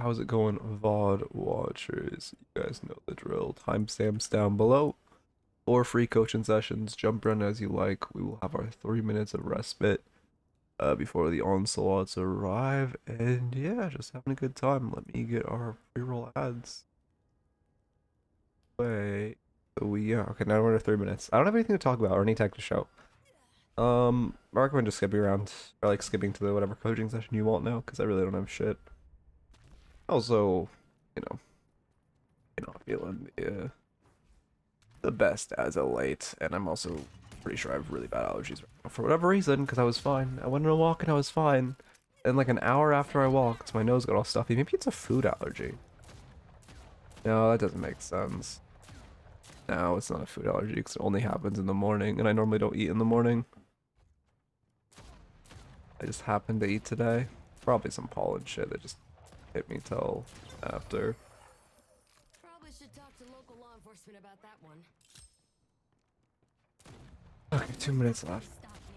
How's it going, VOD watchers? You guys know the drill. Timestamps down below. 4 free coaching sessions. Jump run as you like. We will have our 3 minutes of respite before the onslaughts arrive. And yeah, just having a good time. Let me get our pre-roll ads. Wait. Yeah, okay, now we're at 3 minutes. I don't have anything to talk about or any tech to show. I recommend just skipping around or like skipping to the whatever coaching session you want now, because I really don't have shit. Also, you know, not feeling the best as of late, and I'm also pretty sure I have really bad allergies right now for whatever reason, because I was fine. I went on a walk and I was fine. And like an hour after I walked, my nose got all stuffy. Maybe it's a food allergy. No, that doesn't make sense. No, it's not a food allergy because it only happens in the morning, and I normally don't eat in the morning. I just happened to eat today. Probably some pollen shit that just hit me till after. Probably should talk to local law enforcement about that one. Okay, 2 minutes left. Stop me.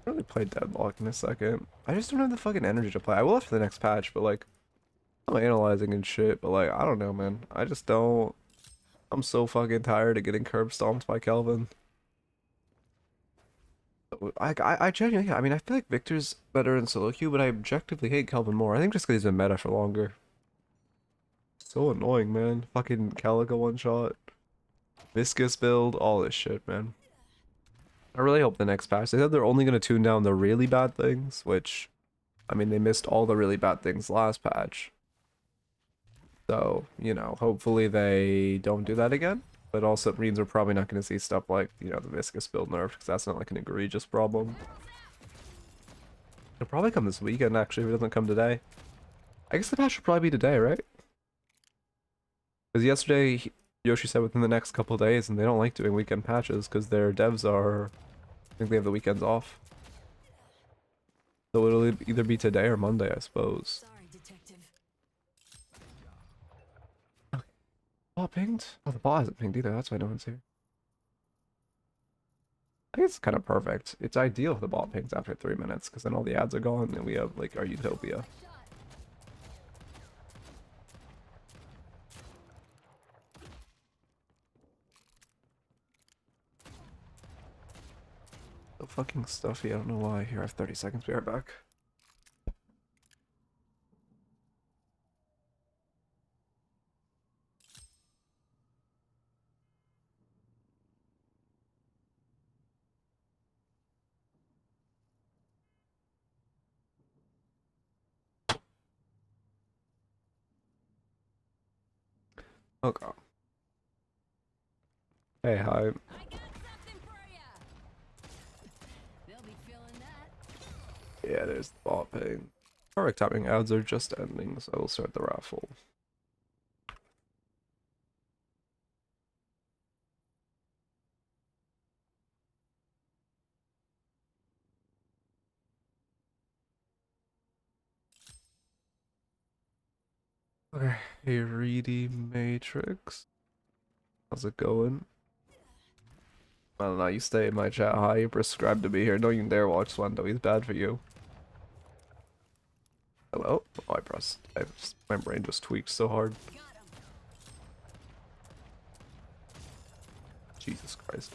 I'll really play Deadlock in a second. I just don't have the fucking energy to play. I will after the next patch, but like, I'm analyzing and shit, but like, I don't know, man. I just don't. I'm so fucking tired of getting curb stomped by Kelvin. I genuinely, I mean, I feel like Victor's better in solo queue, but I objectively hate Kelvin more. I think just because he's been meta for longer. So annoying, man. Fucking Calico one shot. Viscous build, all this shit, man. I really hope the next patch, they said they're only going to tune down the really bad things, which, I mean, they missed all the really bad things last patch. So, you know, hopefully they don't do that again. But also it means we're probably not going to see stuff like, you know, the Viscous build nerfed, because that's not like an egregious problem. It'll probably come this weekend, actually, if it doesn't come today. I guess the patch should probably be today, right? Because yesterday, Yoshi said within the next couple days, and they don't like doing weekend patches because their devs are, I think they have the weekends off. So it'll either be today or Monday, I suppose. Sorry, detective. Bot pinged? Oh, the bot hasn't pinged either, that's why no one's here. I think it's kind of perfect. It's ideal if the bot pings after 3 minutes, because then all the ads are gone and we have like our utopia. So fucking stuffy, I don't know why. Here, I have 30 seconds, be right back. Okay. Hey, hi. I got something for ya. They'll be feeling that. Yeah, there's the bot ping. Perfect timing, ads are just ending, so we'll start the raffle. Okay, hey Reedy Matrix. How's it going? I don't know, you stay in my chat. Hi, you're prescribed to be here. Don't even dare watch Swendo, he's bad for you. Hello? Oh, I pressed. My brain just tweaked so hard. Got him. Jesus Christ.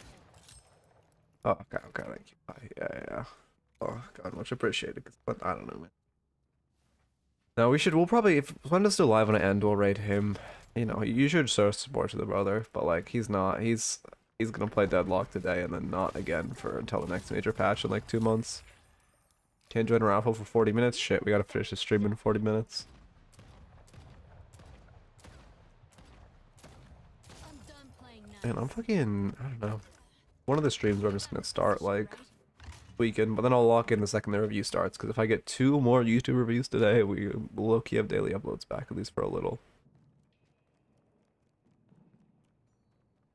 Oh, okay, okay, thank you. Bye. Yeah. Oh, God, much appreciated. But I don't know, man. No, we'll probably, if Swendo's still live on an end, we'll raid him. You know, you should show support to the brother, but like, he's not. He's gonna play Deadlock today and then not again for until the next major patch in like 2 months. Can't join a raffle for 40 minutes? Shit, we gotta finish the stream in 40 minutes. I'm done playing nice. And I'm fucking, I don't know. One of the streams where I'm just gonna start like weekend, but then I'll lock in the second the review starts, because if I get 2 more YouTube reviews today, we low-key have daily uploads back, at least for a little.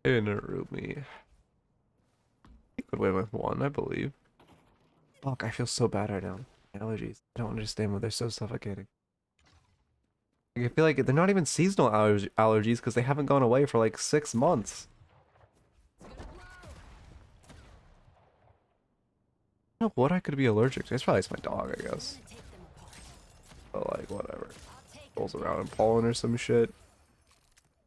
Inarumi. He could win with 1, I believe. Fuck, I feel so bad right now. Allergies. I don't understand why they're so suffocating. Like, I feel like they're not even seasonal allergies because they haven't gone away for like 6 months. It's gonna know what I could be allergic to. It's probably just my dog, I guess. Gonna take them apart. But like, whatever. I'll take 'em Rolls around in pollen or some shit.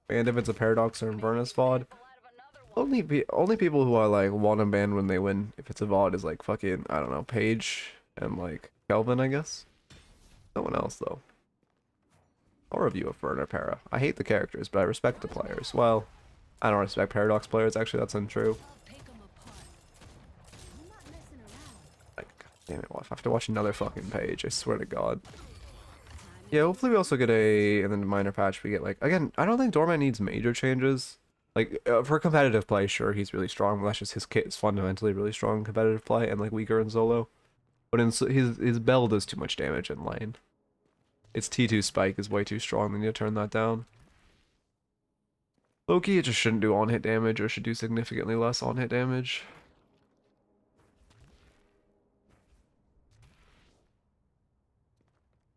And if it's a Paradox or Inverness VOD, out of another one. only people who I like want to ban when they win, if it's a VOD, is like fucking, I don't know, Paige and like Kelvin, I guess. No one else though. I'll review a Ferner Para. I hate the characters, but I respect the players. Well, I don't respect Paradox players, actually, that's untrue. I'll pick 'em apart. I'm not messing around. Like, god damn it, I have to watch another fucking Page, I swear to god. Yeah, hopefully we also get and then the minor patch we get like, again, I don't think Doorman needs major changes. Like, for competitive play, sure, he's really strong, but that's just his kit is fundamentally really strong in competitive play and like weaker in solo. But his bell does too much damage in lane. Its T2 spike is way too strong, they need to turn that down. Loki, it just shouldn't do on-hit damage, or should do significantly less on-hit damage.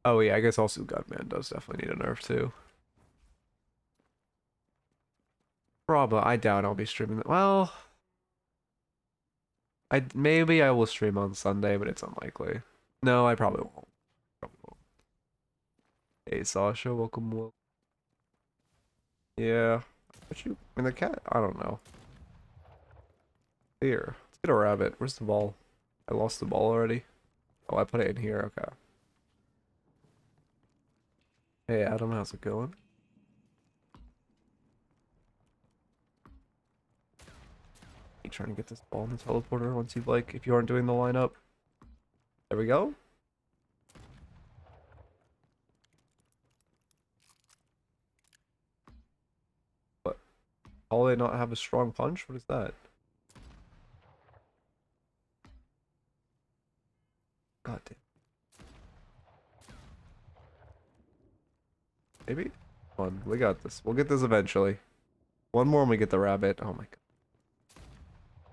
Oh yeah, I guess also Gunman does definitely need a nerf too. Brava, I doubt I'll be streaming that. Well, maybe I will stream on Sunday, but it's unlikely. No, I probably won't. Probably won't. Hey Sasha, welcome. Yeah. What you? I mean, the cat. I don't know. Here, let's get a rabbit. Where's the ball? I lost the ball already. Oh, I put it in here. Okay. Hey Adam, how's it going? You trying to get this ball in the teleporter once you like, if you aren't doing the lineup. There we go. What? All they not have a strong punch? What is that? God damn. Maybe? Come on, we got this. We'll get this eventually. One more and we get the rabbit. Oh my god.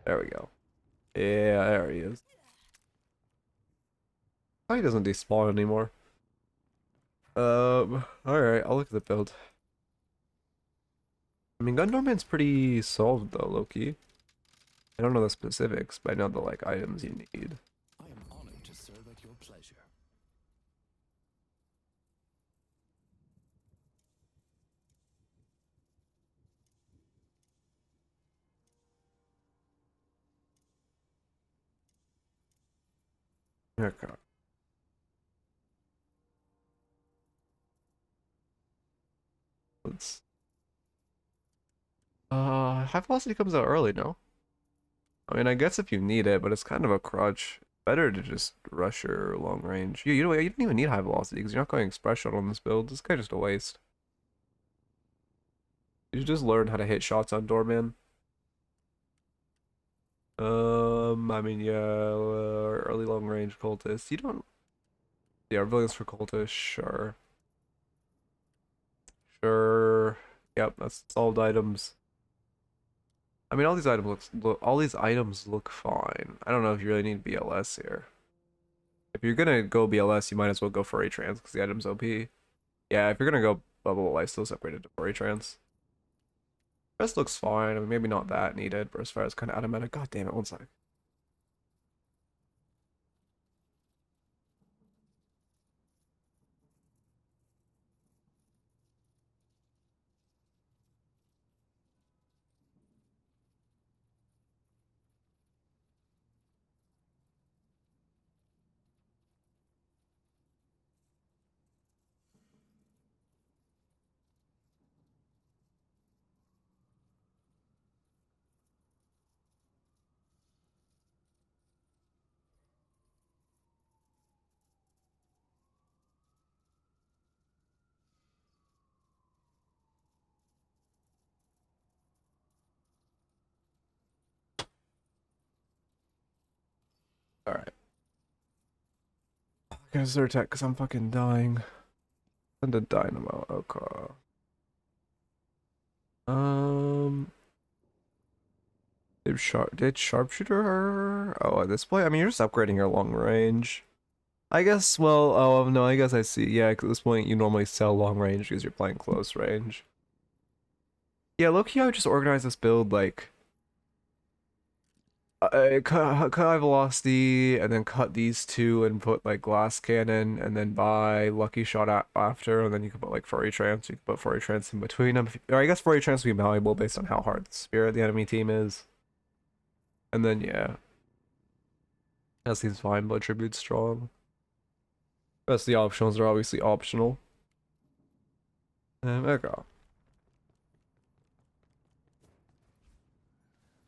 There we go. Yeah, there he is. Oh, he doesn't despawn anymore. Alright, I'll look at the build. I mean, Gundorman's pretty solved though, Loki. I don't know the specifics, but I know the like items you need. I am honored to serve at your pleasure. Okay. Let's. High velocity comes out early, no? I mean, I guess if you need it, but it's kind of a crutch. Better to just rush your long range. You know, you don't even need high velocity because you're not going express shot on this build. This guy's just a waste. You should just learn how to hit shots on Doorman. I mean, yeah, early long range cultist. You don't. Yeah, resilience for cultist, sure. Sure. Yep, that's solved items. I mean, all these items look fine. I don't know if you really need BLS here. If you're gonna go BLS, you might as well go for A-Trans because the item's OP. Yeah, if you're gonna go bubble lifesteal's upgraded to for A-Trans. Rest looks fine. I mean, maybe not that needed, but as far as kind of automatic. God damn it, one sec. Alright. I'm gonna Zertec because I'm fucking dying. Send a dynamo. Okay. Did sharpshooter? Oh, at this point, I mean, you're just upgrading your long range. I guess, well, oh no, I guess I see. Yeah, 'cause at this point, you normally sell long range because you're playing close range. Yeah, low-key, I would just organize this build like cut high velocity, and then cut these two and put like glass cannon, and then buy lucky shot after, and then you can put like furry trance. You can put furry trance in between them. Or I guess furry trance will be malleable based on how hard the spirit of the enemy team is. And then yeah, that seems fine. Blood tribute's strong. The rest of the optionals are obviously optional. Okay.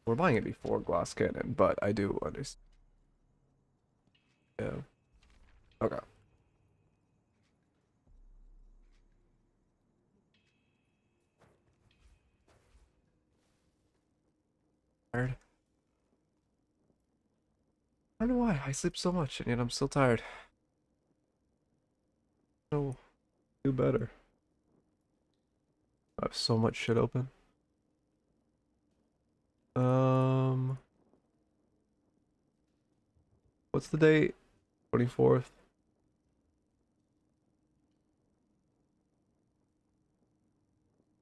We're buying it before glass cannon, but I do understand. Yeah. Okay. Tired. I don't know why. I sleep so much and yet I'm still tired. No, do better. I have so much shit open. Um, what's the date? 24th.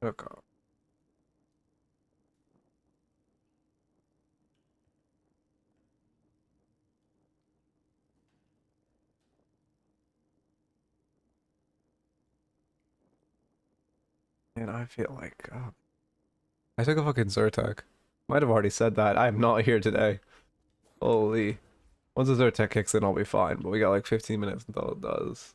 Okay. And I feel like I took a fucking Zyrtec. Might have already said that. I am not here today. Holy. Once the Zyrtec kicks in, I'll be fine. But we got like 15 minutes until it does.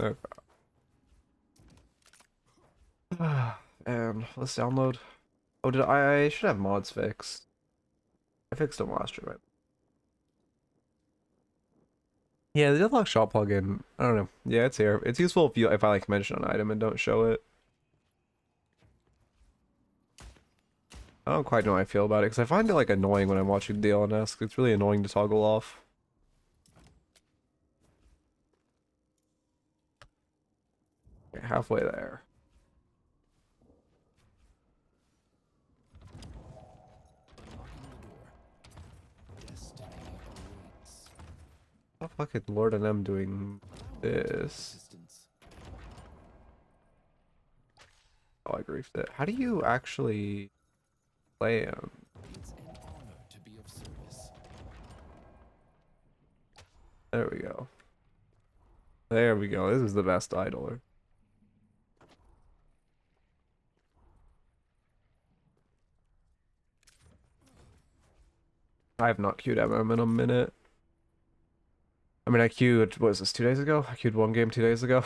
Okay. And let's download. Oh, did I should have mods fixed. I fixed them last year, right? Yeah, the Deadlock shop plugin. I don't know. Yeah, it's here. It's useful if I like mention an item and don't show it. I don't quite know how I feel about it because I find it like annoying when I'm watching DLNS. It's really annoying to toggle off. Okay, halfway there. Destiny awaits. How fucking Lord and M doing this? Resistance. Oh, I griefed it. How do you actually play him? It's an honor to be of service. There we go. There we go. This is the best idler. I have not queued MM in a minute. I mean, I queued, what was this, 2 days ago? I queued one game 2 days ago.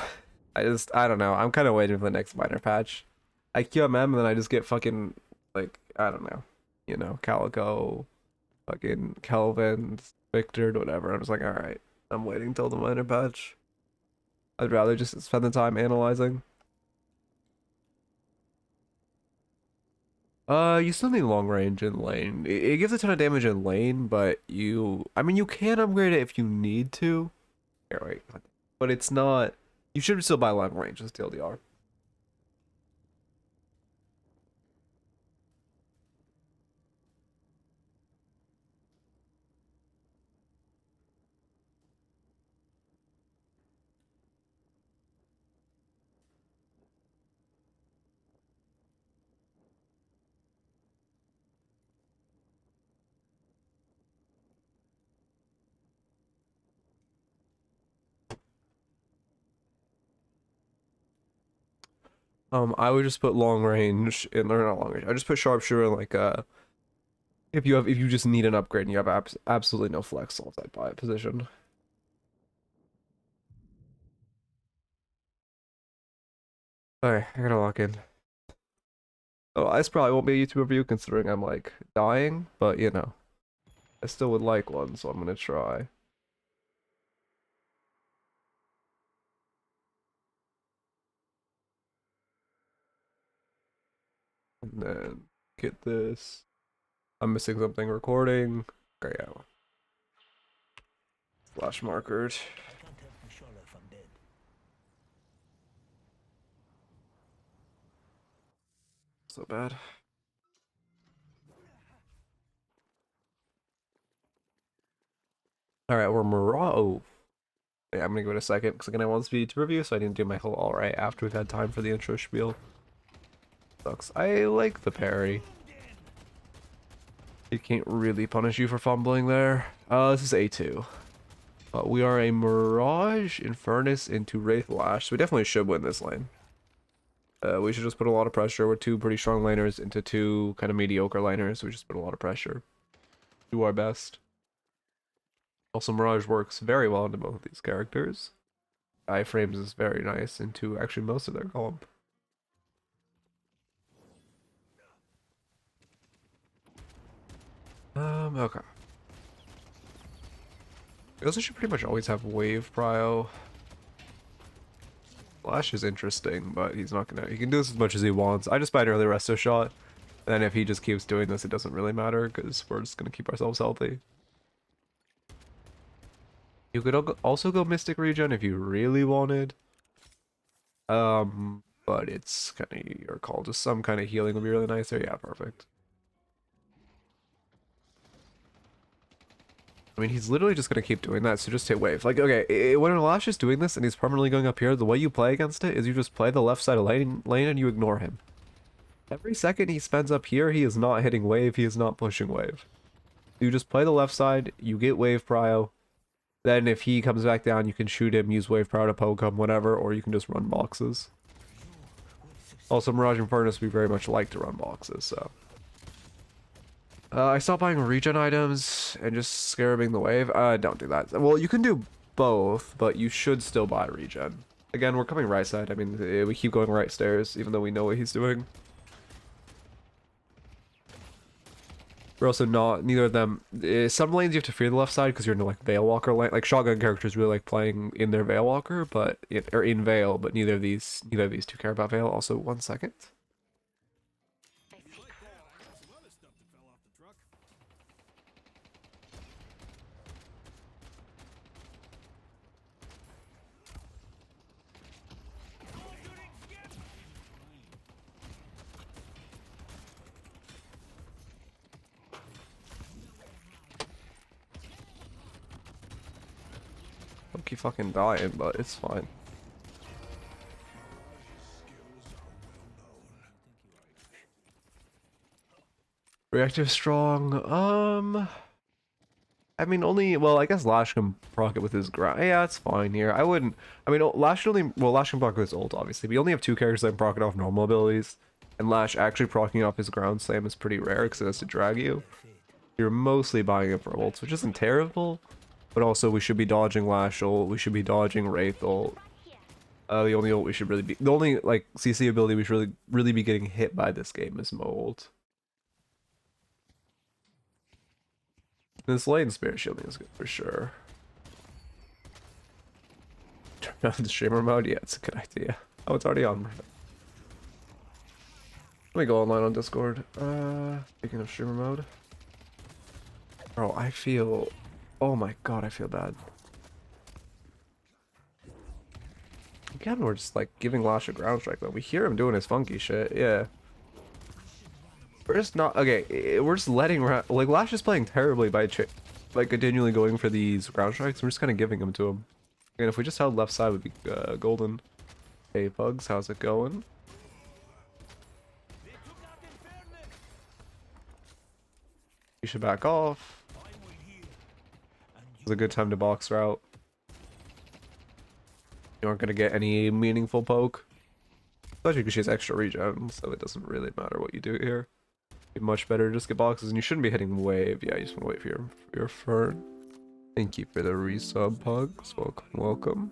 I don't know. I'm kind of waiting for the next minor patch. I queue MM and then I just get fucking, like, I don't know. You know, Calico, fucking Kelvin, Victor, whatever. I'm just like, alright. I'm waiting till the minor patch. I'd rather just spend the time analyzing. You still need long range in lane. It gives a ton of damage in lane, but I mean, you can upgrade it if you need to. Here, wait. But it's not, you should still buy long range as TLDR. I would just put long range in, or not long range. I just put sharpshooter in like if you just need an upgrade and you have absolutely no flex off that buy position. Alright, I gotta lock in. Oh, this probably won't be a YouTube review considering I'm like dying, but you know, I still would like one, so I'm gonna try. And then get this. I'm missing something recording. Okay, yeah. Flash markers. So bad. Alright, we're Mirage. Oh. Yeah, I'm gonna give it a second because again I want speed to review, so I didn't do my whole alright after we've had time for the intro spiel. Sucks. I like the parry. It can't really punish you for fumbling there. This is A2. We are a Mirage, Infernus into Wraith Lash, so we definitely should win this lane. We should just put a lot of pressure. We're two pretty strong laners into two kind of mediocre laners, so we just put a lot of pressure. Do our best. Also, Mirage works very well into both of these characters. Iframes is very nice into actually most of their comp. Okay. I guess I should pretty much always have wave prio. Flash is interesting, but he's not gonna. He can do this as much as he wants. I just buy an early resto shot, and then if he just keeps doing this, it doesn't really matter because we're just gonna keep ourselves healthy. You could also go Mystic Regen if you really wanted. But it's kind of your call. Just some kind of healing would be really nice there. Yeah, perfect. I mean, he's literally just gonna keep doing that, so just hit wave. Like, okay, when Lash is doing this and he's permanently going up here, the way you play against it is you just play the left side of lane and you ignore him. Every second he spends up here, he is not hitting wave, he is not pushing wave. You just play the left side, you get wave prio, then if he comes back down, you can shoot him, use wave prio to poke him, whatever, or you can just run boxes. Also, Mirage and Furnace, we very much like to run boxes, so... I stopped buying regen items and just scarabing the wave. Don't do that. Well, you can do both, but you should still buy regen. Again, we're coming right side. I mean, we keep going right stairs, even though we know what he's doing. We're also not, neither of them, some lanes you have to fear the left side because you're in like Veil Walker lane. Like shotgun characters really like playing in their Veil Walker, but, or in Veil, but neither of these two care about Veil. Also, 1 second. Keep fucking dying, but it's fine. Reactive strong. I mean, only. Well, I guess Lash can proc it with his ground. Yeah, it's fine here. I wouldn't. I mean, Lash only. Well, Lash can proc with his ult, obviously. We only have two characters that can proc it off normal abilities, and Lash actually proccing off his ground slam is pretty rare because it has to drag you. You're mostly buying it for ults, which isn't terrible. But also, we should be dodging Lash ult, we should be dodging Wraith ult. The only ult we should really be... The only, like, CC ability we should really be getting hit by this game is Mo ult. This lane Spirit Shielding is good for sure. Turn on the streamer mode? Yeah, it's a good idea. Oh, it's already on. Let me go online on Discord. Speaking of streamer mode. Bro, I feel... Oh my god, I feel bad. Again, we're just like giving Lash a ground strike though. We hear him doing his funky shit, yeah. We're just not, okay, we're just letting, like Lash is playing terribly by like continually going for these ground strikes. We're just kind of giving them to him. And if we just held left side, would be golden. Hey Pugs, how's it going? You should back off. It's a good time to box route. You aren't gonna get any meaningful poke. Especially because she has extra regen, so it doesn't really matter what you do here. Be much better to just get boxes, and you shouldn't be hitting wave. Yeah, you just want to wait for your fern. Thank you for the resub, Pugs. Welcome, welcome.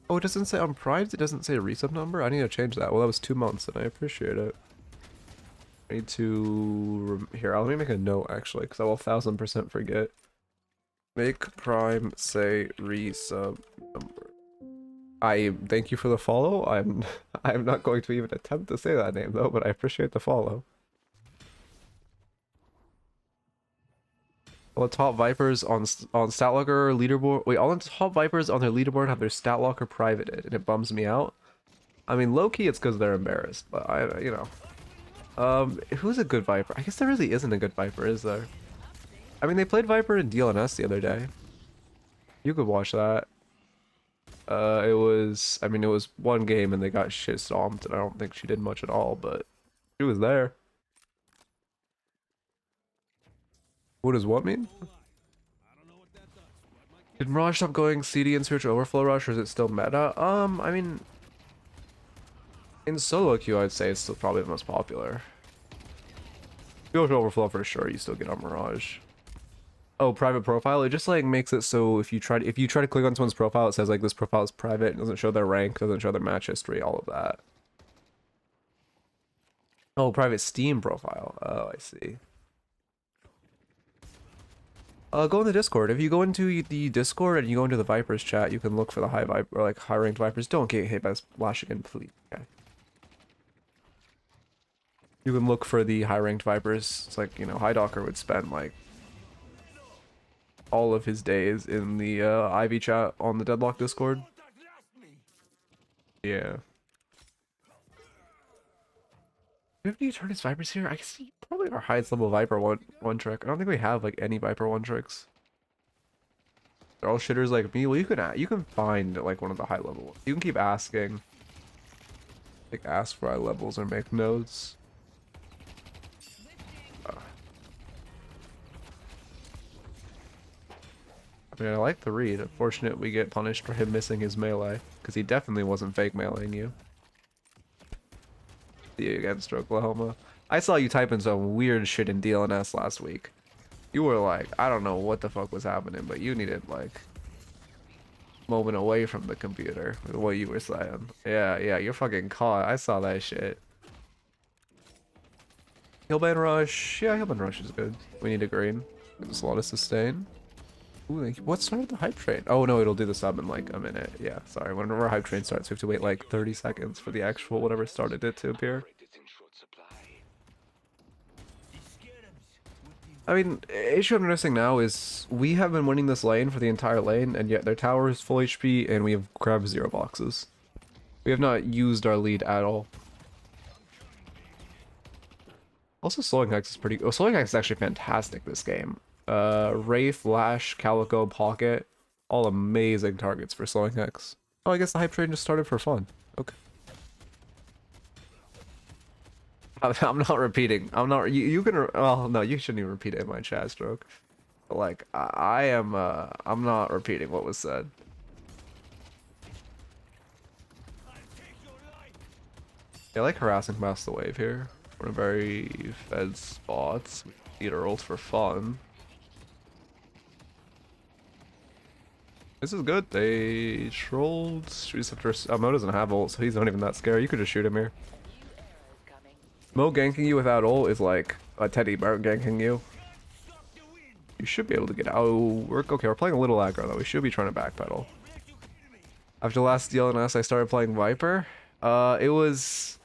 Oh, it doesn't say on Prides, it doesn't say a resub number? I need to change that. Well, that was 2 months, and I appreciate it. I need to... Here, let me make a note, actually, because I will 1000% forget. Make Prime say resub number. I thank you for the follow. I'm not going to even attempt to say that name though, but I appreciate the follow. All the top Vipers on StatLocker leaderboard. Wait, all the top Vipers on their leaderboard have their StatLocker privated, and it bums me out. I mean, low key, it's because they're embarrassed, but you know. Who's a good Viper? I guess there really isn't a good Viper, is there? I mean, they played Viper in DLNS the other day. You could watch that. It was, I mean, it was one game and they got shit stomped, and I don't think she did much at all, but she was there. What does what mean? Did Mirage stop going CD in Spiritual Overflow Rush, or is it still meta? I mean, in solo queue, I'd say it's still probably the most popular. Spiritual Overflow for sure, you still get on Mirage. Oh, private profile. It just like makes it so if you try to click on someone's profile, it says like this profile is private. It doesn't show their rank, doesn't show their match history, all of that. Oh, private Steam profile. Oh, I see. Go in the Discord. If you go into the Discord and you go into the Vipers chat, you can look for the high Viper or like high ranked Vipers. Don't get hit by Splash again, please. Okay. You can look for the high ranked Vipers. It's like, you know, High Docker would spend like all of his days in the Ivy chat on the Deadlock Discord. Yeah. Do we have any Eternus Vipers here? I see probably our highest level Viper one trick. I don't think we have like any Viper one tricks. They're all shitters like me. Well, you can find like one of the high level ones. You can keep asking. Like ask for high levels or make notes. I mean, I like the read. Unfortunate we get punished for him missing his melee, because he definitely wasn't fake meleeing you. See you against Oklahoma. I saw you typing some weird shit in DLNS last week. You were like, I don't know what the fuck was happening, but you needed like moment away from the computer with what you were saying. Yeah, you're fucking caught. I saw that shit. Healbane Rush. Yeah, Healbane Rush is good. We need a green. There's a lot of sustain. Ooh, what started the hype train? Oh no, it'll do the sub in like a minute. Yeah, sorry. Whenever hype train starts, we have to wait like 30 seconds for the actual whatever started it to appear. I mean, issue I'm noticing now is we have been winning this lane for the entire lane, and yet their tower is full HP, and we have grabbed 0 boxes. We have not used our lead at all. Also, Slowing Hex is pretty. Oh, Slowing Hex is actually fantastic this game. Wraith, Lash, Calico, Pocket, all amazing targets for Slowing Hex. Oh, I guess the hype train just started for fun. Okay. I'm not repeating. I'm not. You can. Well, no, you shouldn't even repeat it in my chat, Stroke. But like, I am. I'm not repeating what was said. Yeah, I like harassing past the wave here. We're in very fed spots. We need our ult for fun. This is good. They trolled. Should we just have to... Mo doesn't have ult, so he's not even that scary. You could just shoot him here. Mo ganking you without ult is like a teddy bear ganking you. You should be able to get out. Oh, okay, we're playing a little aggro though. We should be trying to backpedal. After last DLNS, I started playing Viper. It was...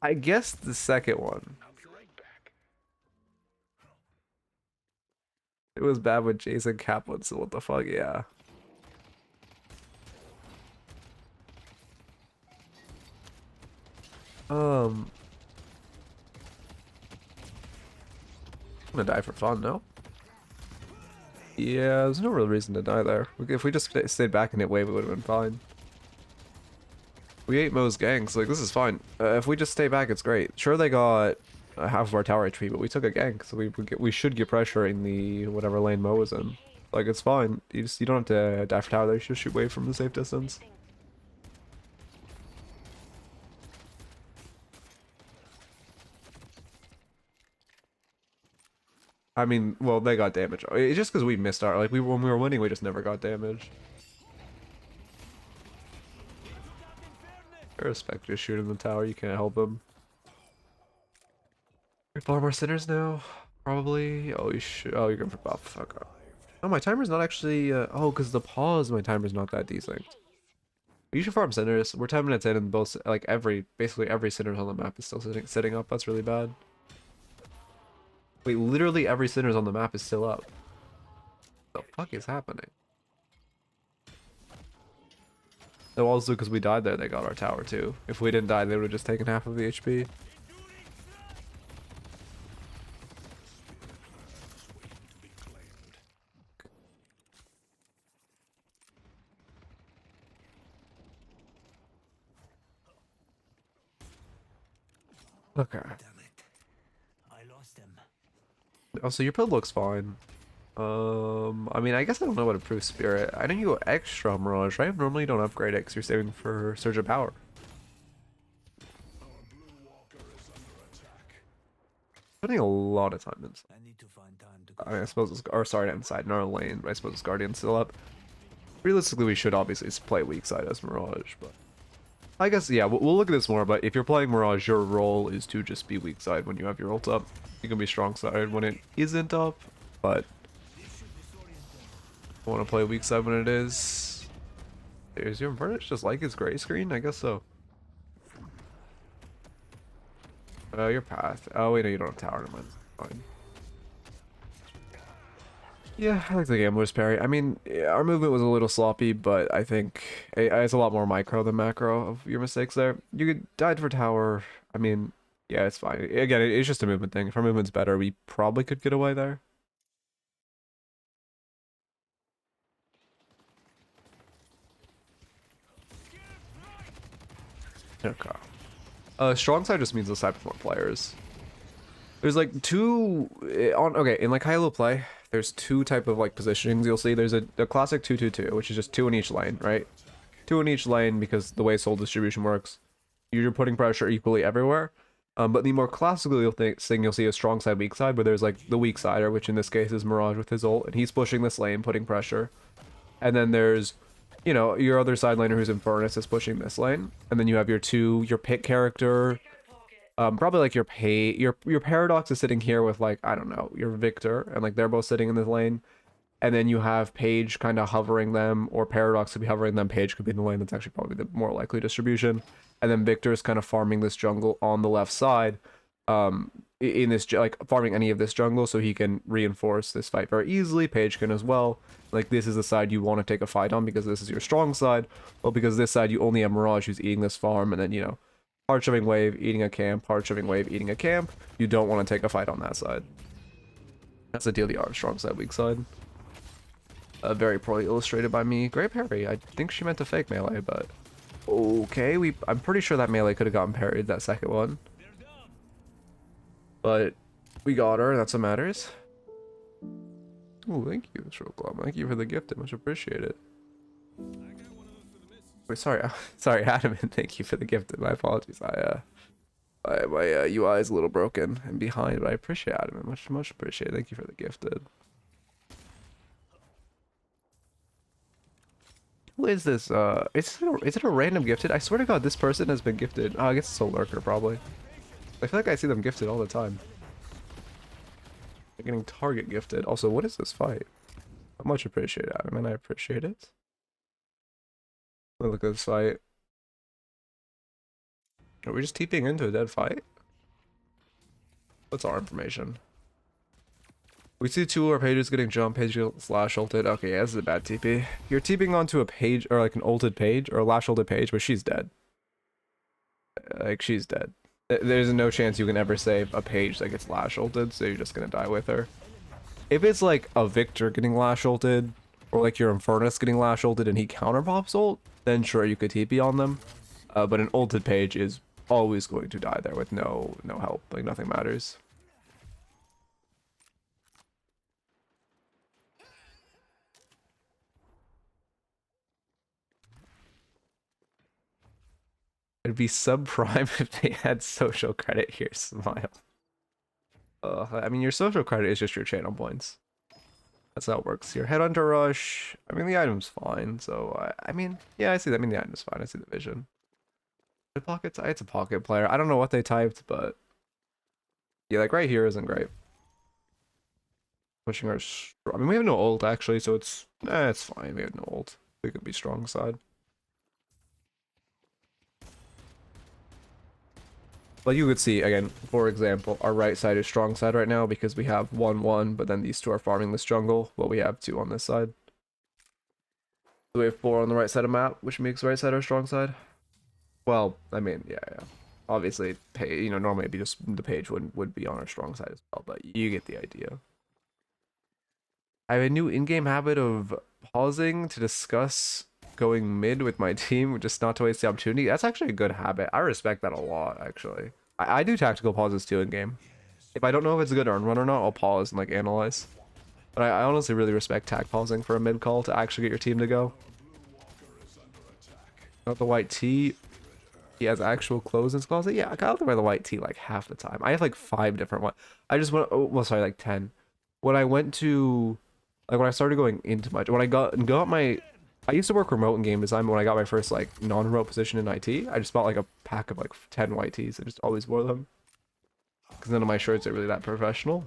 I guess the second one. It was bad with Jason Kaplan, so what the fuck, yeah. I'm gonna die for fun, no? Yeah, there's no real reason to die there. If we just stayed back and hit wave, it would have been fine. We ate Mo's gank, so like, this is fine. If we just stay back, it's great. Sure, they got half of our tower HP, but we took a gank, so we should get pressure in the whatever lane Mo is in. Like, it's fine. You don't have to die for tower there. You should shoot wave from the safe distance. I mean, well, they got damage. It's just because we missed our, like, when we were winning, we just never got damage. I respect just shooting the tower, you can't help them. Far more sinners now? Probably. Oh, you should. Oh, you're going for buff. Fuck up. Oh, my timer's not actually. Oh, because the pause, my timer's not that decent. You should farm sinners. We're 10 minutes in, and both, like, basically every sinners on the map is still sitting up. That's really bad. Wait, literally every sinners on the map is still up. What the fuck is happening? No, also because we died there, they got our tower too. If we didn't die, they would have just taken half of the HP. Okay. Damn it. I lost him. Also, your build looks fine. I mean, I guess I don't know what improves spirit. I know you go extra Mirage, right? Normally you don't upgrade it because you're saving for Surge of Power. Putting a lot of time inside. I need to find time to I mean, I suppose it's, or sorry, not inside, in our lane, but I suppose it's Guardian's still up. Realistically, we should obviously play weak side as Mirage, but I guess, yeah, we'll look at this more, but if you're playing Mirage, your role is to just be weak side when you have your ult up. You can be strong side when it isn't up, but I want to play weak side when it is. Is your Infernus just like his gray screen? I guess so. Your path. Oh, wait, no, you don't have tower. Never mind. Fine. Yeah, I like the gambler's parry. I mean, our movement was a little sloppy, but I think it's a lot more micro than macro of your mistakes there. You could died for tower. I mean, yeah, it's fine. Again, it's just a movement thing. If our movement's better, we probably could get away there. Okay. Strong side just means the side with more players. There's like two in like high-low play, there's two type of like positionings you'll see. There's a classic 2-2-2, which is just two in each lane, right? Two in each lane because the way soul distribution works, you're putting pressure equally everywhere. But the more classical thing you'll see is strong side, weak side, where there's like the weak sider, which in this case is Mirage with his ult, and he's pushing this lane, putting pressure. And then there's, you know, your other side laner who's Infernus is pushing this lane. And then you have your pick character. Probably like your Paradox is sitting here with like, I don't know, your Victor, and like they're both sitting in this lane. And then you have Page kind of hovering them, or Paradox could be hovering them. Page could be in the lane. That's actually probably the more likely distribution. And then Victor's kind of farming this jungle on the left side, in this like farming any of this jungle so he can reinforce this fight very easily. Page can as well. Like this is the side you want to take a fight on because this is your strong side. Well, because this side you only have Mirage who's eating this farm, and then you know, hard shoving wave, eating a camp, hard shoving wave, eating a camp. You don't want to take a fight on that side. That's the deal. The art strong side, weak side. Very poorly illustrated by me. Great parry. I think she meant to fake melee, but okay. I'm pretty sure that melee could have gotten parried that second one, but we got her. That's what matters. Oh, thank you, Stroklum. Thank you for the gift. I much appreciate it. Wait, sorry, sorry, Adam. Thank you for the gift. My apologies. My UI is a little broken and behind, but I appreciate Adam. Much appreciate. Thank you for the gifted. Who is this? Is it a random gifted? I swear to God, this person has been gifted. Oh, I guess it's a lurker probably. I feel like I see them gifted all the time. They're getting target gifted. Also, what is this fight? I much appreciate it, Adam, and I appreciate it. Look at this fight. Are we just TPing into a dead fight? What's our information? We see two of our pages getting jumped, page slash ulted. Okay, yeah, this is a bad TP. You're TPing onto a page, or like an ulted page, or a lash ulted page, but she's dead. Like, she's dead. There's no chance you can ever save a page that gets lash ulted, so you're just gonna die with her. If it's like a Victor getting lash ulted, or like your Infernus getting lash ulted and he counter pops ult, then sure you could TP on them. But an ulted page is always going to die there with no help. Like nothing matters. It'd be subprime if they had social credit here. Smile. I mean, your social credit is just your channel points. That's how it works. Your Headhunter Rush. I mean, the item's fine. So, I mean, yeah, I see that. I mean, the item's fine. I see the vision. The pockets. It's a pocket player. I don't know what they typed, but yeah, like right here isn't great. Pushing our. I mean, we have no ult actually, so it's fine. We have no ult. We could be strong side. But you could see, again, for example, our right side is strong side right now because we have 1-1, but then these two are farming this jungle, while we have 2 on this side. So we have 4 on the right side of map, which makes right side our strong side. Well, I mean, yeah. Obviously, normally it'd be just the page would be on our strong side as well, but you get the idea. I have a new in-game habit of pausing to discuss going mid with my team, just not to waste the opportunity. That's actually a good habit. I respect that a lot, actually. I do tactical pauses too in game. If I don't know if it's a good earn run or not, I'll pause and like analyze. But I honestly really respect tac pausing for a mid call to actually get your team to go. Not the white tee. He has actual clothes in his closet. Yeah, I got to wear the white tee like half the time. I have like 5 different ones. I just went. Oh, well, sorry, like 10. When I went to, like, when I started going into my, when I got my, I used to work remote in game design. But when I got my first like non-remote position in IT, I just bought like a pack of like 10 white tees. I just always wore them because none of my shirts are really that professional.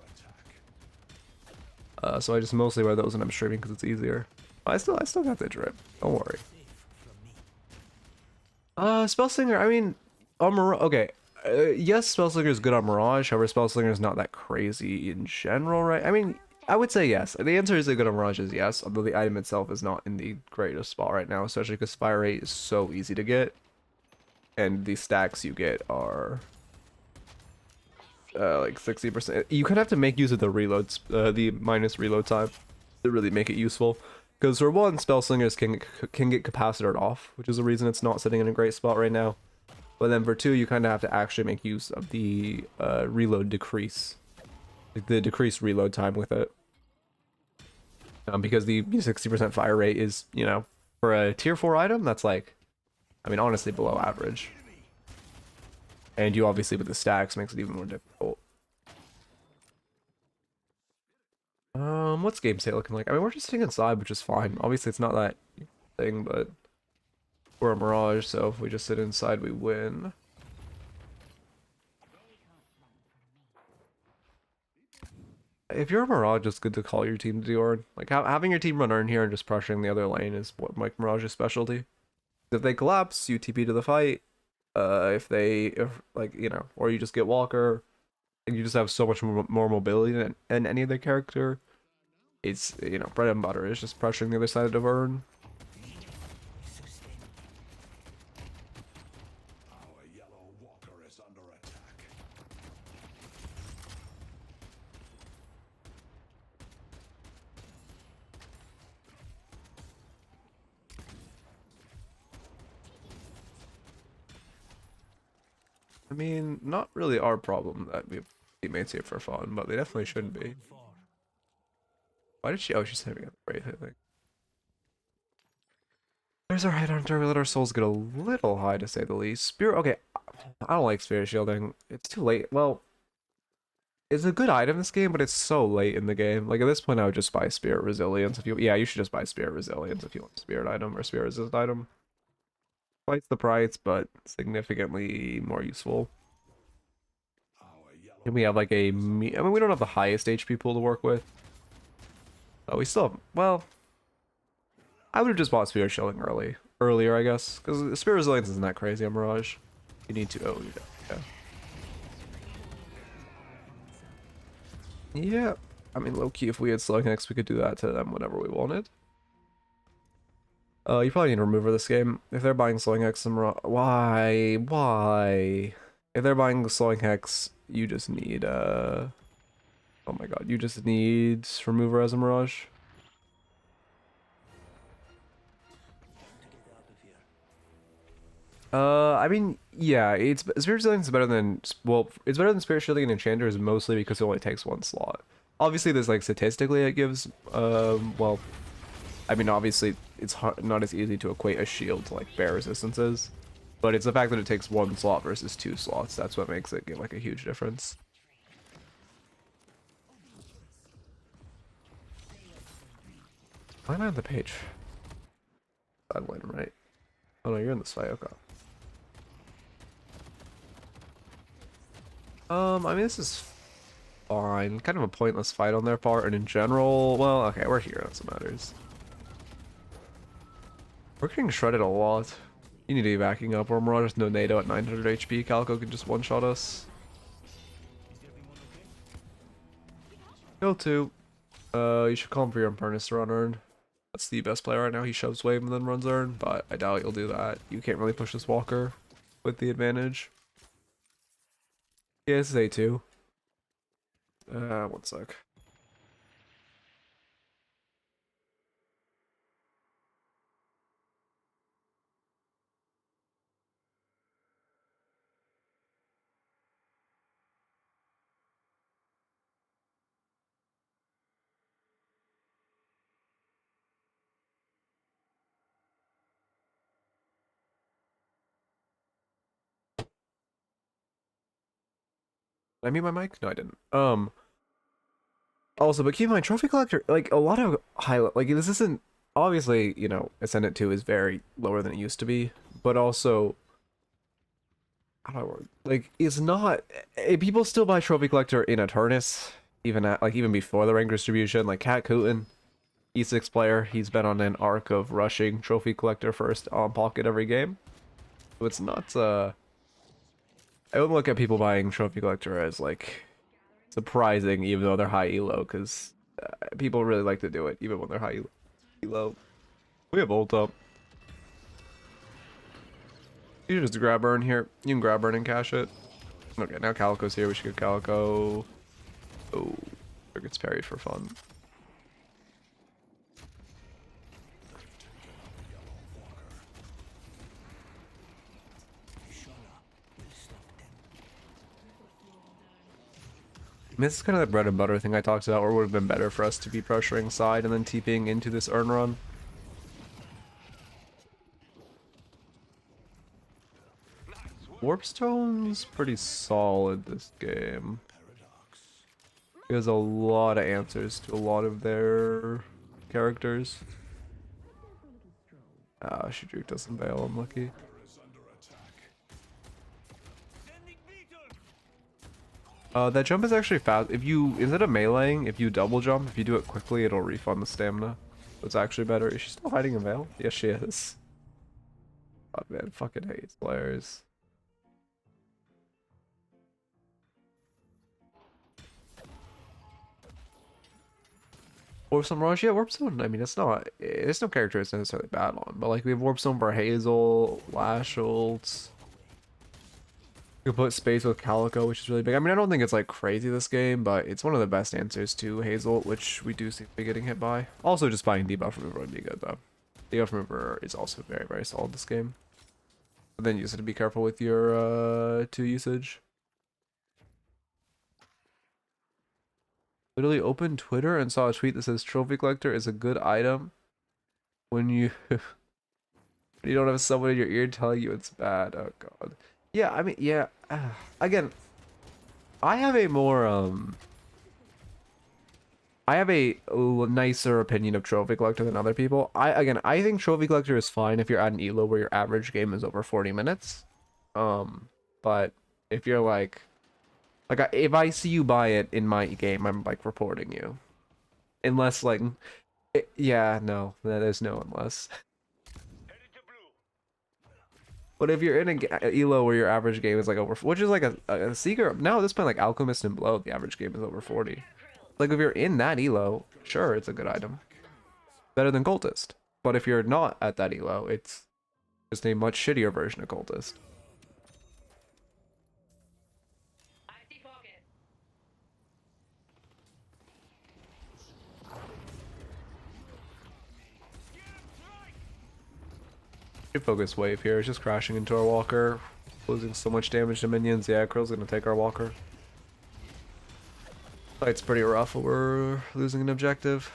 So I just mostly wear those when I'm streaming because it's easier. I still got the drip. Don't worry. Spellslinger, I mean, on Mirage, okay. Yes, Spellslinger is good on Mirage, however, Spellslinger is not that crazy in general, right? I mean, I would say yes. The answer is that good on Mirage is yes, although the item itself is not in the greatest spot right now, especially because Fire Rate is so easy to get. And the stacks you get are like 60%. You kind of have to make use of the reloads, the minus reload time to really make it useful. Because for one, Spellslingers can get capacitored off, which is the reason it's not sitting in a great spot right now. But then for 2, you kind of have to actually make use of the reload decrease. Like the decreased reload time with it. Because the 60% fire rate is, you know, for a tier 4 item, that's like, I mean, honestly below average. And you obviously with the stacks makes it even more difficult. What's game state looking like? I mean, we're just sitting inside, which is fine. Obviously, it's not that thing, but we're a Mirage, so if we just sit inside, we win. If you're a Mirage, it's good to call your team to do Earn. Like, having your team run Earn here and just pressuring the other lane is what Mike Mirage's specialty. If they collapse, you TP to the fight. If like, you know, or you just get Walker, and you just have so much more mobility than any other character. It's, you know, bread and butter. It's just pressuring the other side of the Vern. Our yellow walker is under attack. I mean, not really our problem that we have teammates here for fun, but they definitely shouldn't be. Why did she? Oh, she's saving up the Wraith, I think. There's our headhunter. We let our souls get a little high, to say the least. Spirit. Okay, I don't like Spirit Shielding. It's too late. Well, it's a good item in this game, but it's so late in the game. Like, at this point, I would just buy Spirit Resilience if you. Yeah, you should just buy Spirit Resilience if you want a Spirit item or Spirit Resist item. Twice the price, but significantly more useful. And we have like a. I mean, we don't have the highest HP pool to work with. Oh, we still have. Well, I would have just bought Spirit Shielding earlier, I guess, because Spirit Resilience isn't that crazy on Mirage. You need to. Oh, yeah. Yeah. I mean, low key, if we had Slug next, we could do that to them whenever we wanted. You probably need a remover this game. If they're buying Slowing Hex, why? Why? If they're buying Slowing Hex, you just need, oh my god, you just need remover as a Mirage. I mean, yeah, Spirit Resilience is better than, well, it's better than Spirit Shielding and Enchanters mostly because it only takes 1 slot. Obviously, there's like statistically it gives, well, I mean, obviously, it's not as easy to equate a shield to like bear resistances, but it's the fact that it takes 1 slot versus 2 slots. That's what makes it get like a huge difference. Why am I on the page? Sideline, right? Oh no, you're in this fight. Okay. I mean, this is fine. Kind of a pointless fight on their part, and in general, well, okay, we're here. That's what matters. We're getting shredded a lot. You need to be backing up, or Mirage no NATO at 900 HP. Calico can just one-shot us. Go to. You should call him for your Impernis to run Earn. That's the best player right now. He shoves Wave and then runs Earn, but I doubt you'll do that. You can't really push this Walker with the advantage. Yeah, this is A2. One sec. Did I mute my mic? No, I didn't. Also, but keep in mind, Trophy Collector, like, a lot of highlight, like, this isn't, obviously, you know, Ascendant 2 is very lower than it used to be, but also, how do I word? Like, it's not, people still buy Trophy Collector in Eternus, even at, like, even before the rank distribution, like, Cat Cooten, E6 player, he's been on an arc of rushing Trophy Collector first on Pocket every game, so it's not, I wouldn't look at people buying Trophy Collector as, like, surprising, even though they're high elo, because people really like to do it, even when they're high elo. We have ult up. You just grab burn here. You can grab burn and cash it. Okay, now Calico's here. We should get Calico. Oh, there gets parried for fun. I mean, this is kind of the bread and butter thing I talked about, where it would have been better for us to be pressuring side and then TPing into this earn run. Warpstone's pretty solid this game. He has a lot of answers to a lot of their characters. Ah, Shidruk doesn't bail, I'm lucky. That jump is actually fast. If you, instead of meleeing, if you double jump, if you do it quickly, it'll refund the stamina. So it's actually better. Is she still hiding a veil? Yes, she is. Oh man, fucking hate players. Warpstone Mirage, yeah, Warpstone, I mean, it's not, there's no character it's necessarily bad on, but like we have Warpstone for Hazel, Lash ults. You can put space with Calico, which is really big. I mean, I don't think it's like crazy this game, but it's one of the best answers to Hazel, which we do seem to be getting hit by. Also, just buying debuff remover would be good though. Debuff remover is also very, very solid this game. But then you just have to be careful with your 2 usage. Literally opened Twitter and saw a tweet that says Trophy Collector is a good item when you you don't have someone in your ear telling you it's bad. Oh god. Yeah, I mean, yeah. Again, I have a more I have a nicer opinion of Trophy Collector than other people. I think Trophy Collector is fine if you're at an elo where your average game is over 40 minutes. But if you're like if I see you buy it in my game, I'm like reporting you. Unless like yeah, no, there's no unless. But if you're in a elo where your average game is like over, which is like a Seeker, now at this point, like Alchemist and Blow, the average game is over 40. Like if you're in that elo, sure, it's a good item. Better than Cultist. But if you're not at that elo, it's just a much shittier version of Cultist. Focus wave here is just crashing into our walker, losing so much damage to minions. Yeah, Krill's gonna take our walker. Fight's pretty rough, but we're losing an objective.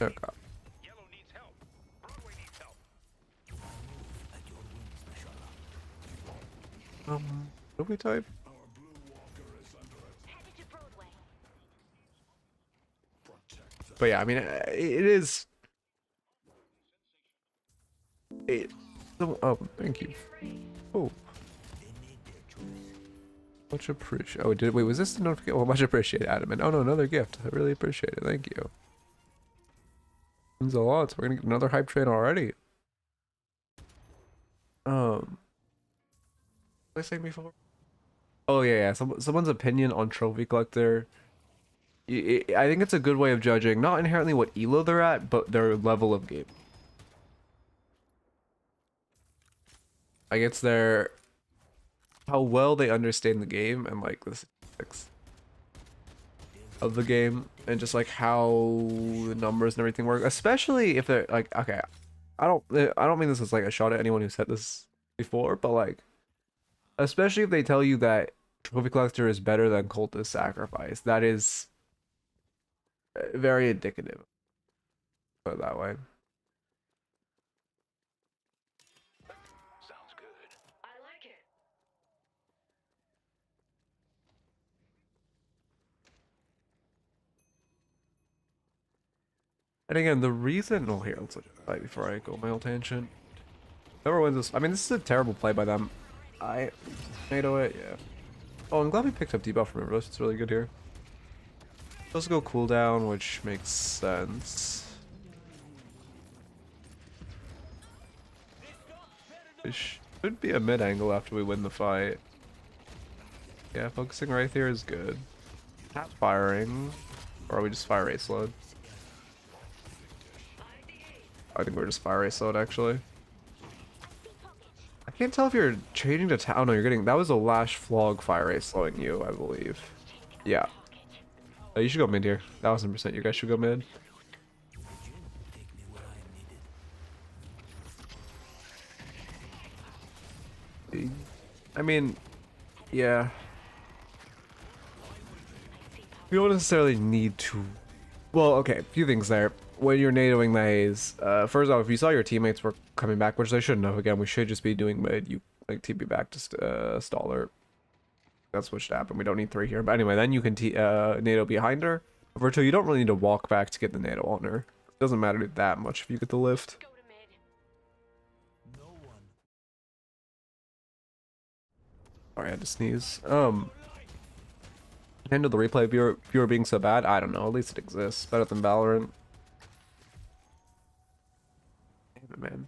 Oh god. What do we type? But yeah, I mean, it is. Oh, thank you. Oh, much appreciated. Oh, wait, was this the notification? Oh, much appreciated, Adamant. Oh no, another gift. I really appreciate it. Thank you. Means a lot. So we're gonna get another hype train already. What was I saying before? Oh yeah. Someone's opinion on Trophy Collector. I think it's a good way of judging not inherently what elo they're at, but their level of game. Like it's their how well they understand the game and like the statistics of the game and just like how the numbers and everything work. Especially if they're like, okay, I don't mean this as like a shot at anyone who said this before, but like especially if they tell you that Trophy Collector is better than Cultist Sacrifice, that is very indicative. Put it that way. And again, the reason... Oh, here, let's look at the fight before I go on my old tangent. Whoever wins this... I mean, this is a terrible play by them. I... NATO it, yeah. Oh, I'm glad we picked up debuff from Reverse. It's really good here. Let's go cooldown, which makes sense. It should be a mid angle after we win the fight. Yeah, focusing right here is good. Not firing. Or are we just fire race load? I think we're just fire race load actually. I can't tell if you're changing to town. Oh, no, you're getting... That was a Lash Flog fire race slowing you, I believe. Yeah. Oh, you should go mid here. 1000%. You guys should go mid. Take me where I am needed. I mean, yeah. You don't necessarily need to... Well, okay, a few things there. When you're NATOing the haze, first off, if you saw your teammates were coming back, which they shouldn't have, again, we should just be doing mid, you like TP back to Staller. That's what should happen. We don't need 3 here. But anyway, then you can NATO behind her. Virtual, you don't really need to walk back to get the NATO on her. It doesn't matter that much if you get the lift. No one. Sorry, I had to sneeze. Handle the replay viewer being so bad? I don't know. At least it exists. Better than Valorant. Damn it, man.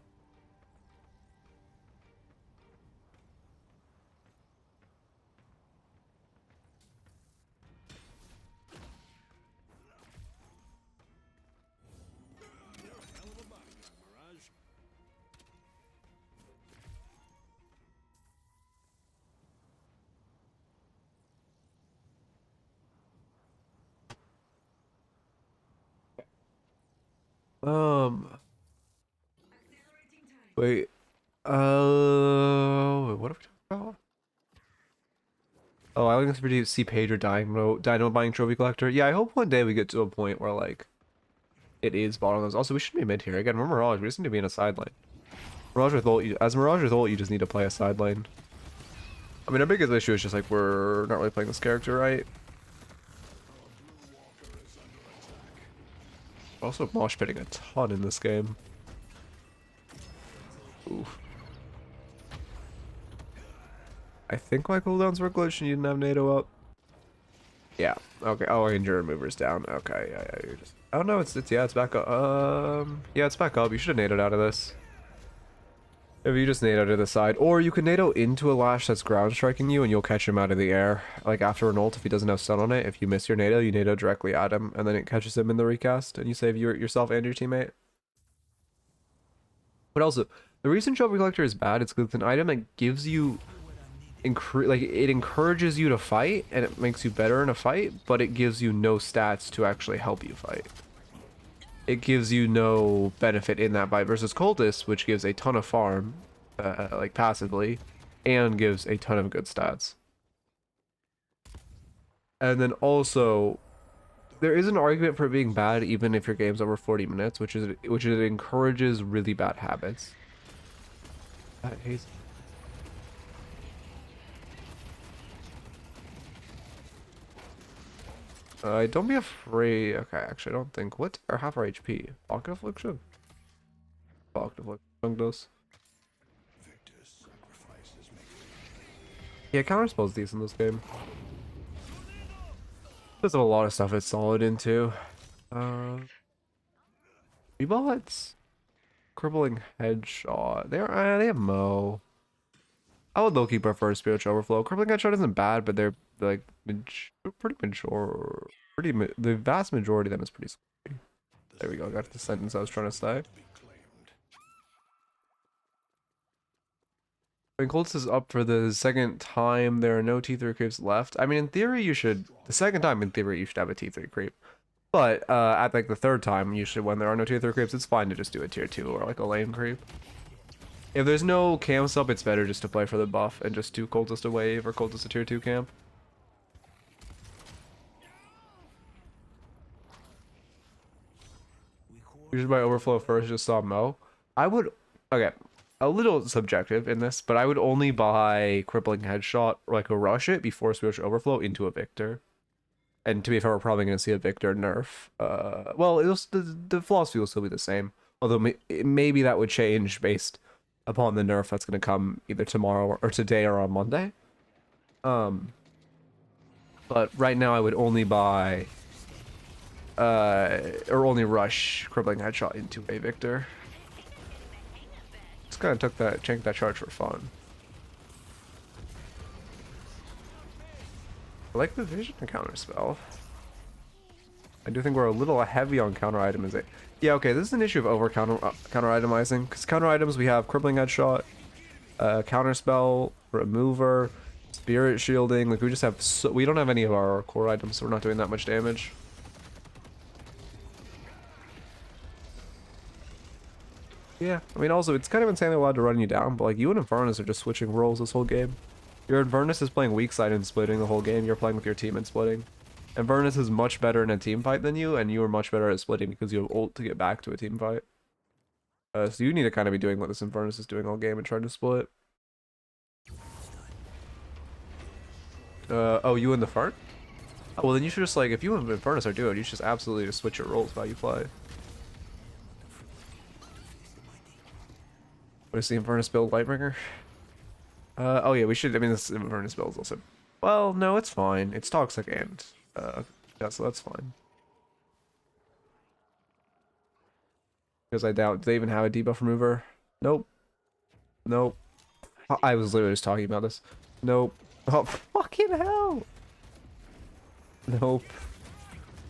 Wait. Wait, what are we talking about? Oh, I like to see Page or Dino buying Trophy Collector. Yeah, I hope one day we get to a point where, like, it is bottomless. Also, we shouldn't be mid here. Again, we're Mirage. We just need to be in a side lane. Mirage with ult, as Mirage with ult, you just need to play a side lane. I mean, our biggest issue is just, like, we're not really playing this character right. Also, mosh pitting a ton in this game. Oof. I think my cooldowns were glitched and you didn't have NATO up. Yeah. Okay. Oh, and your remover's down. Okay. Yeah. You're just. Oh no, it's yeah, it's back up. Yeah, it's back up. You should have NATO'd out of this. If you just NATO to the side, or you can NATO into a Lash that's ground striking you, and you'll catch him out of the air. Like after an ult, if he doesn't have stun on it, if you miss your NATO, you NATO directly at him, and then it catches him in the recast, and you save yourself and your teammate. But also, the reason Trophy Collector is bad is because it's an item that gives you, it encourages you to fight, and it makes you better in a fight, but it gives you no stats to actually help you fight. It gives you no benefit in that fight versus Cultist, which gives a ton of farm, like passively, and gives a ton of good stats. And then also, there is an argument for it being bad even if your game's over 40 minutes, which is it encourages really bad habits. Haze. Don't be afraid. Okay, actually, I don't think. What are half our HP? Pocket Affliction? Pocket Affliction does. Yeah, counterspell's decent this game. There's a lot of stuff it's solid into. Rebots? Crippling Headshot. They have Mo. I would low-key prefer Spiritual Overflow. Crippling Headshot isn't bad, but they're like pretty mature. The vast majority of them is pretty scary. There we go. Got to the sentence I was trying to say. When Colts is up for the second time, there are no T3 creeps left. I mean, in theory, you should. The second time, in theory, you should have a T3 creep. But at like the third time, usually when there are no tier 3 creeps, it's fine to just do a tier 2 or like a lane creep. If there's no camp sub, it's better just to play for the buff and just do Cultist a wave or Cultist a tier 2 camp. You should buy Overflow first, just saw Mo. I would, okay, a little subjective in this, but I would only buy Crippling Headshot or like a rush it before switch Overflow into a Victor. And to be fair, we're probably going to see a Victor nerf. Well, the philosophy will still be the same. Although maybe that would change based upon the nerf that's going to come either tomorrow or today or on Monday. But right now I would only buy, or only rush Crippling Headshot into a Victor. Just kind of chanked that charge for fun. I like the vision and counter spell. I do think we're a little heavy on counter itemization. Yeah, okay, this is an issue of over counter itemizing. Because counter items, we have Crippling Headshot, counter spell, remover, spirit shielding. Like, we just have we don't have any of our core items, so we're not doing that much damage. Yeah, I mean, also, it's kind of insane they're allowed to run you down, but like, you and Infernus are just switching roles this whole game. Your Infernus is playing weak side and splitting the whole game. You're playing with your team and splitting. Infernus is much better in a team fight than you, and you are much better at splitting because you have ult to get back to a team fight. So you need to kind of be doing what this Infernus is doing all game and trying to split. Oh, you and the Fart? Oh, well then you should just like, if you and Infernus are doing, you should just absolutely just switch your roles while you play. What is the Infernus build, Lightbringer? Oh yeah, we should, I mean, this Infernus build is also, well, no, it's fine. It's toxic and, yeah, so that's fine. Because I doubt, do they even have a debuff remover? Nope. Nope. I was literally just talking about this. Nope. Oh, fucking hell! Nope.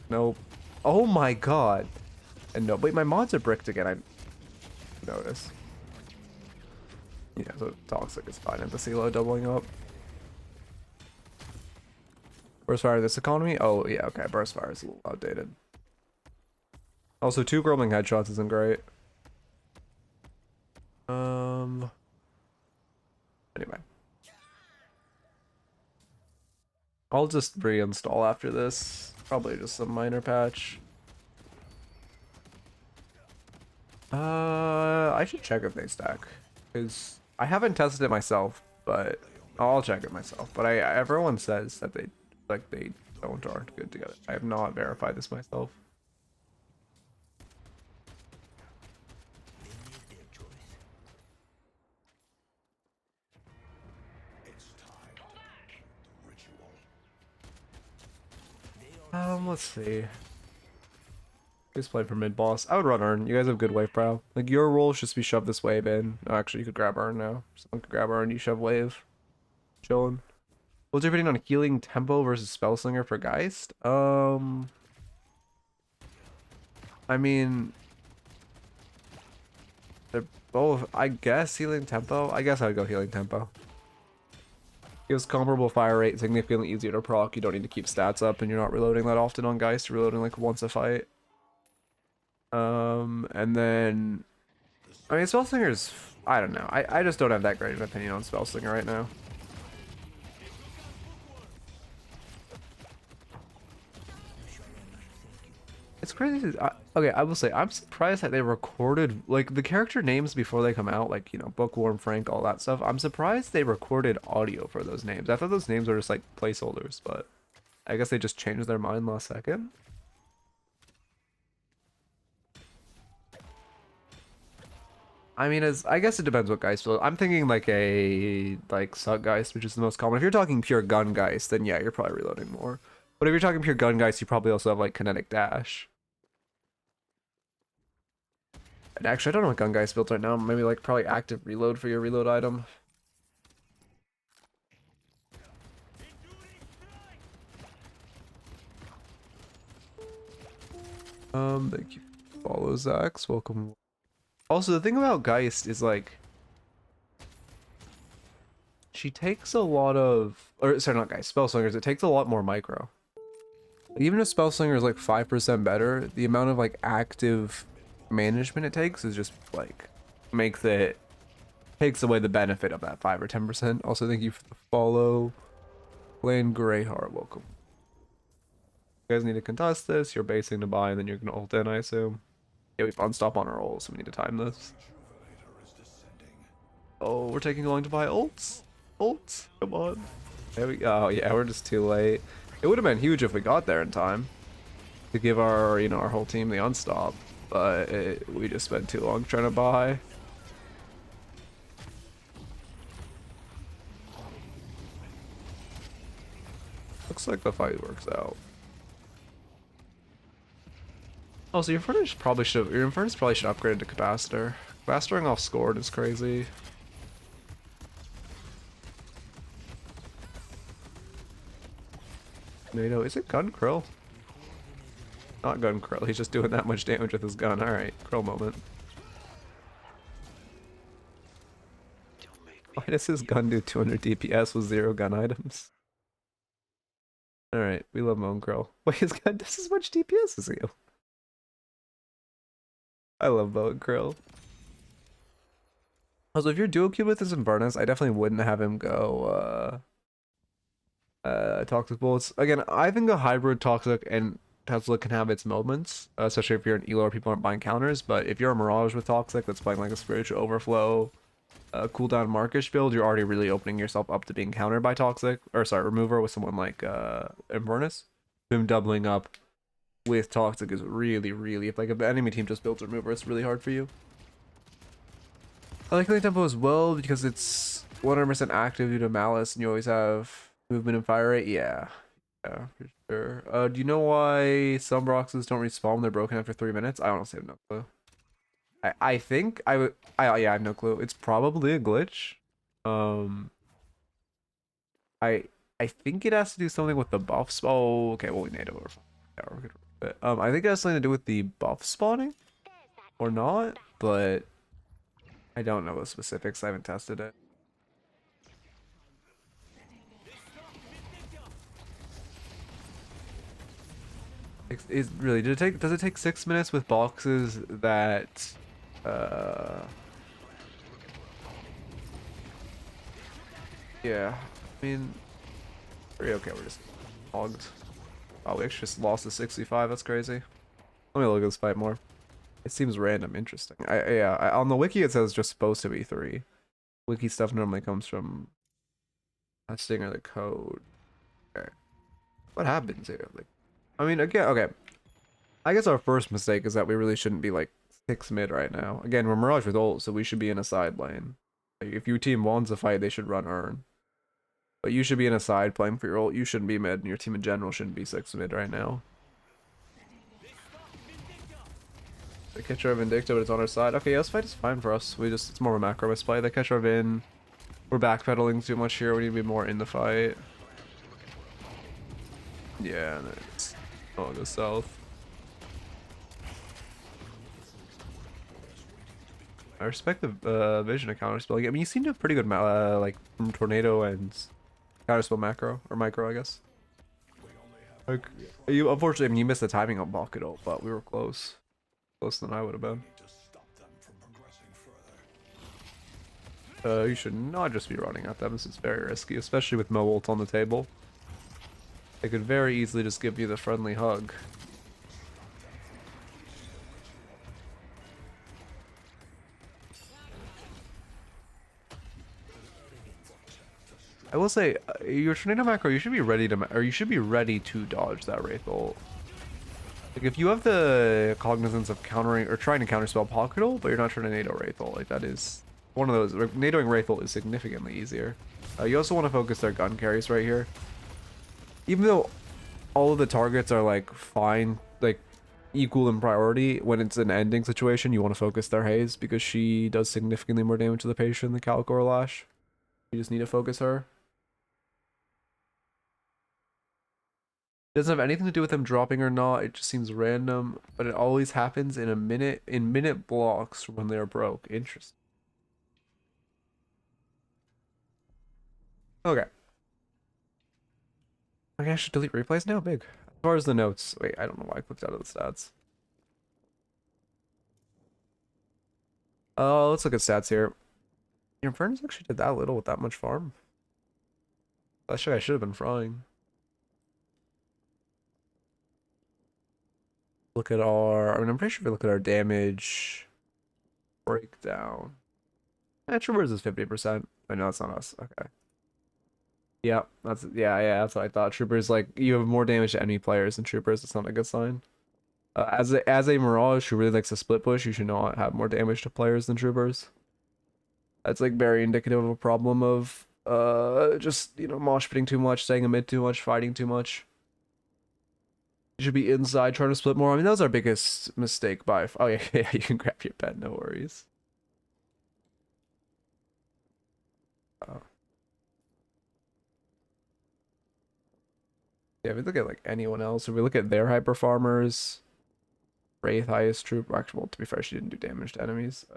Nope. Oh my god. And no, wait, my mods are bricked again, I noticed. Yeah, so toxic is fine. And the CeeLo doubling up. Burst fire this economy? Oh yeah, okay. Burst fire is a little outdated. Also, 2 Crippling Headshots isn't great. Anyway. I'll just reinstall after this. Probably just some minor patch. I should check if they stack. Because I haven't tested it myself, but I'll check it myself. But everyone says that they don't aren't good together. I have not verified this myself. They made their choice. It's time. The ritual. Let's see. Just play for mid boss. I would run Urn. You guys have good wave prow. Like, your role should just be shove this wave in. Oh, actually, you could grab Urn now. Someone could grab Urn, you shove wave. Chillin'. What's your opinion on healing tempo versus Spellslinger for Geist? I mean, they're both, I guess, healing tempo. I guess I would go healing tempo. Gives comparable fire rate, significantly easier to proc. You don't need to keep stats up, and you're not reloading that often on Geist. You're reloading like once a fight. And then, I mean, Spellslinger's, I don't know. I just don't have that great of an opinion on Spellslinger right now. It's crazy. Okay, I will say, I'm surprised that they recorded, like, the character names before they come out, like, you know, Bookworm, Frank, all that stuff. I'm surprised they recorded audio for those names. I thought those names were just, like, placeholders, but I guess they just changed their mind last second. I mean, I guess it depends what Geist build. I'm thinking like a Suck Geist, which is the most common. If you're talking pure Gun Geist, then yeah, you're probably reloading more. But if you're talking pure Gun Geist, you probably also have like Kinetic Dash. And actually, I don't know what Gun Geist built right now. Maybe like probably active reload for your reload item. Thank you. Follow Zax. Welcome. Also, the thing about Geist is, like, she takes a lot of, or sorry, not Geist, Spellslingers, it takes a lot more micro. Even if Spellslinger is like 5% better, the amount of like active management it takes is just like, takes away the benefit of that 5 or 10%. Also, thank you for the follow. Lane Greyheart, welcome. You guys need to contest this, you're basing to buy, and then you're gonna ult in, I assume. Yeah, we've unstop on our ults, so we need to time this. Rejuvenator is descending. Oh, we're taking long to buy ults. Ults, come on. There we go. Oh yeah, we're just too late. It would have been huge if we got there in time to give our, you know, our whole team the unstop, but we just spent too long trying to buy. Looks like the fight works out. Oh, so your furnace probably should upgrade to capacitor. Capacitoring off scored is crazy. NATO, is it gun Krill? Not gun Krill, he's just doing that much damage with his gun. Alright, Krill moment. Why does his gun do 200 DPS with 0 gun items? Alright, we love Moan Krill. Wait, his gun does as much DPS as you. I love Moan Krill. Also, if you're dual cube with this Inverness, I definitely wouldn't have him go Toxic Bullets. Again, I think a hybrid Toxic and Tesla can have its moments, especially if you're an Elo or people aren't buying counters, but if you're a Mirage with Toxic that's playing like a Spiritual Overflow, cooldown Markish build, you're already really opening yourself up to being countered by Toxic, or sorry, Remover with someone like Inverness. Him doubling up with Toxic is really, really, if the enemy team just builds Remover, it's really hard for you. I like the tempo as well because it's 100% active due to Malice, and you always have movement and fire rate. Yeah, for sure. Do you know why some boxes don't respawn when they're broken after 3 minutes? I honestly have no clue. I think I would. Yeah, I have no clue. It's probably a glitch. I think it has to do something with the buffs. Oh, okay. Well, we need over. Yeah, we're good. I think it has something to do with the buff spawning, or not, but I don't know the specifics. I haven't tested it. Is really does it take 6 minutes with boxes that yeah, I mean, okay, we're just hogged. Oh, we actually just lost to 65. That's crazy. Let me look at this fight more. It seems random, interesting. On the wiki it says it's just supposed to be 3. Wiki stuff normally comes from a Stinger the code. Okay, what happens here? Like, I mean, again, okay. I guess our first mistake is that we really shouldn't be like 6 mid right now. Again, we're Mirage with ult, so we should be in a side lane. Like, if your team wants a fight, they should run Urn. But you should be in a side playing for your ult. You shouldn't be mid, and your team in general shouldn't be 6 mid right now. They catch our Vindicta, but it's on our side. Okay, yeah, this fight is fine for us. It's more of a macro misplay. They catch our Vin. We're backpedaling too much here. We need to be more in the fight. Yeah, and it's all goes south. I respect the vision of counterspell. I mean, you seem to have pretty good like from Tornado and counterspell macro or micro, I guess. Like, you unfortunately, I mean, you missed the timing on Balkadol, but we were close, closer than I would have been. You should not just be running at them. This is very risky, especially with Mo ult on the table. They could very easily just give you the friendly hug. I will say, your Tornado macro, you should be ready to dodge that Wraith ult. Like, if you have the cognizance of countering or trying to counterspell Pocket ult, but you're not trying to NATO Wraith ult, like that is one of those. NATOing Wraith ult is significantly easier. You also want to focus their gun carries right here. Even though all of the targets are like fine, like equal in priority, when it's an ending situation, you want to focus their Haze because she does significantly more damage to the patient than Calico or Lash. You just need to focus her. Doesn't have anything to do with them dropping or not. It just seems random, but it always happens in minute blocks from when they are broke. Interesting. Okay. Okay, I should delete replays now. Big. As far as the notes, wait, I don't know why I clicked out of the stats. Oh, let's look at stats here. Your Ferns actually did that little with that much farm. Actually, I should have been frying. Look at our, I mean, I'm pretty sure if we look at our damage breakdown. Tremors is 50%. I know that's not us. Okay. Yeah, that's what I thought. Troopers, like, you have more damage to enemy players than troopers. It's not a good sign. As a Mirage who really likes to split push, you should not have more damage to players than troopers. That's like very indicative of a problem of just, you know, mosh pitting too much, staying in mid too much, fighting too much. You should be inside trying to split more. I mean, that was our biggest mistake by oh yeah, yeah, you can grab your pet, no worries. Oh. Yeah, if we look at like anyone else, if we look at their hyper farmers, Wraith highest troop. Actually, well, to be fair, she didn't do damage to enemies.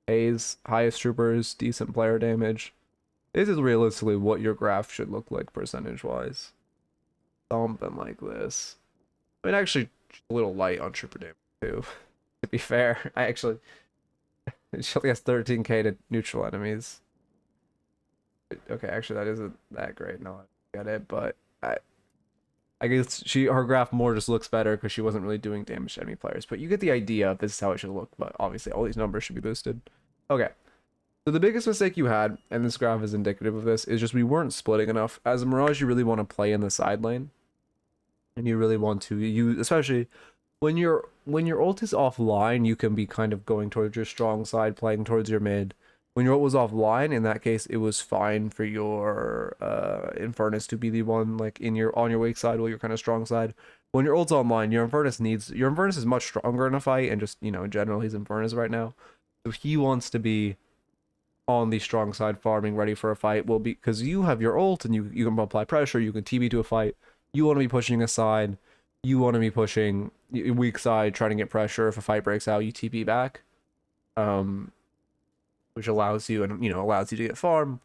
Haze highest troopers, decent player damage. This is realistically what your graph should look like percentage wise. Something like this. I mean, actually, a little light on trooper damage too. To be fair, I actually she only has 13k to neutral enemies. Okay, actually, that isn't that great. No, I get it, but I guess her graph more just looks better because she wasn't really doing damage to enemy players. But you get the idea of this is how it should look. But obviously, all these numbers should be boosted. Okay. So the biggest mistake you had, and this graph is indicative of this, is just we weren't splitting enough. As a Mirage, you really want to play in the side lane. And you really want to use, especially when your ult is offline, you can be kind of going towards your strong side, playing towards your mid. When your ult was offline, in that case, it was fine for your Infernus to be the one like on your weak side while you're kind of strong side. When your ult's online, your Infernus is much stronger in a fight, and just, you know, in general, he's Infernus right now. So he wants to be on the strong side farming, ready for a fight. Well, because you have your ult and you can apply pressure, you can TB to a fight. You want to be pushing aside. You want to be pushing weak side, trying to get pressure. If a fight breaks out, you TP back. Which allows you, and, you know, allows you to get farm.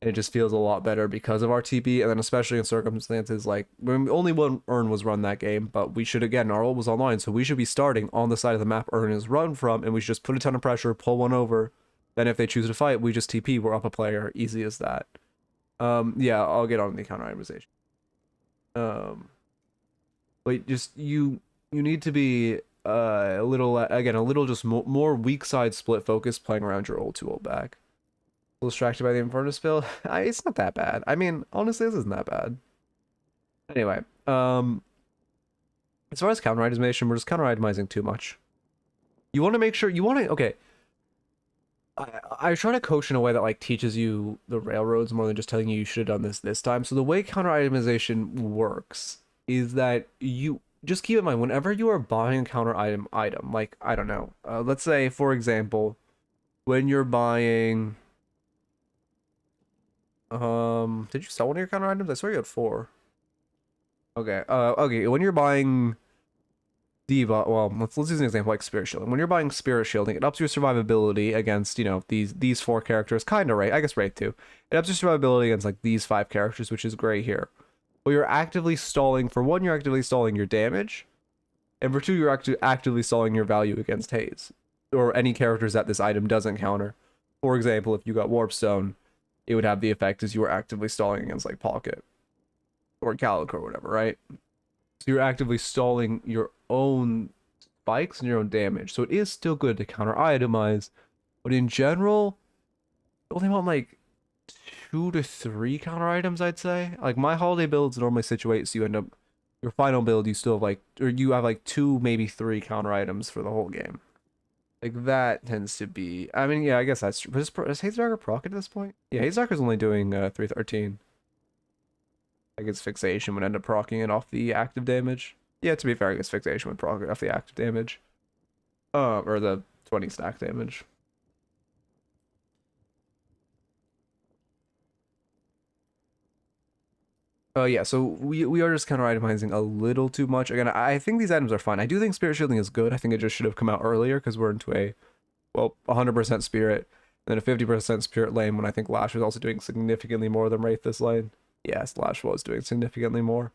And it just feels a lot better because of our TP, and then especially in circumstances like when only one urn was run that game, but we should, again, our ult was online, so we should be starting on the side of the map urn is run from, and we should just put a ton of pressure, pull one over. Then if they choose to fight, we just TP, we're up a player, easy as that. Yeah, I'll get on the counter itemization. But just you need to be a little just more weak side split focus, playing around your ult to ult back. A little distracted by the Infernus build. It's not that bad. I mean, honestly, this isn't that bad. Anyway, as far as counter itemization, we're just counter itemizing too much. You want to make sure okay. I try to coach in a way that like teaches you the railroads more than just telling you should have done this time. So the way counter itemization works is that you just keep in mind whenever you are buying a counter item, like, I don't know, let's say for example, when you're buying, did you sell one of your counter items? I saw you had 4. Okay, okay, when you're buying Diva, well, let's use an example like Spirit Shielding. When you're buying Spirit Shielding, it ups your survivability against, you know, these 4 characters, kind of right. I guess Wraith too. It ups your survivability against like these 5 characters, which is great here. Well, you're actively stalling. For 1, you're actively stalling your damage, and for 2, you're actively stalling your value against Haze or any characters that this item doesn't counter. For example, if you got Warpstone, it would have the effect as you were actively stalling against like Pocket or Calico or whatever, right? So you're actively stalling your own spikes and your own damage. So it is still good to counter itemize, but in general, you only want like 2 to 3 counter items, I'd say. Like my holiday builds normally situate so you end up your final build, you still have like, or you have like 2, maybe 3 counter items for the whole game. Like that tends to be, I mean, yeah, I guess that's true. But is Hazedarker proc at this point? Yeah, Hazedarker's only doing 313. I guess fixation would end up proccing it off the active damage. Yeah, to be fair, I guess fixation would proc it off the active damage. Or the 20 stack damage. Yeah, so we are just counter itemizing a little too much. Again, I think these items are fine. I do think Spirit Shielding is good. I think it just should have come out earlier because we're into a, well, 100% Spirit, and then a 50% Spirit lane when I think Lash was also doing significantly more than Wraith this lane. Yes, Lash was doing significantly more.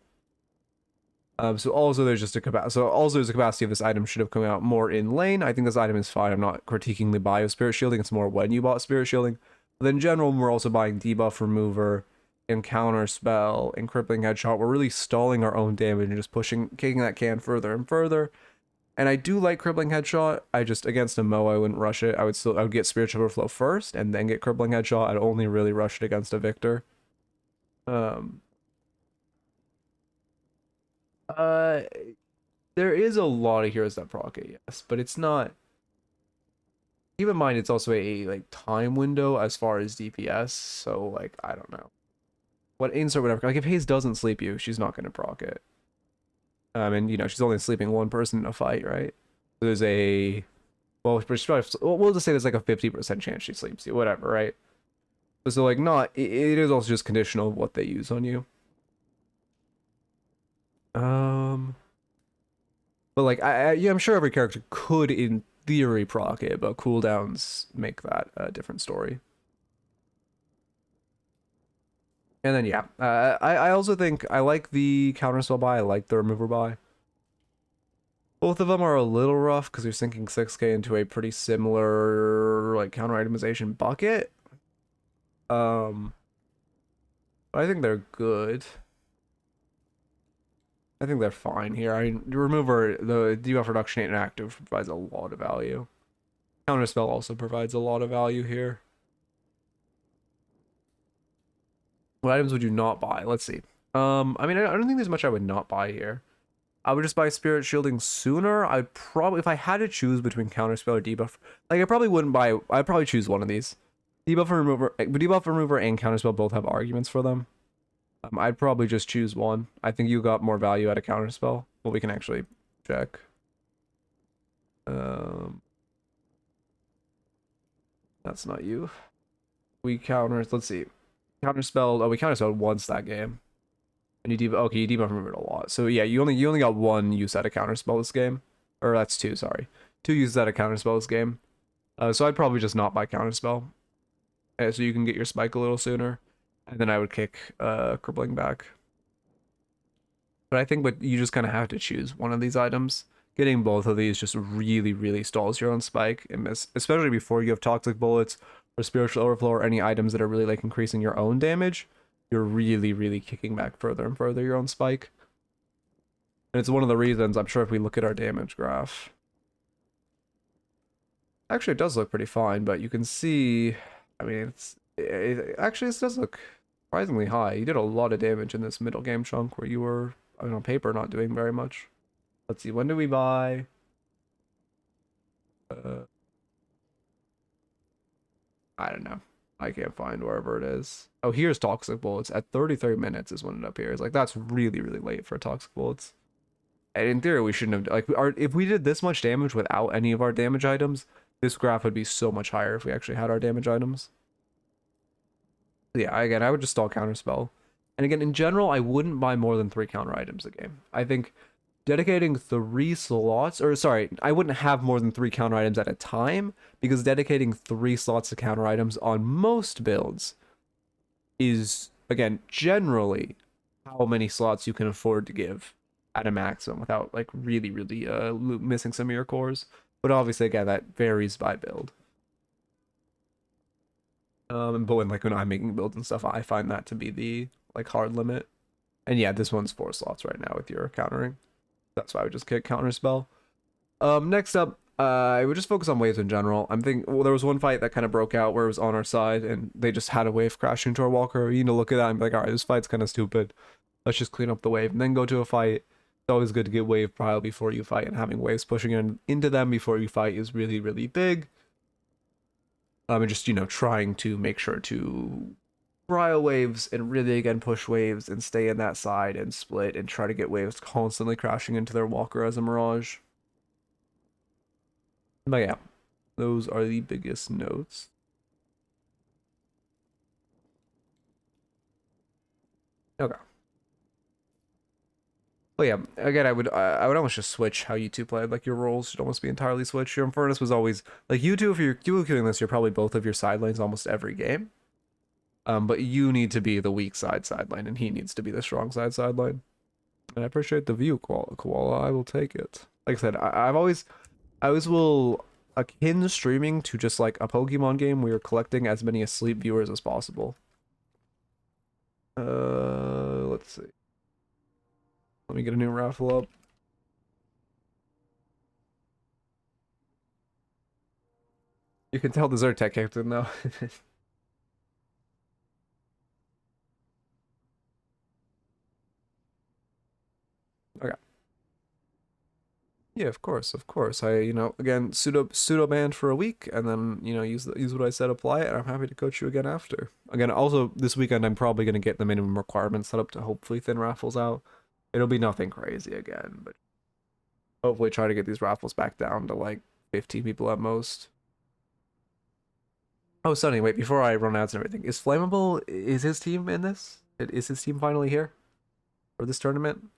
So also there's just a capacity. So also there's a capacity of this item should have come out more in lane. I think this item is fine. I'm not critiquing the buy of Spirit Shielding. It's more when you bought Spirit Shielding. But in general, we're also buying debuff remover and counter spell and crippling headshot. We're really stalling our own damage and just kicking that can further and further. And I do like crippling headshot. I just, against a Mo, I wouldn't rush it. I would get spiritual overflow first and then get crippling headshot. I'd only really rush it against a Victor. Um, uh, there is a lot of heroes that proc it, yes, but it's not. Keep in mind, it's also a like time window as far as DPS. So like, I don't know what ins or whatever. Like if Haze doesn't sleep you, she's not gonna proc it. And you know she's only sleeping one person in a fight, right? So there's a well, we'll just say there's like a 50% chance she sleeps you, whatever, right? So like, not it is also just conditional of what they use on you. But like, yeah, I'm sure every character could, in theory, proc it, but cooldowns make that a different story. And then yeah, I also think I like the counterspell buy. I like the remover buy. Both of them are a little rough because you're sinking 6k into a pretty similar like counter itemization bucket. But I think they're good. I think they're fine here. I mean, the remover, the debuff reduction inactive provides a lot of value. Counterspell also provides a lot of value here. What items would you not buy? Let's see. I mean, I don't think there's much I would not buy here. I would just buy Spirit Shielding sooner. I'd probably, if I had to choose between Counterspell or Debuff, like I probably wouldn't buy, I'd probably choose one of these. Debuff Remover and Counterspell both have arguments for them. I'd probably just choose one. I think you got more value out of Counterspell. Well, we can actually check. That's not you. We counters, let's see. Counterspell, oh, we counterspelled once that game. And you debuff, okay, you debuff removed a lot. So yeah, you only got one use out of counterspell this game. Or that's two, sorry. Two uses out of counterspell this game. So I'd probably just not buy counterspell. So you can get your spike a little sooner. And then I would kick crippling back. But I think you just kind of have to choose one of these items. Getting both of these just really, really stalls your own spike, and especially before you have toxic bullets or spiritual overflow or any items that are really like increasing your own damage. You're really, really kicking back further and further your own spike. And it's one of the reasons, I'm sure if we look at our damage graph. Actually, it does look pretty fine, but you can see, I mean, actually, this does look surprisingly high. You did a lot of damage in this middle game chunk where you were, I mean, on paper, not doing very much. Let's see, when do we buy? I don't know. I can't find wherever it is. Oh, here's toxic bullets. At 33 minutes is when it appears. Like, that's really, really late for toxic bullets. And in theory, we shouldn't have, like, if we did this much damage without any of our damage items, this graph would be so much higher if we actually had our damage items. Yeah, again, I would just stall counterspell. And again, in general, I wouldn't buy more than 3 counter items a game. I think dedicating 3 slots, or sorry, I wouldn't have more than 3 counter items at a time, because dedicating 3 slots to counter items on most builds is, again, generally how many slots you can afford to give at a maximum without like really, really missing some of your cores. But obviously, again, that varies by build. But when I'm making builds and stuff, I find that to be the like hard limit. And yeah, this one's 4 slots right now with your countering. That's why I would just kick counterspell. Next up, I would just focus on waves in general. I'm thinking, well, there was one fight that kind of broke out where it was on our side, and they just had a wave crashing into our walker. You need to look at that and be like, all right, this fight's kind of stupid. Let's just clean up the wave and then go to a fight. It's always good to get wave pile before you fight, and having waves pushing into them before you fight is really, really big. And just, trying to make sure to prile waves and really, again, push waves and stay in that side and split and try to get waves constantly crashing into their walker as a Mirage. But yeah, those are the biggest notes. Okay. Well, yeah, again, I would almost just switch how you two played. Like, your roles should almost be entirely switched. Your Infernus was always, like, you two, if you're dual queuing this, you're probably both of your side lanes almost every game. But you need to be the weak side lane, and he needs to be the strong side lane. And I appreciate the view, Koala. I will take it. Like I said, I always will akin streaming to just like a Pokemon game where you're collecting as many asleep viewers as possible. Let's see. Let me get a new raffle up. You can tell the Zyrtec kicked in though. Yeah, of course, of course. I, again, pseudo banned for a week, and then use what I said, apply it, and I'm happy to coach you again after. Again, also this weekend I'm probably gonna get the minimum requirements set up to hopefully thin raffles out. It'll be nothing crazy again, but hopefully try to get these raffles back down to like 15 people at most. Oh, Sonny, wait, before I run ads and everything, is Flammable, is his team in this? Is his team finally here for this tournament?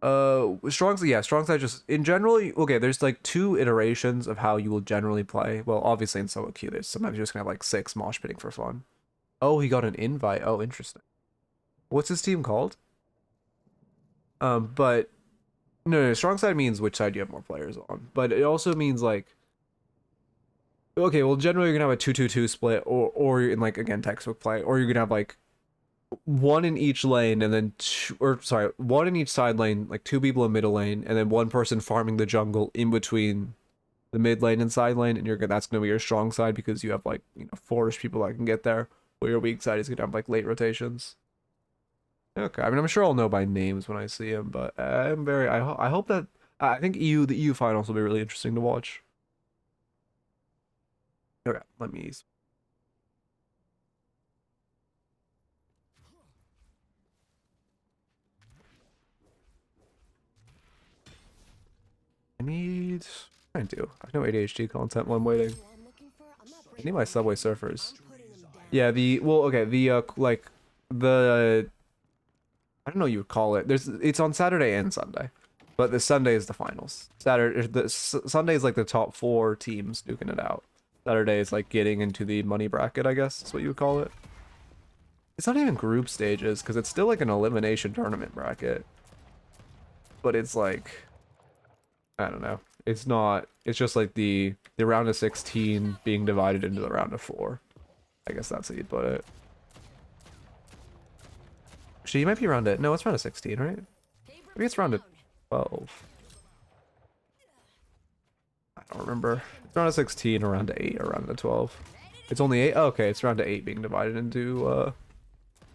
Strong side just in general. Okay, there's like two iterations of how you will generally play. Well, obviously in solo queue, there's sometimes you're just gonna have like 6 mosh pitting for fun. Oh, he got an invite. Oh, interesting. What's his team called? But no, strong side means which side you have more players on. But it also means like, okay, well, generally you're gonna have a 2-2-2 split, or in like again textbook play, or you're gonna have like one in each lane and then one in each side lane, like 2 people in middle lane, and then one person farming the jungle in between the mid lane and side lane, and that's gonna be your strong side because you have like 4ish people that can get there. Where your weak side is gonna have like late rotations. Okay, I mean I'm sure I'll know by names when I see him, but I hope that I think the EU finals will be really interesting to watch. Okay, let me. I need. I do. I have no ADHD content while I'm waiting. I need my Subway Surfers. Yeah, like the I don't know what you would call it. It's on Saturday and Sunday, but the Sunday is the finals. Sunday is like the top 4 teams duking it out. Saturday is like getting into the money bracket, I guess is what you would call it. It's not even group stages because it's still like an elimination tournament bracket, but it's like I don't know. It's not. It's just like the round of 16 being divided into the round of 4. I guess that's how you'd put it. Actually, you might be around it. No, it's round of 16, right? Maybe it's round of 12. I don't remember. It's round of 16 or round of 8 or round of 12. It's only 8? Oh, okay, it's round of 8 being divided into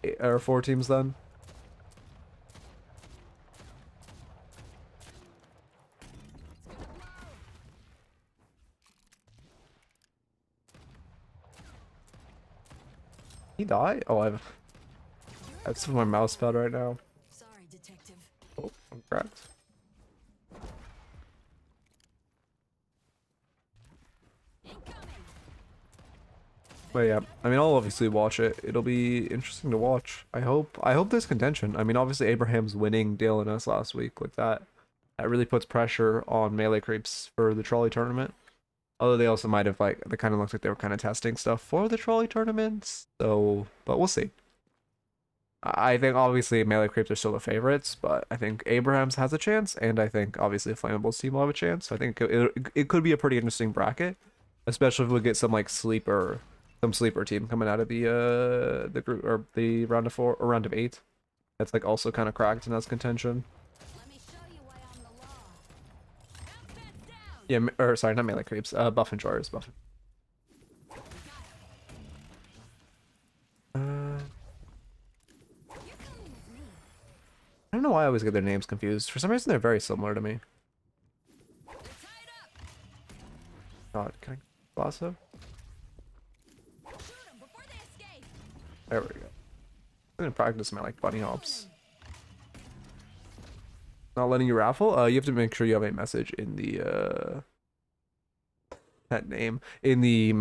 8 or 4 teams then. He died? Oh, that's my mouse pad right now. Sorry, detective. Oh, I'm cracked. But yeah, I mean, I'll obviously watch it. It'll be interesting to watch. I hope there's contention. I mean, obviously Abraham's winning Dale and us last week like that. That really puts pressure on melee creeps for the trolley tournament. Although they also might have they kind of looked like they were kind of testing stuff for the trolley tournaments. So, but we'll see. I think obviously melee creeps are still the favorites, but I think Abraham's has a chance, and I think obviously Flammable's team will have a chance. So I think it could be a pretty interesting bracket, especially if we get some sleeper team coming out of the group or the round of 4 or round of 8. That's also kind of cracked and has contention. Let me show you why I'm the law. Outfit down. Yeah, or sorry, not melee creeps. Buff enjoyers, buff. I don't know why I always get their names confused. For some reason, they're very similar to me. God, can I lasso? There we go. I'm gonna practice my bunny hops. Not letting you raffle? You have to make sure you have a message in the that name in the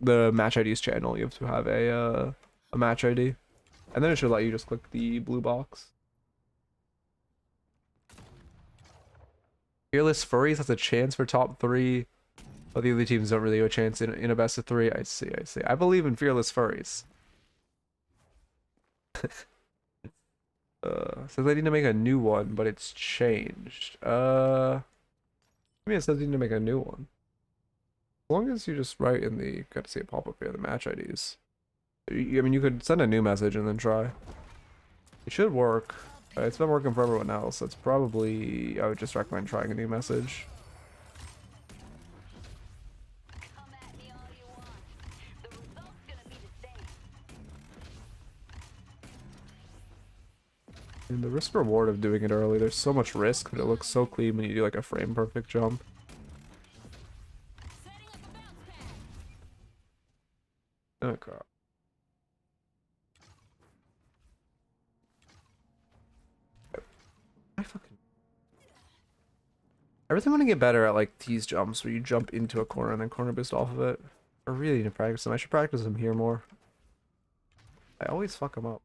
the match ID's channel. You have to have a match ID, and then it should let you just click the blue box. Fearless Furries has a chance for top 3, but the other teams don't really have a chance in a best of 3. I see. I believe in Fearless Furries. Says I need to make a new one, but it's changed. I mean, it says you need to make a new one. As long as you just write in the, gotta see a pop-up here, the match IDs. I mean, you could send a new message and then try. It should work. It's been working for everyone else. It's probably, I would just recommend trying a new message. Come at me all you want. The result's gonna be the same. And the risk reward of doing it early, there's so much risk, but it looks so clean when you do like a frame perfect jump. Setting up a bounce pad. Oh god. I fucking I really want to get better at like these jumps where you jump into a corner and then corner boost off of it. I really need to practice them. I should practice them here more. I always fuck them up.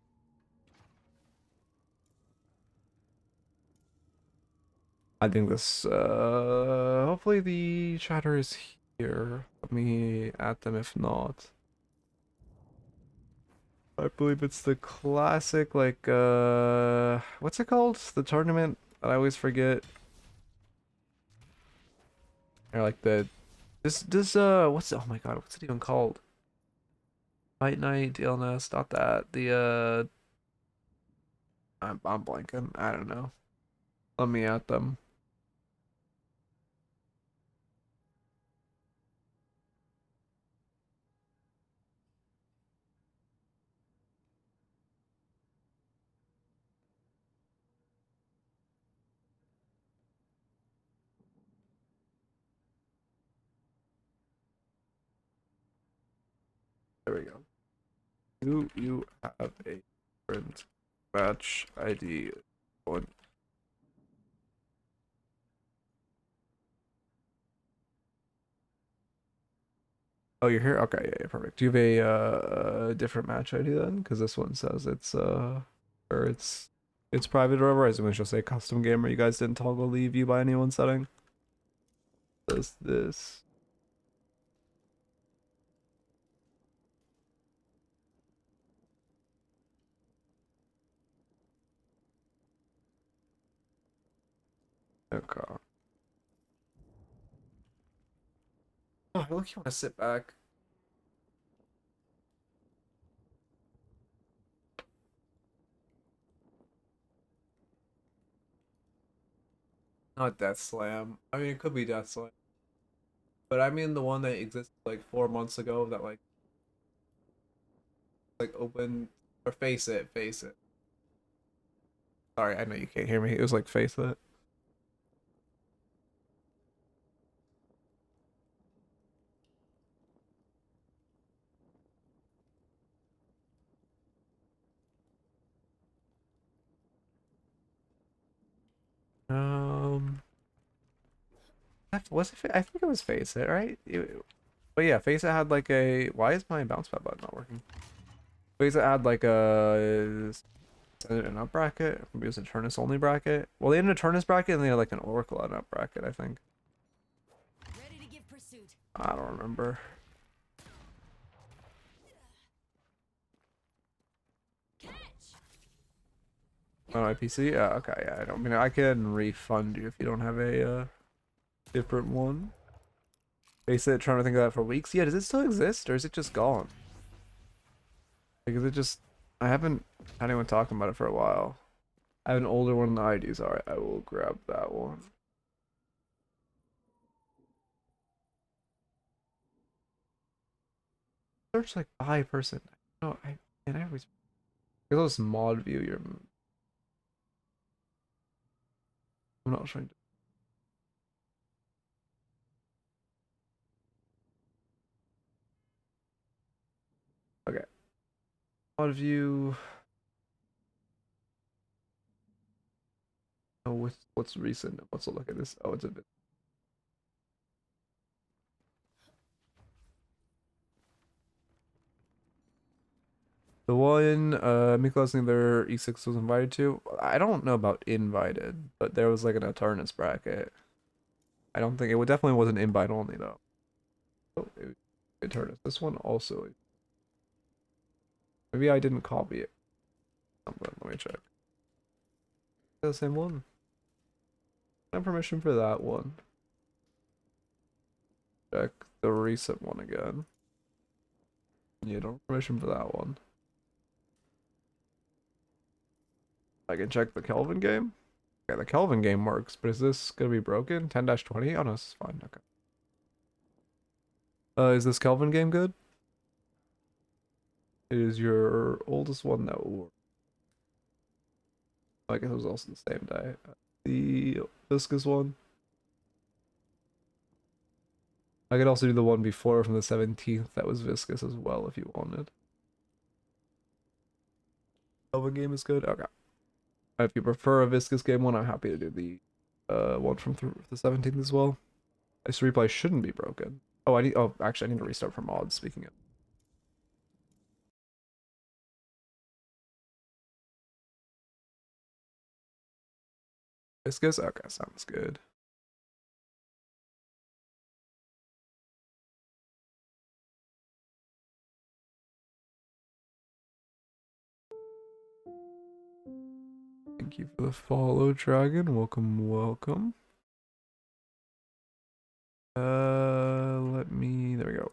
I think this, hopefully the chatter is here. Let me add them if not. I believe it's the classic, like, what's it called? The tournament that I always forget. Or like what's it, oh my god, what's it even called? Midknight, illness, not that. I'm blanking. I don't know. Let me at them. There we go. Do you have a different match ID? One. Oh, you're here? Okay, yeah, perfect. Do you have a different match ID then? Because this one says it's or it's private or whatever. I was gonna just say custom gamer. You guys didn't toggle the view by anyone setting. Does this? Okay. Oh, look, you want to sit back. Not Death Slam. I mean, it could be Death Slam, but I mean the one that existed like 4 months ago that like open or face it, face it. Sorry, I know you can't hear me. It was like face it. Um, was it? I think it was face it, right? But yeah, face it had like a. Why is my bounce pad button not working? Face it had like a an up bracket. Maybe it was a Turnus only bracket. Well, they had a Turnus bracket and they had like an Oracle and up bracket. I think. Ready to give pursuit. I don't remember. Catch. On my PC? Yeah, okay, yeah. I don't mean I can refund you if you don't have a different one. They said trying to think of that for weeks. Yeah, does it still exist or is it just gone? Like, is it just I haven't had anyone talking about it for a while. I have an older one than the IDs. Alright, I will grab that one. Search like by person. No, I always those mod view your I'm not trying to okay. Mod view. Oh, what's recent? Let's look at this. Oh, it's a bit. The one Miklos neither E6 was invited to. I don't know about invited, but there was like an Eternus bracket. I don't think it would definitely wasn't invite only though. Oh, Eternus. This one also. Maybe I didn't copy it. Let me check. The same one. I have permission for that one. Check the recent one again. Yeah, don't have permission for that one. I can check the Kelvin game. Okay, the Kelvin game works, but is this gonna be broken? 10-20? Oh no, this is fine. Okay. Is this Kelvin game good? It is your oldest one that will work. I guess it was also the same day. The Viscous one. I could also do the one before from the 17th that was Viscous as well if you wanted. Oh, a game is good? Okay. If you prefer a Viscous game one, I'm happy to do the one from the 17th as well. This replay shouldn't be broken. Oh, actually, I need to restart for mods, speaking of. Viscous? Okay, sounds good. Thank you for the follow, Dragon. Welcome, welcome. There we go.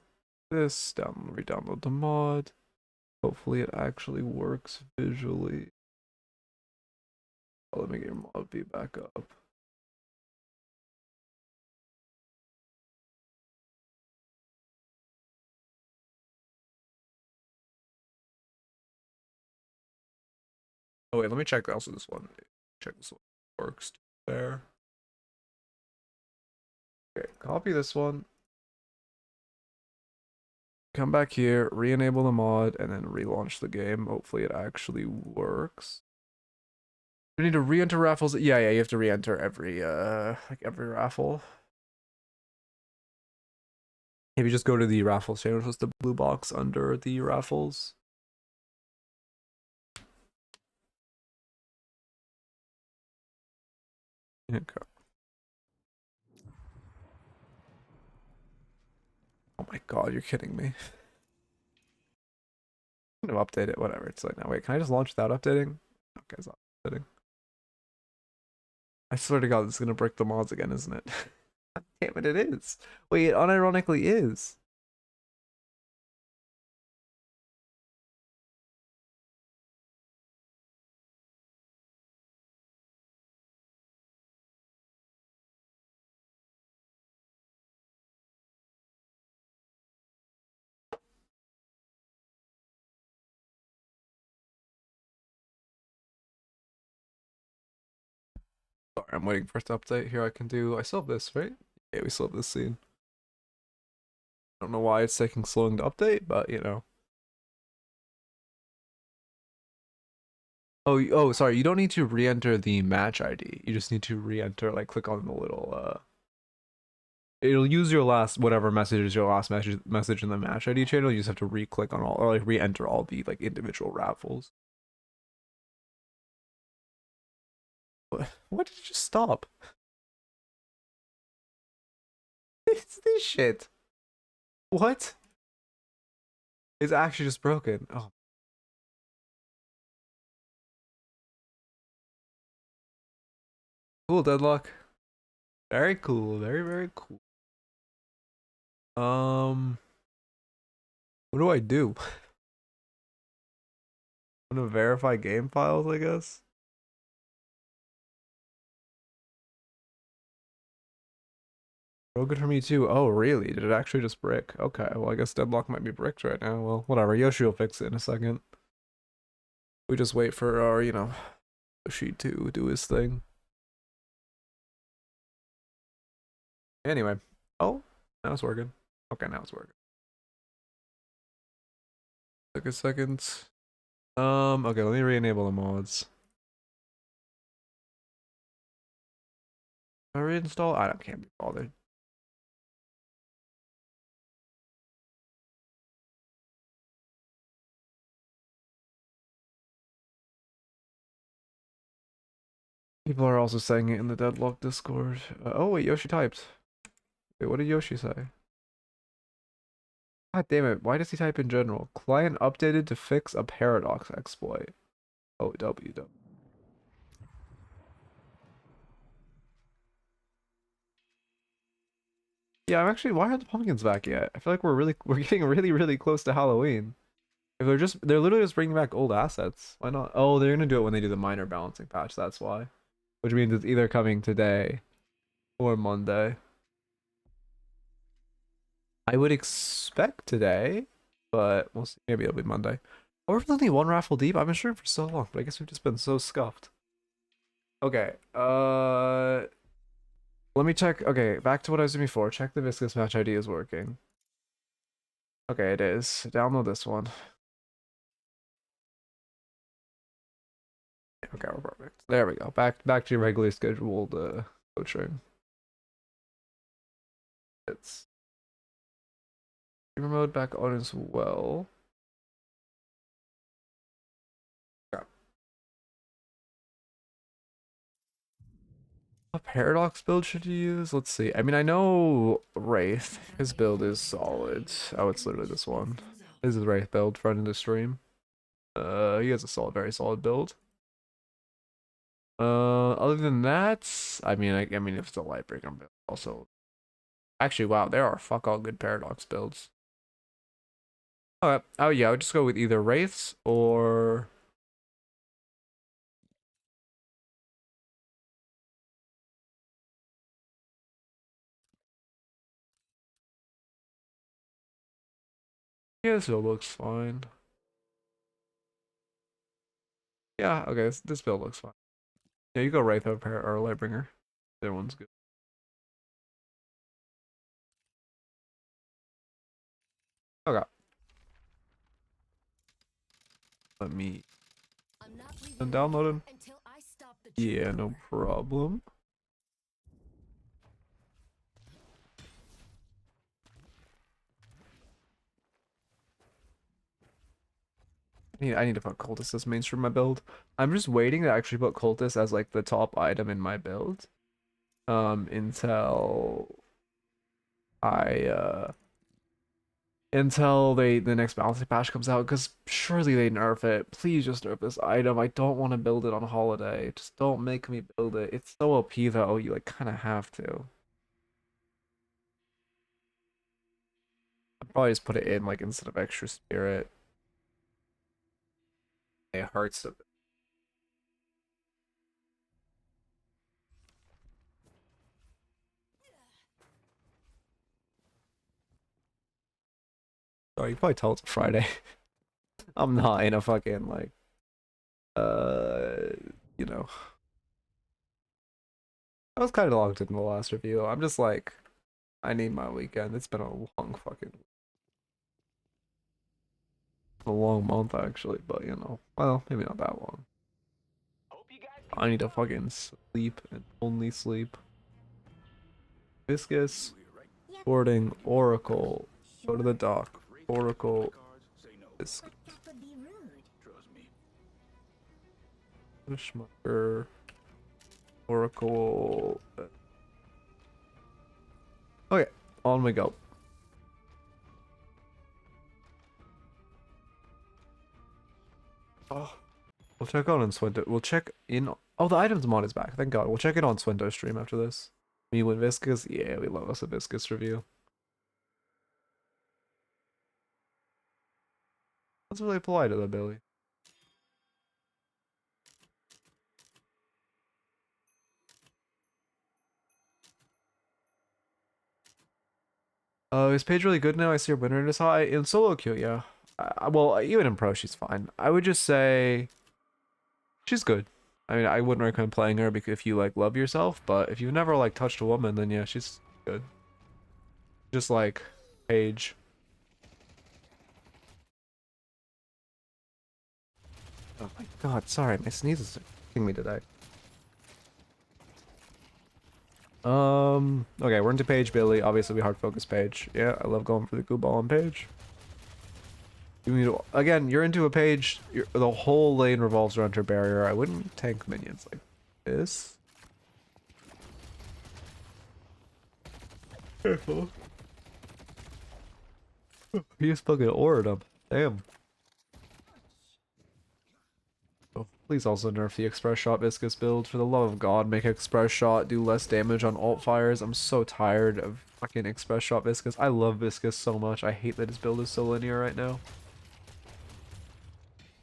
Re-download the mod. Hopefully it actually works visually. Oh, let me get your mod view back up. Oh wait, let me check also this one. Check this one works there. Okay, copy this one. Come back here, re-enable the mod, and then relaunch the game. Hopefully it actually works. You need to re-enter raffles. Yeah, you have to re-enter every every raffle. If you just go to the raffles channel, just the blue box under the raffles. Okay. Oh my god, you're kidding me. I'm gonna update it, whatever. It's like, now wait, can I just launch without updating? Okay, it's not updating. I swear to god, this is gonna break the mods again, isn't it? Damn it, it is. Wait, it unironically is. Sorry, I'm waiting for it to update. Here I still have this, right? Yeah, we still have this scene. I don't know why it's taking so long to update, but you know. Oh, sorry, you don't need to re-enter the match ID. You just need to re-enter, like, click on the little, it'll use your last, whatever message is your last message in the match ID channel. You just have to re-click on all, or like re-enter all the, like, individual raffles. What did it just stop? It's this shit. What? It's actually just broken. Oh. Cool, Deadlock. Very cool. Very, very cool. What do I do? I'm gonna verify game files, I guess. Broken for me too. Oh, really? Did it actually just brick? Okay, well, I guess Deadlock might be bricked right now. Well, whatever. Yoshi will fix it in a second. We just wait for our, you know, Yoshi to do his thing. Anyway. Oh, now it's working. Okay, now it's working. Took a second. Okay, let me re-enable the mods. I reinstall? Can't be bothered. People are also saying it in the Deadlock Discord. Oh wait, Yoshi typed. Wait, what did Yoshi say? God damn it, why does he type in general? Client updated to fix a paradox exploit. Oh, W. Yeah, I'm actually, why aren't the pumpkins back yet? I feel like we're getting really close to Halloween. If they're literally just bringing back old assets. Why not? Oh, they're gonna do it when they do the minor balancing patch, that's why. Which means it's either coming today or Monday. I would expect today, but we'll see. Maybe it'll be Monday. Or if we're only one raffle deep, I've been sure for so long, but I guess we've just been so scuffed. Okay. Let me check. Okay, back to what I was doing before. Check the Viscous match ID is working. Okay, it is. Download this one. Okay, we're perfect. There we go. Back to your regularly scheduled coaching. It's streamer mode back on as well. Yeah. What paradox build should you use? Let's see. I mean, I know Wraith. His build is solid. Oh, it's literally this one. This is Wraith build front of the stream. He has a solid, very solid build. Other than that, I mean, I mean, if it's a Lightbringer build, also. Actually, wow, there are fuck all good paradox builds. Okay. Oh yeah, I would just go with either Wraiths or yeah, this build looks fine. Yeah, okay, this build looks fine. Yeah, you go Wraith or Lightbringer. The other one's good. Okay. Let me I'm not leaving download him. until I stop the Yeah, no problem. I need to put Cultist as mainstream my build. I'm just waiting to actually put Cultist as like the top item in my build. Until I until the next balancing patch comes out, because surely they nerf it. Please just nerf this item. I don't want to build it on holiday. Just don't make me build it. It's so OP though, you like kind of have to. I'd probably just put it in like instead of extra spirit. It hurts a bit. Oh, you can probably tell it's a Friday. I'm not in a fucking like uh you know. I was kind of locked in the last review. I'm just like I need my weekend. It's been a long month actually, but you know, well, maybe not that long. I need to fucking sleep and only sleep. Viscous, boarding, Oracle, go to the dock, Oracle, Viscous, Schmucker, Oracle. Okay, on we go. Oh. We'll check on Swinto. We'll check in. Oh, the items mod is back. Thank God. We'll check it on Swinto stream after this. Me with Viscous. Yeah, we love us a Viscous review. That's really polite of that, Billy. Is Paige really good now? I see her win rate is high. In solo queue, yeah. Well, even in pro, she's fine. I would just say she's good. I mean, I wouldn't recommend playing her because if you like love yourself, but if you've never like touched a woman, then yeah, she's good. Just like Paige. Oh my God, sorry, my sneezes are killing me today. Okay, we're into Page Billy. Obviously, we hard focus Page. Yeah, I love going for the goo ball on Page. You need to, again, you're into a Page. The whole lane revolves around your barrier. I wouldn't tank minions like this. Careful. He just fucking aured him. Damn. Oh, please also nerf the Express Shot Viscous build. For the love of God, make Express Shot do less damage on alt fires. I'm so tired of fucking Express Shot Viscous. I love Viscous so much. I hate that his build is so linear right now.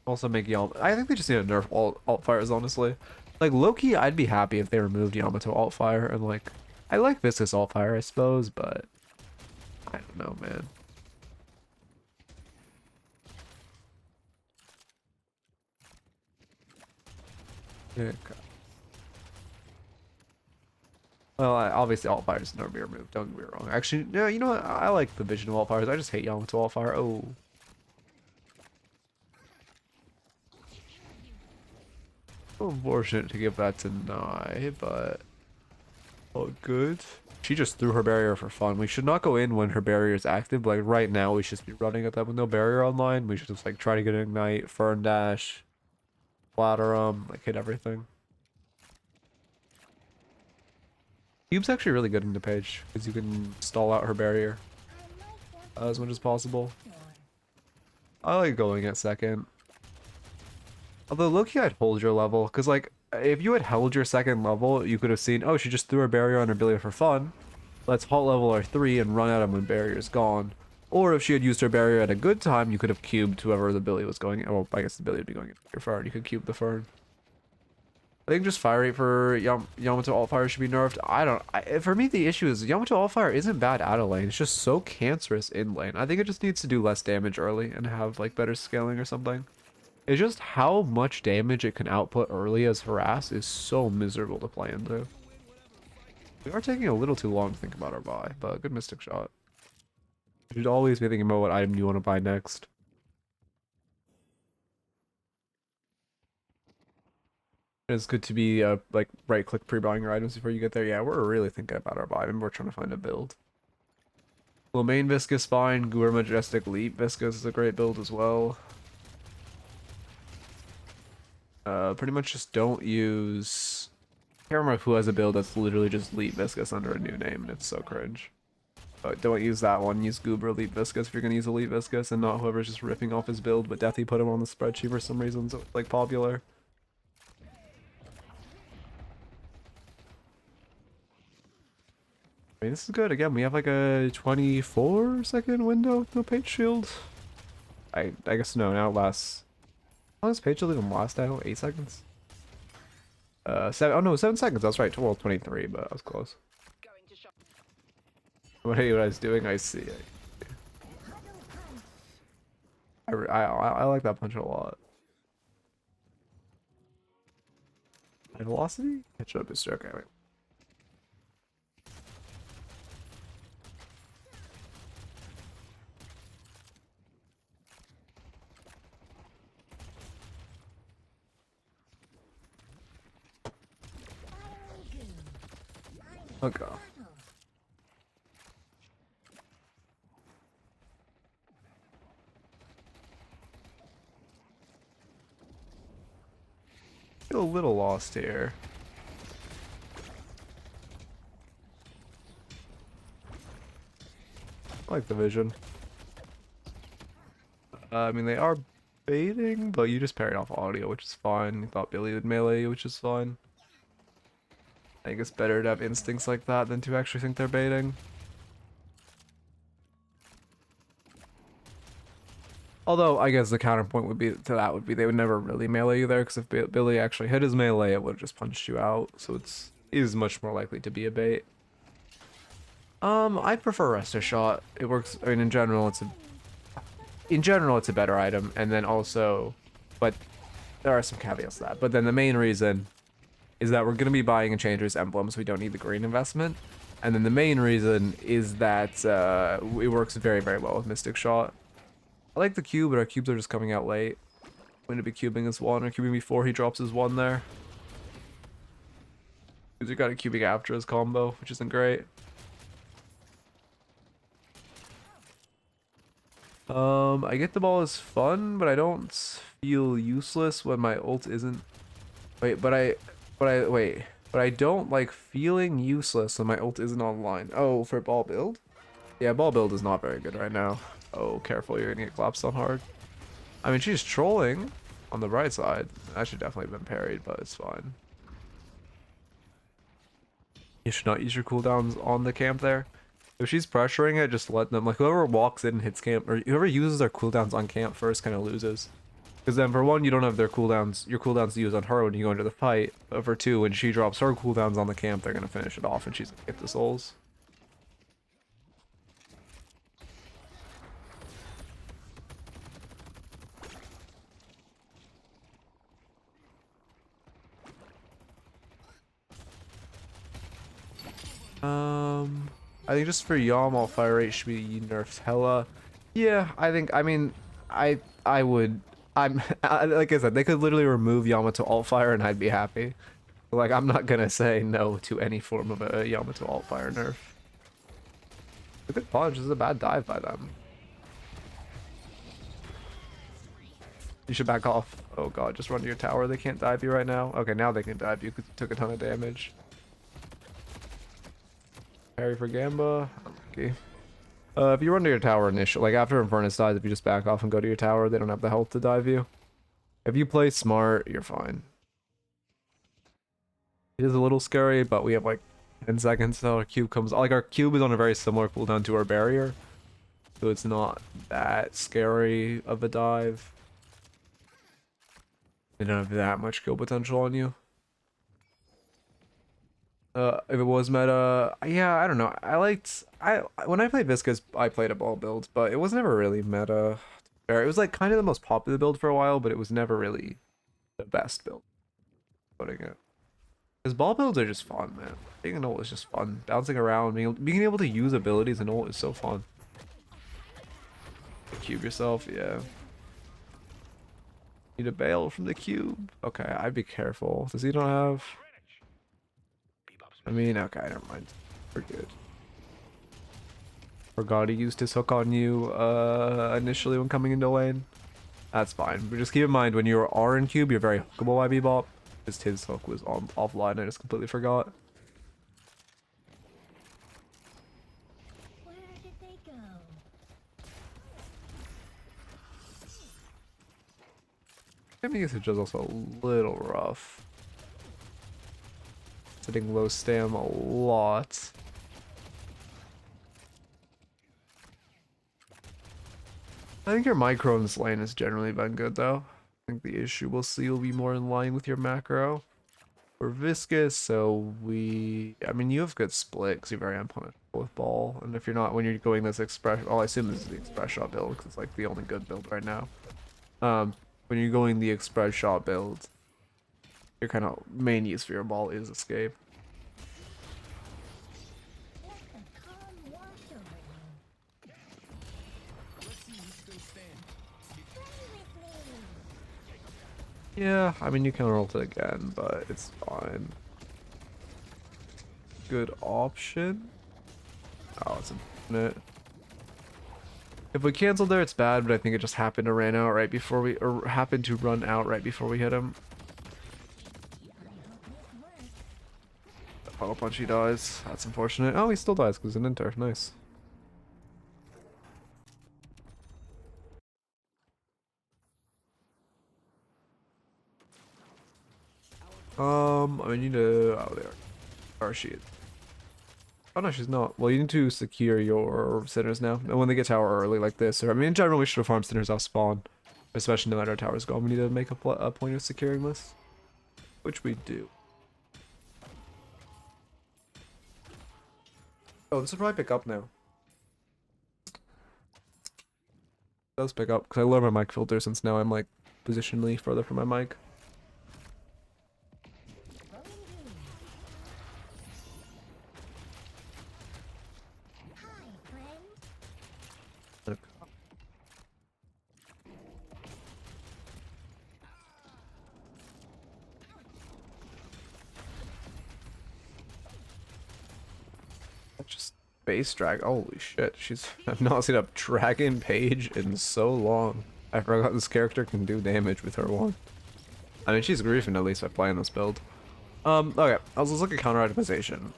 Also make Yamato. I think they just need to nerf alt fires, honestly. Like, low-key, I'd be happy if they removed Yamato alt fire and like... I like Viscous alt fire, I suppose, but... I don't know, man. Yeah, Well, obviously alt fires never be removed. Don't get me wrong. Actually, no. You know what? I like the vision of alt fires. I just hate Yamato alt fire. Oh. So unfortunate to give that to Nye, but oh, good. She just threw her barrier for fun. We should not go in when her barrier is active. Like right now, we should just be running at that with no barrier online. We should just like try to get an ignite, fern dash, flatter 'em, like hit everything. Cube's actually really good in the page because you can stall out her barrier as much as possible. I like going at second. Although low-key I'd hold your level, because like if you had held your second level, you could have seen, oh, she just threw her barrier on her Billy for fun. Let's halt level our 3 and run at him when barrier's gone. Or if she had used her barrier at a good time, you could have cubed whoever the Billy was going. Well, I guess the Billy would be going into your fern. You could cube the fern. I think just fire rate for Yamato alt fire should be nerfed. For me, the issue is Yamato alt fire isn't bad out of lane. It's just so cancerous in lane. I think it just needs to do less damage early and have like better scaling or something. It's just how much damage it can output early as harass is so miserable to play into. We are taking a little too long to think about our buy, but good mystic shot. You should always be thinking about what item you want to buy next. It's good to be like right click pre-buying your items before you get there. Yeah, we're really thinking about our buy. Maybe we're trying to find a build. Well, main Viscous fine. Gura Majestic Leap Viscous is a great build as well. Pretty much just don't use... I can't remember who has a build that's literally just Leap Viscous under a new name, and it's so cringe. But don't use that one. Use Goober Leap Viscous if you're gonna use a Leap Viscous, and not whoever's just ripping off his build, but Deathy put him on the spreadsheet for some reason, so it's like popular. I mean, this is good. Again, we have like a 24-second window with no page shield. I guess no, now it lasts... How long does page shield even last now? 8 seconds? 7 seconds. That's right. Well, 23, but I was close. What I was doing, I see. I like that punch a lot. High velocity? Headshot booster. Okay, wait. Okay. Feel a little lost here. I like the vision. I mean, they are baiting, but you just parried off audio, which is fine. You thought Billy would melee you, which is fine. I think it's better to have instincts like that than to actually think they're baiting. Although, I guess the counterpoint would be to that would be they would never really melee you there, because if Billy actually hit his melee, it would have just punched you out. So it is much more likely to be a bait. I prefer Resto Shot. It works. I mean, in general, it's a better item, and then also, but there are some caveats to that. But then the main reason is that we're going to be buying a Changer's Emblem, so we don't need the green investment. And then the main reason is that it works very, very well with Mystic Shot. I like the cube, but our cubes are just coming out late. Going to be cubing his one, or cubing before he drops his one there. User got a cubing after his combo, which isn't great. I get the ball is fun, but I don't feel useless when my ult isn't... Wait, but I don't like feeling useless when my ult isn't online. Oh, for ball build? Yeah, ball build is not very good right now. Oh, careful, you're gonna get collapsed on hard. I mean, she's trolling on the right side. That should definitely have been parried, but it's fine. You should not use your cooldowns on the camp there. If she's pressuring it, just let them, like whoever walks in and hits camp, or whoever uses their cooldowns on camp first kind of loses. Because then for one, you don't have their cooldowns, your cooldowns to use on her when you go into the fight. But for two, when she drops her cooldowns on the camp, they're gonna finish it off and she's gonna get the souls. I think just for Yom, all fire rate should be nerfed hella. Yeah, I mean, I would, like I said, they could literally remove Yamato alt fire and I'd be happy. Like, I'm not gonna say no to any form of a Yamato alt fire nerf. A good punch. This is a bad dive by them. You should back off. Oh god, just run to your tower. They can't dive you right now. Okay, now they can dive you because you took a ton of damage. Parry for Gamba. Unlucky. If you run to your tower initially, like after Infernus dies, if you just back off and go to your tower, they don't have the health to dive you. If you play smart, you're fine. It is a little scary, but we have like 10 seconds till our cube comes. Like our cube is on a very similar cooldown to our barrier, so it's not that scary of a dive. They don't have that much kill potential on you. If it was meta, yeah, I don't know. When I played Viscous, I played a ball build, but it was never really meta. It was like kind of the most popular build for a while, but it was never really the best build. Putting it. Because ball builds are just fun, man. Being an ult is just fun. Bouncing around, being able to use abilities in ult is so fun. Cube yourself, yeah. Need a bail from the cube. Okay, I'd be careful. Does he don't have? I mean, okay, never mind. We're good. Forgot he used his hook on you initially when coming into lane. That's fine. But just keep in mind when you are in cube, you're very hookable by Bebop. Just his hook was on offline. I just completely forgot. Where did they go? Him usage is also a little rough. Sitting low stam a lot. I think your micro in this lane has generally been good though. I think the issue we'll see will be more in line with your macro. We're Viscous, so I mean you have good split because you're very unpunishable with ball. And if you're not, when you're going this express, well I assume this is the express shot build because it's like the only good build right now. When you're going the express shot build, your kind of main use for your ball is escape. Let the calm wash over you. Let's see who still stands. Play with me. Yeah, I mean you can ult it again, but it's fine. Good option. Oh, it's infinite. If we canceled there, it's bad, but I think it just happened to run out right before we, or happened to run out right before we hit him. Power punch, he dies. That's unfortunate. Oh, he still dies because an inter. Nice. I need to. Oh, there. Or she is. Oh no, she's not. Well, you need to secure your sinners now. And when they get tower early like this, or I mean, in general, we should have farmed sinners off spawn. Especially now that our tower's gone, we need to make a point of securing this. Which we do. Oh, this will probably pick up now. It does pick up, because I lowered my mic filter since now I'm like positionally further from my mic. Just base drag. Holy shit. I've not seen a dragon page in so long. I forgot this character can do damage with her one. I mean, she's griefing at least by playing this build. Okay. Let's look at counter itemization.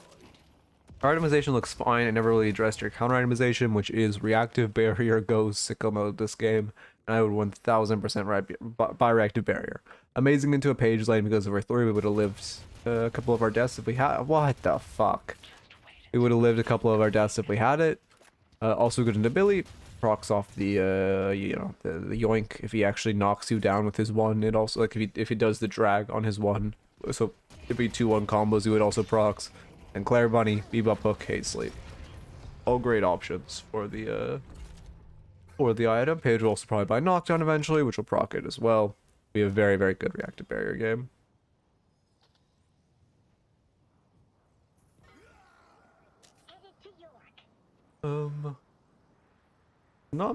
Our itemization looks fine. I never really addressed your counter itemization, which is reactive barrier goes sicko mode this game. And I would 1000% buy reactive barrier. Amazing into a page lane because of our 3 we would have lived a couple of our deaths if we had. What the fuck? We would have lived a couple of our deaths if we had it. Also good into Billy. Procs off the, the yoink if he actually knocks you down with his one. It also, like, if he does the drag on his one. So, it'd be 2-1 combos, he would also procs. And Claire Bunny, Bebop Hook, Hate Sleep. All great options for the item. Page will also probably buy Knockdown eventually, which will proc it as well. Be a very, very good reactive barrier game. Not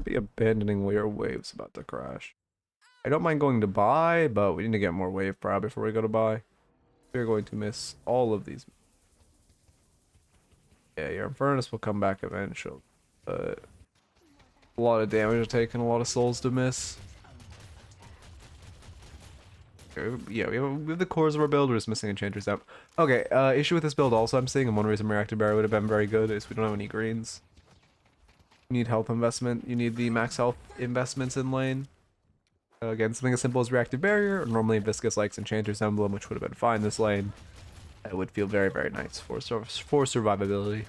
be abandoning where waves about to crash. I don't mind going to buy, but we need to get more wave prow before we go to buy. We're going to miss all of these. Yeah, your Infernus will come back eventually, but a lot of damage to take and a lot of souls to miss. Yeah, we have the cores of our build. We're just missing Enchantress out. Okay, issue with this build also I'm seeing, and one reason Reactive Barrier would have been very good is we don't have any greens. You need health investment. You need the max health investments in lane. Again, something as simple as Reactive Barrier, or normally Viscous likes Enchantress Emblem, which would have been fine this lane. It would feel very, very nice for survivability.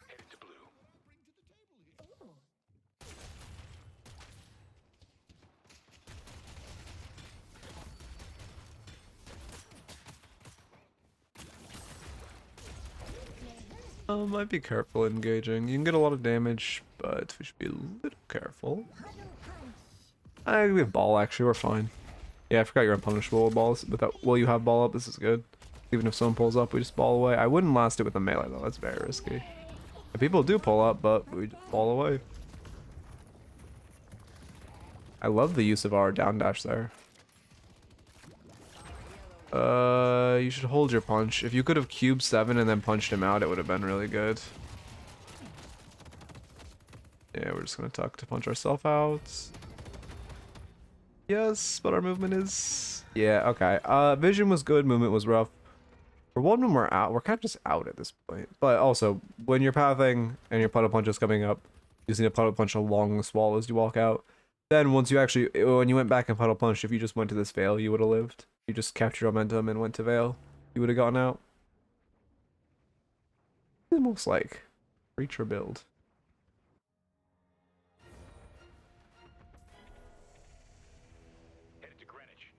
Headed to blue. Might be careful engaging. You can get a lot of damage, but we should be a little careful. We have ball actually, we're fine. Yeah, I forgot you're unpunishable with balls. Well, you have ball up, this is good. Even if someone pulls up, we just ball away. I wouldn't last it with a melee though, that's very risky. And people do pull up, but we just ball away. I love the use of our down dash there. You should hold your punch. If you could have cubed 7 and then punched him out, it would have been really good. Yeah, we're just gonna tuck to punch ourselves out. Yes, but our movement is... Yeah, okay. Vision was good, movement was rough. For one, when we're out, we're kind of just out at this point. But also, when you're pathing and your puddle punch is coming up, using a puddle punch along the wall as you walk out, then once you actually, when you went back and puddle punched, if you just went to this veil, you would have lived. You just kept your momentum and went to veil, you would have gotten out. Almost like creature build. Headed to Greenwich.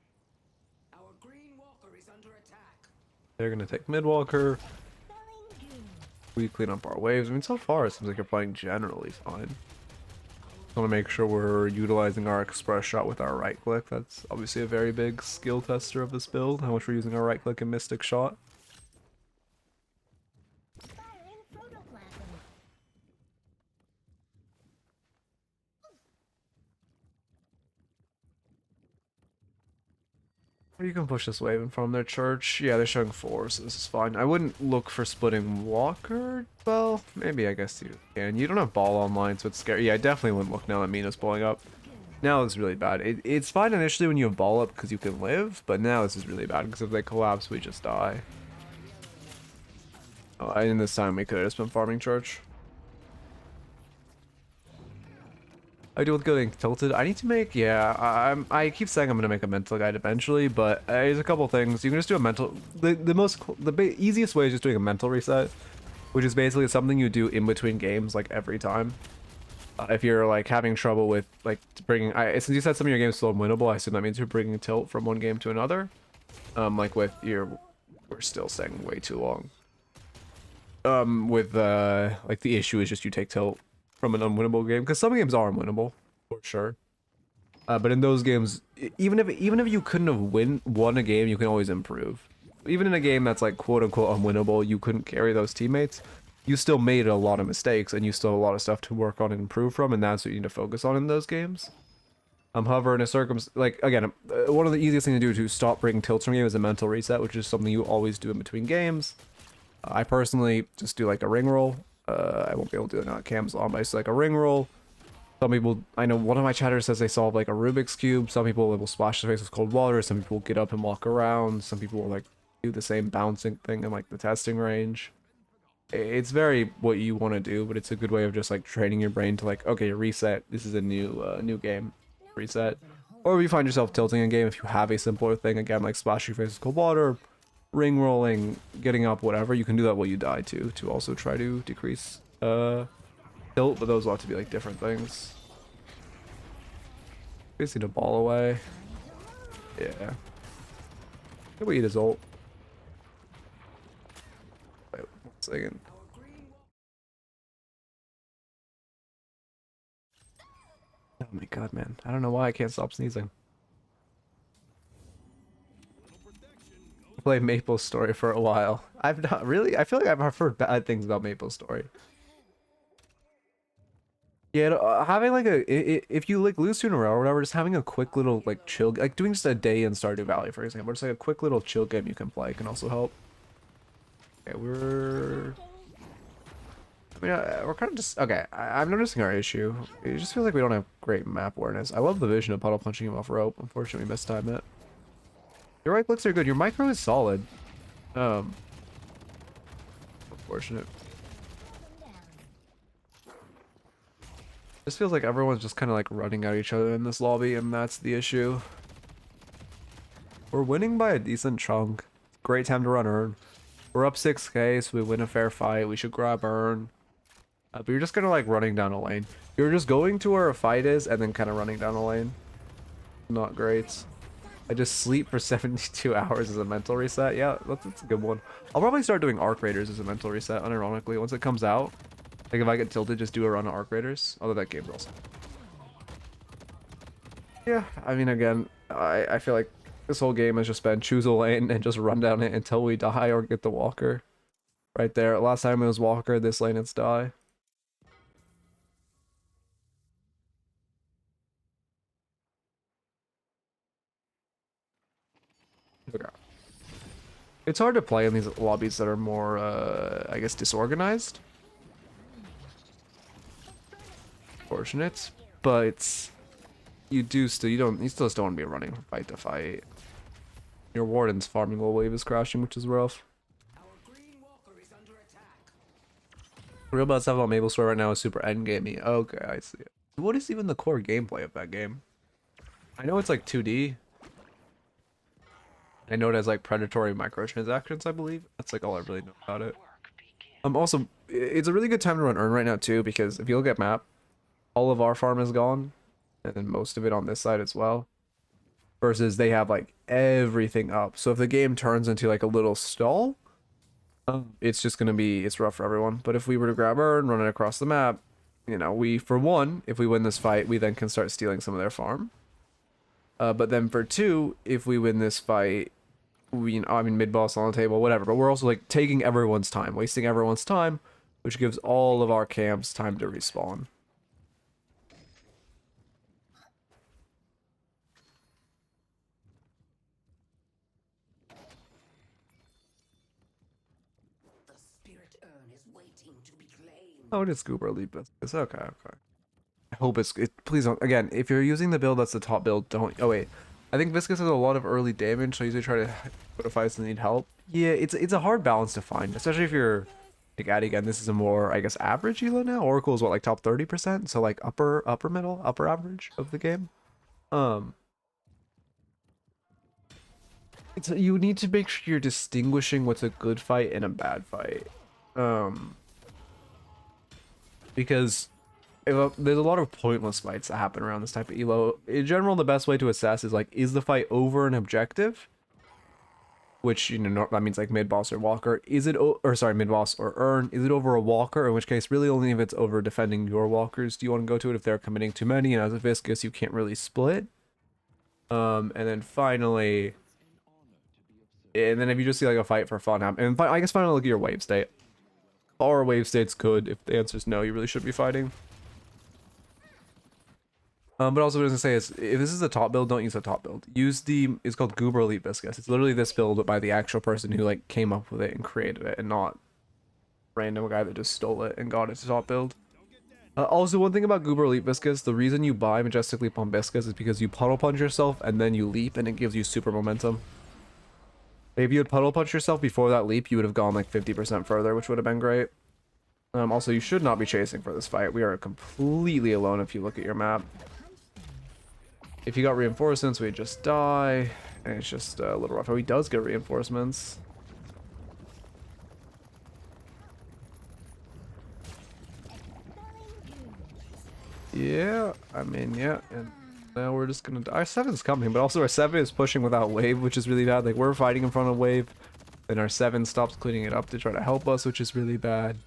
Our green walker is under attack. They're gonna take Midwalker. We clean up our waves. I mean, so far it seems like you're playing generally fine. Want to make sure we're utilizing our express shot with our right click. That's obviously a very big skill tester of this build, how much we're using our right click and mystic shot. You can push this wave in from their church. Yeah, they're showing 4, so this is fine. I wouldn't look for splitting Walker. Well, maybe I guess you can. You don't have ball online, so it's scary. Yeah, I definitely wouldn't look now that Mina's pulling up. Now it's really bad. It's fine initially when you have ball up because you can live, but now this is really bad because if they collapse, we just die. Oh, and this time we could have just been farming church. I do with getting tilted. I need to make, yeah, I keep saying I'm gonna make a mental guide eventually, but there's a couple things. You can just do a mental, the easiest way is just doing a mental reset, which is basically something you do in between games, like every time. If you're like having trouble with like bringing, since you said some of your games still unwinnable, I assume that means you're bringing tilt from one game to another. Like with we're still staying way too long. Like the issue is just you take tilt from an unwinnable game, because some games are unwinnable for sure, but in those games, even if you couldn't have won a game, you can always improve. Even in a game that's like quote unquote unwinnable, you couldn't carry those teammates, you still made a lot of mistakes and you still have a lot of stuff to work on and improve from, and that's what you need to focus on in those games. However, in a like again, one of the easiest things to do to stop bringing tilts from you is a mental reset, which is something you always do in between games. I personally just do like a ring roll. I won't be able to do it now. Cam's on, but it's like a ring roll. Some people, I know one of my chatters says they solve like a Rubik's Cube. Some people will splash their face with cold water. Some people will get up and walk around. Some people will like do the same bouncing thing in like the testing range. It's very what you want to do, but it's a good way of just like training your brain to like, okay, reset. This is a new game. Reset. Or if you find yourself tilting a game, if you have a simpler thing, again, like splashing your face with cold water, ring rolling, getting up, whatever, you can do that while you die too, to also try to decrease tilt, but those will have to be like different things. Basically to ball away. Yeah. Can we eat his ult? Wait, 1 second. Oh my god, man. I don't know why I can't stop sneezing. play Maple Story for a while. I've not really. I feel like I've heard bad things about Maple Story. Yeah, having like if you like lose 2 in a row or whatever, just having a quick little like chill, like doing just a day in Stardew Valley, for example, just like a quick little chill game you can play can also help. Okay, we're kind of just okay. I'm noticing our issue. It just feels like we don't have great map awareness. I love the vision of puddle punching him off rope. Unfortunately, we mistimed it. Your right clicks are good. Your micro is solid. Unfortunate. This feels like everyone's just kind of like running at each other in this lobby, and that's the issue. We're winning by a decent chunk. Great time to run Earn. We're up 6k, so we win a fair fight. We should grab Earn. But you're just kind of like running down a lane. You're just going to where a fight is and then kind of running down a lane. Not great. I just sleep for 72 hours as a mental reset. Yeah, that's a good one. I'll probably start doing Arc Raiders as a mental reset, unironically, once it comes out. Like if I get tilted, just do a run of Arc Raiders. Although that game's also... Yeah, I mean, again, I feel like this whole game has just been choose a lane and just run down it until we die or get the Walker. Right there. Last time it was Walker, this lane it's die. Okay. It's hard to play in these lobbies that are more, I guess, disorganized. Fortunate, but you still just don't want to be running from fight to fight. Your Warden's farming while wave is crashing, which is rough. Our green walker is under attack. Real bad stuff about Maple Story right now is super endgamey. Okay, I see it. What is even the core gameplay of that game? I know it's like 2D. I know it has like predatory microtransactions, I believe. That's like all I really know about it. Also, it's a really good time to run Earn right now too, because if you look at map, all of our farm is gone, and then most of it on this side as well. Versus they have like everything up. So if the game turns into like a little stall, it's just gonna be, it's rough for everyone. But if we were to grab Earn, run it across the map, you know, for one, if we win this fight, we then can start stealing some of their farm. But then for two, if we win this fight, I mean, mid-boss on the table, whatever. But we're also like taking everyone's time, wasting everyone's time, which gives all of our camps time to respawn. The spirit urn is waiting to be claimed. Oh, it is Goober Elite Viscous. Okay, okay. I hope please don't. Again, if you're using the build that's the top build, don't. Oh wait, I think Viscous has a lot of early damage, so I usually try to put fights that need help. Yeah, it's a hard balance to find, especially if you're like Addy again. This is a more, I guess, average elo now. Oracle is what, like top 30%, so like upper middle, upper average of the game. You need to make sure you're distinguishing what's a good fight and a bad fight. Because there's a lot of pointless fights that happen around this type of elo. In general, the best way to assess is like, is the fight over an objective? Which, you know, that means like mid-boss or walker. Is it, or sorry, mid-boss or Earn. Is it over a walker? In which case, really only if it's over defending your walkers do you want to go to it. If they're committing too many, and as a Viscous, you can't really split. And then finally, and then if you just see like a fight for fun, and I guess finally look at your wave state. Are wave states good? If the answer is no, you really should be fighting. But also what I was gonna say is, if this is a top build, don't use the top build. Use it's called Goober Elite Viscous. It's literally this build by the actual person who like came up with it and created it, and not random guy that just stole it and got it to top build. Also, one thing about Goober Elite Viscous, the reason you buy Majestic Leap on Viscous is because you puddle punch yourself and then you leap, and it gives you super momentum. If you had puddle punch yourself before that leap, you would have gone like 50% further, which would have been great. Also, you should not be chasing for this fight. We are completely alone if you look at your map. If you got reinforcements, we just die, and it's just a little rough. Oh, he does get reinforcements. Yeah, I mean, yeah, and now we're just gonna die. Our 7's coming, but also our 7 is pushing without wave, which is really bad. Like, we're fighting in front of wave, then our 7 stops cleaning it up to try to help us, which is really bad.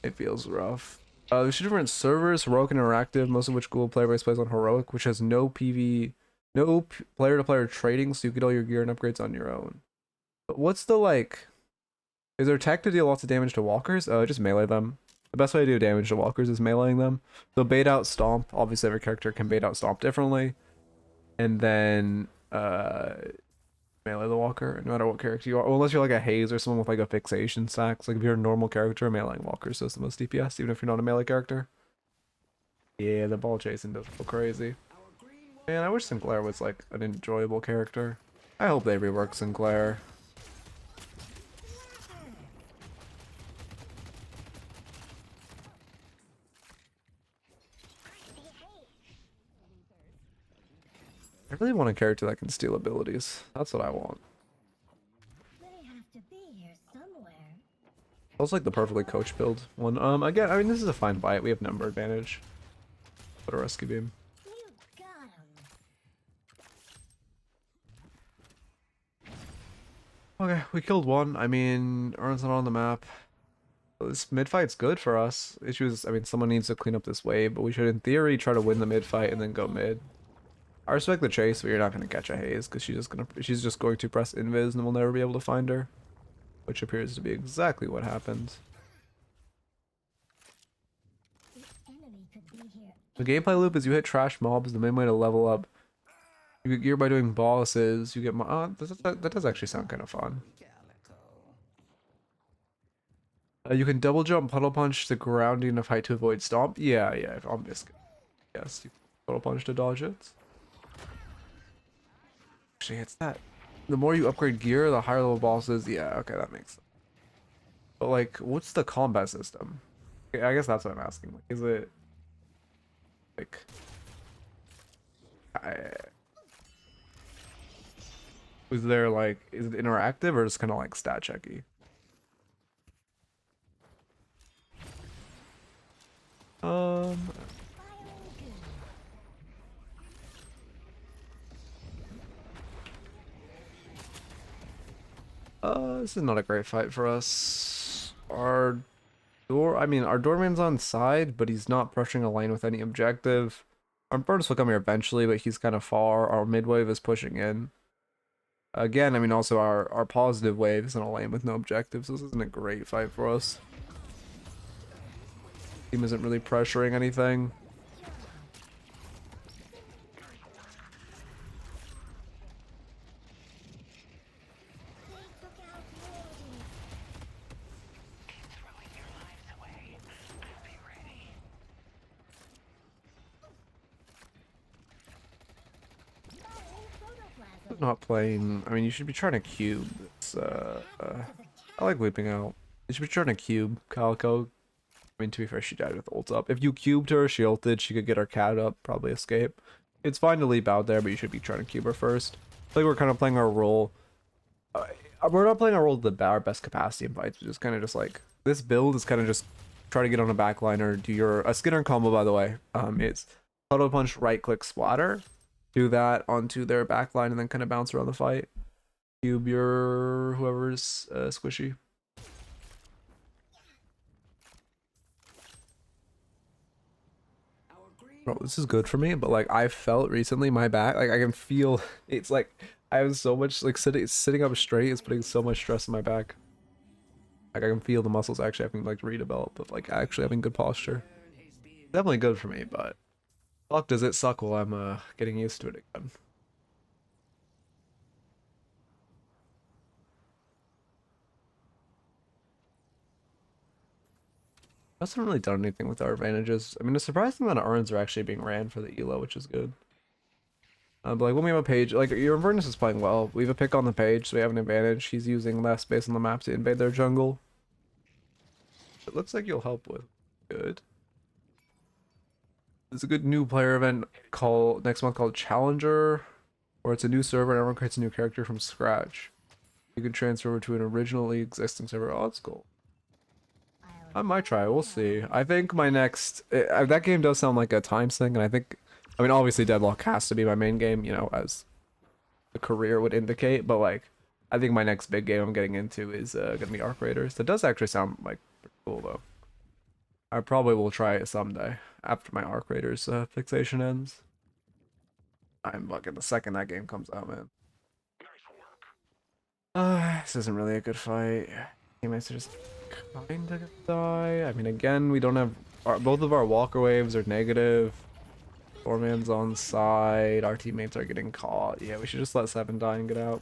It feels rough. There's 2 different servers, Heroic and Interactive, most of which Google Player Base plays on Heroic, which has no PV, no player-to-player trading, so you get all your gear and upgrades on your own. So What's the like? Is there tech to deal lots of damage to walkers? Just melee them. The best way to do damage to walkers is meleeing them. So bait out stomp. Obviously, every character can bait out stomp differently, and then melee the walker. No matter what character you are, unless you're like a haze or someone with like a fixation stacks. Like if you're a normal character, meleeing walkers does the most DPS, even if you're not a melee character. Yeah, the ball chasing does go crazy. Man, I wish Sinclair was like an enjoyable character. I hope they rework Sinclair. I really want a character that can steal abilities. That's what I want. They have to be here somewhere. That's like the perfectly coach build one. Again, I mean, this is a fine fight. We have number advantage. Put a rescue beam. You got him. Okay, we killed one. I mean, Urn's not on the map. This mid fight's good for us. Issue is, I mean, someone needs to clean up this wave, but we should, in theory, try to win the mid fight and then go mid. I respect the chase, but you're not gonna catch a haze because she's just going to press invis and we'll never be able to find her, which appears to be exactly what happened. The enemy could be here. The gameplay loop is you hit trash mobs. The main way to level up, you get gear by doing bosses. You get that does actually sound kind of fun. You can double jump, puddle punch the grounding enough height to avoid stomp. Yeah, if I'm Viscous. Yes, you puddle punch to dodge it. Actually, it's that. The more you upgrade gear, the higher level bosses. Yeah, okay, that makes sense. But like, what's the combat system? Okay, I guess that's what I'm asking. Like, is it like? Was there like, is it interactive or just kind of like stat checky? This is not a great fight for us. Our doorman's on side, but he's not pushing a lane with any objective. Our Burns will come here eventually, but he's kind of far. Our mid wave is pushing in. Again, I mean, also our positive wave is in a lane with no objectives. This isn't a great fight for us. Team isn't really pressuring anything. Not playing. I mean, you should be trying to cube. It's, I like leaping out. You should be trying to cube Calico. I mean, to be fair, she died with ult up. If you cubed her, she ulted, she could get her cat up, probably escape. It's fine to leap out there, but you should be trying to cube her first. I think we're kind of playing our role. We're not playing our role to our best capacity in fights. We're just kind of just like, this build is kind of just try to get on a backliner. Do a Skinner combo, by the way. It's auto punch, right click, splatter. Do that onto their backline and then kind of bounce around the fight. Cube your whoever's squishy. Bro, this is good for me, but like I felt recently my back, like I can feel it's like I have so much like sitting up straight is putting so much stress on my back. Like I can feel the muscles actually having like redeveloped of like actually having good posture. Definitely good for me, but fuck does it suck while I'm getting used to it again. I haven't really done anything with our advantages. I mean, it's surprising that urns are actually being ran for the elo, which is good. But like when we have a page, like your Inverness is playing well. We have a pick on the page, so we have an advantage. He's using less space on the map to invade their jungle. It looks like you'll help with good. There's a good new player event next month called Challenger, where it's a new server and everyone creates a new character from scratch. You can transfer over to an originally existing server. Oh, that's cool. I might try. We'll see. I think my next that game does sound like a times thing, and I mean, obviously Deadlock has to be my main game, you know, as the career would indicate. But like, I think my next big game I'm getting into is gonna be Arc Raiders. That does actually sound like pretty cool though. I probably will try it someday after my Arc Raiders fixation ends. I'm fucking the second that game comes out, man. This isn't really a good fight. Teammates are just kinda gonna die. I mean, again, we don't have both of our walker waves are negative. Four-man's on side. Our teammates are getting caught. Yeah, we should just let 7 die and get out.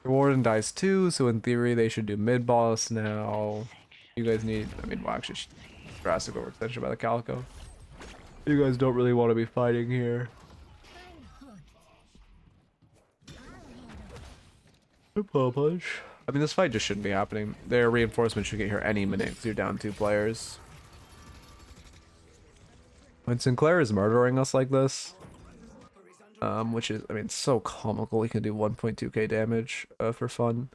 The warden dies too, so in theory they should do mid boss now. You guys need, I mean, well, actually, drastic overextension by the Calico. You guys don't really want to be fighting here. I mean, this fight just shouldn't be happening. Their reinforcement should get here any minute because you're down 2 players. When Sinclair is murdering us like this, which is, I mean, so comical. We can do 1.2k damage for fun.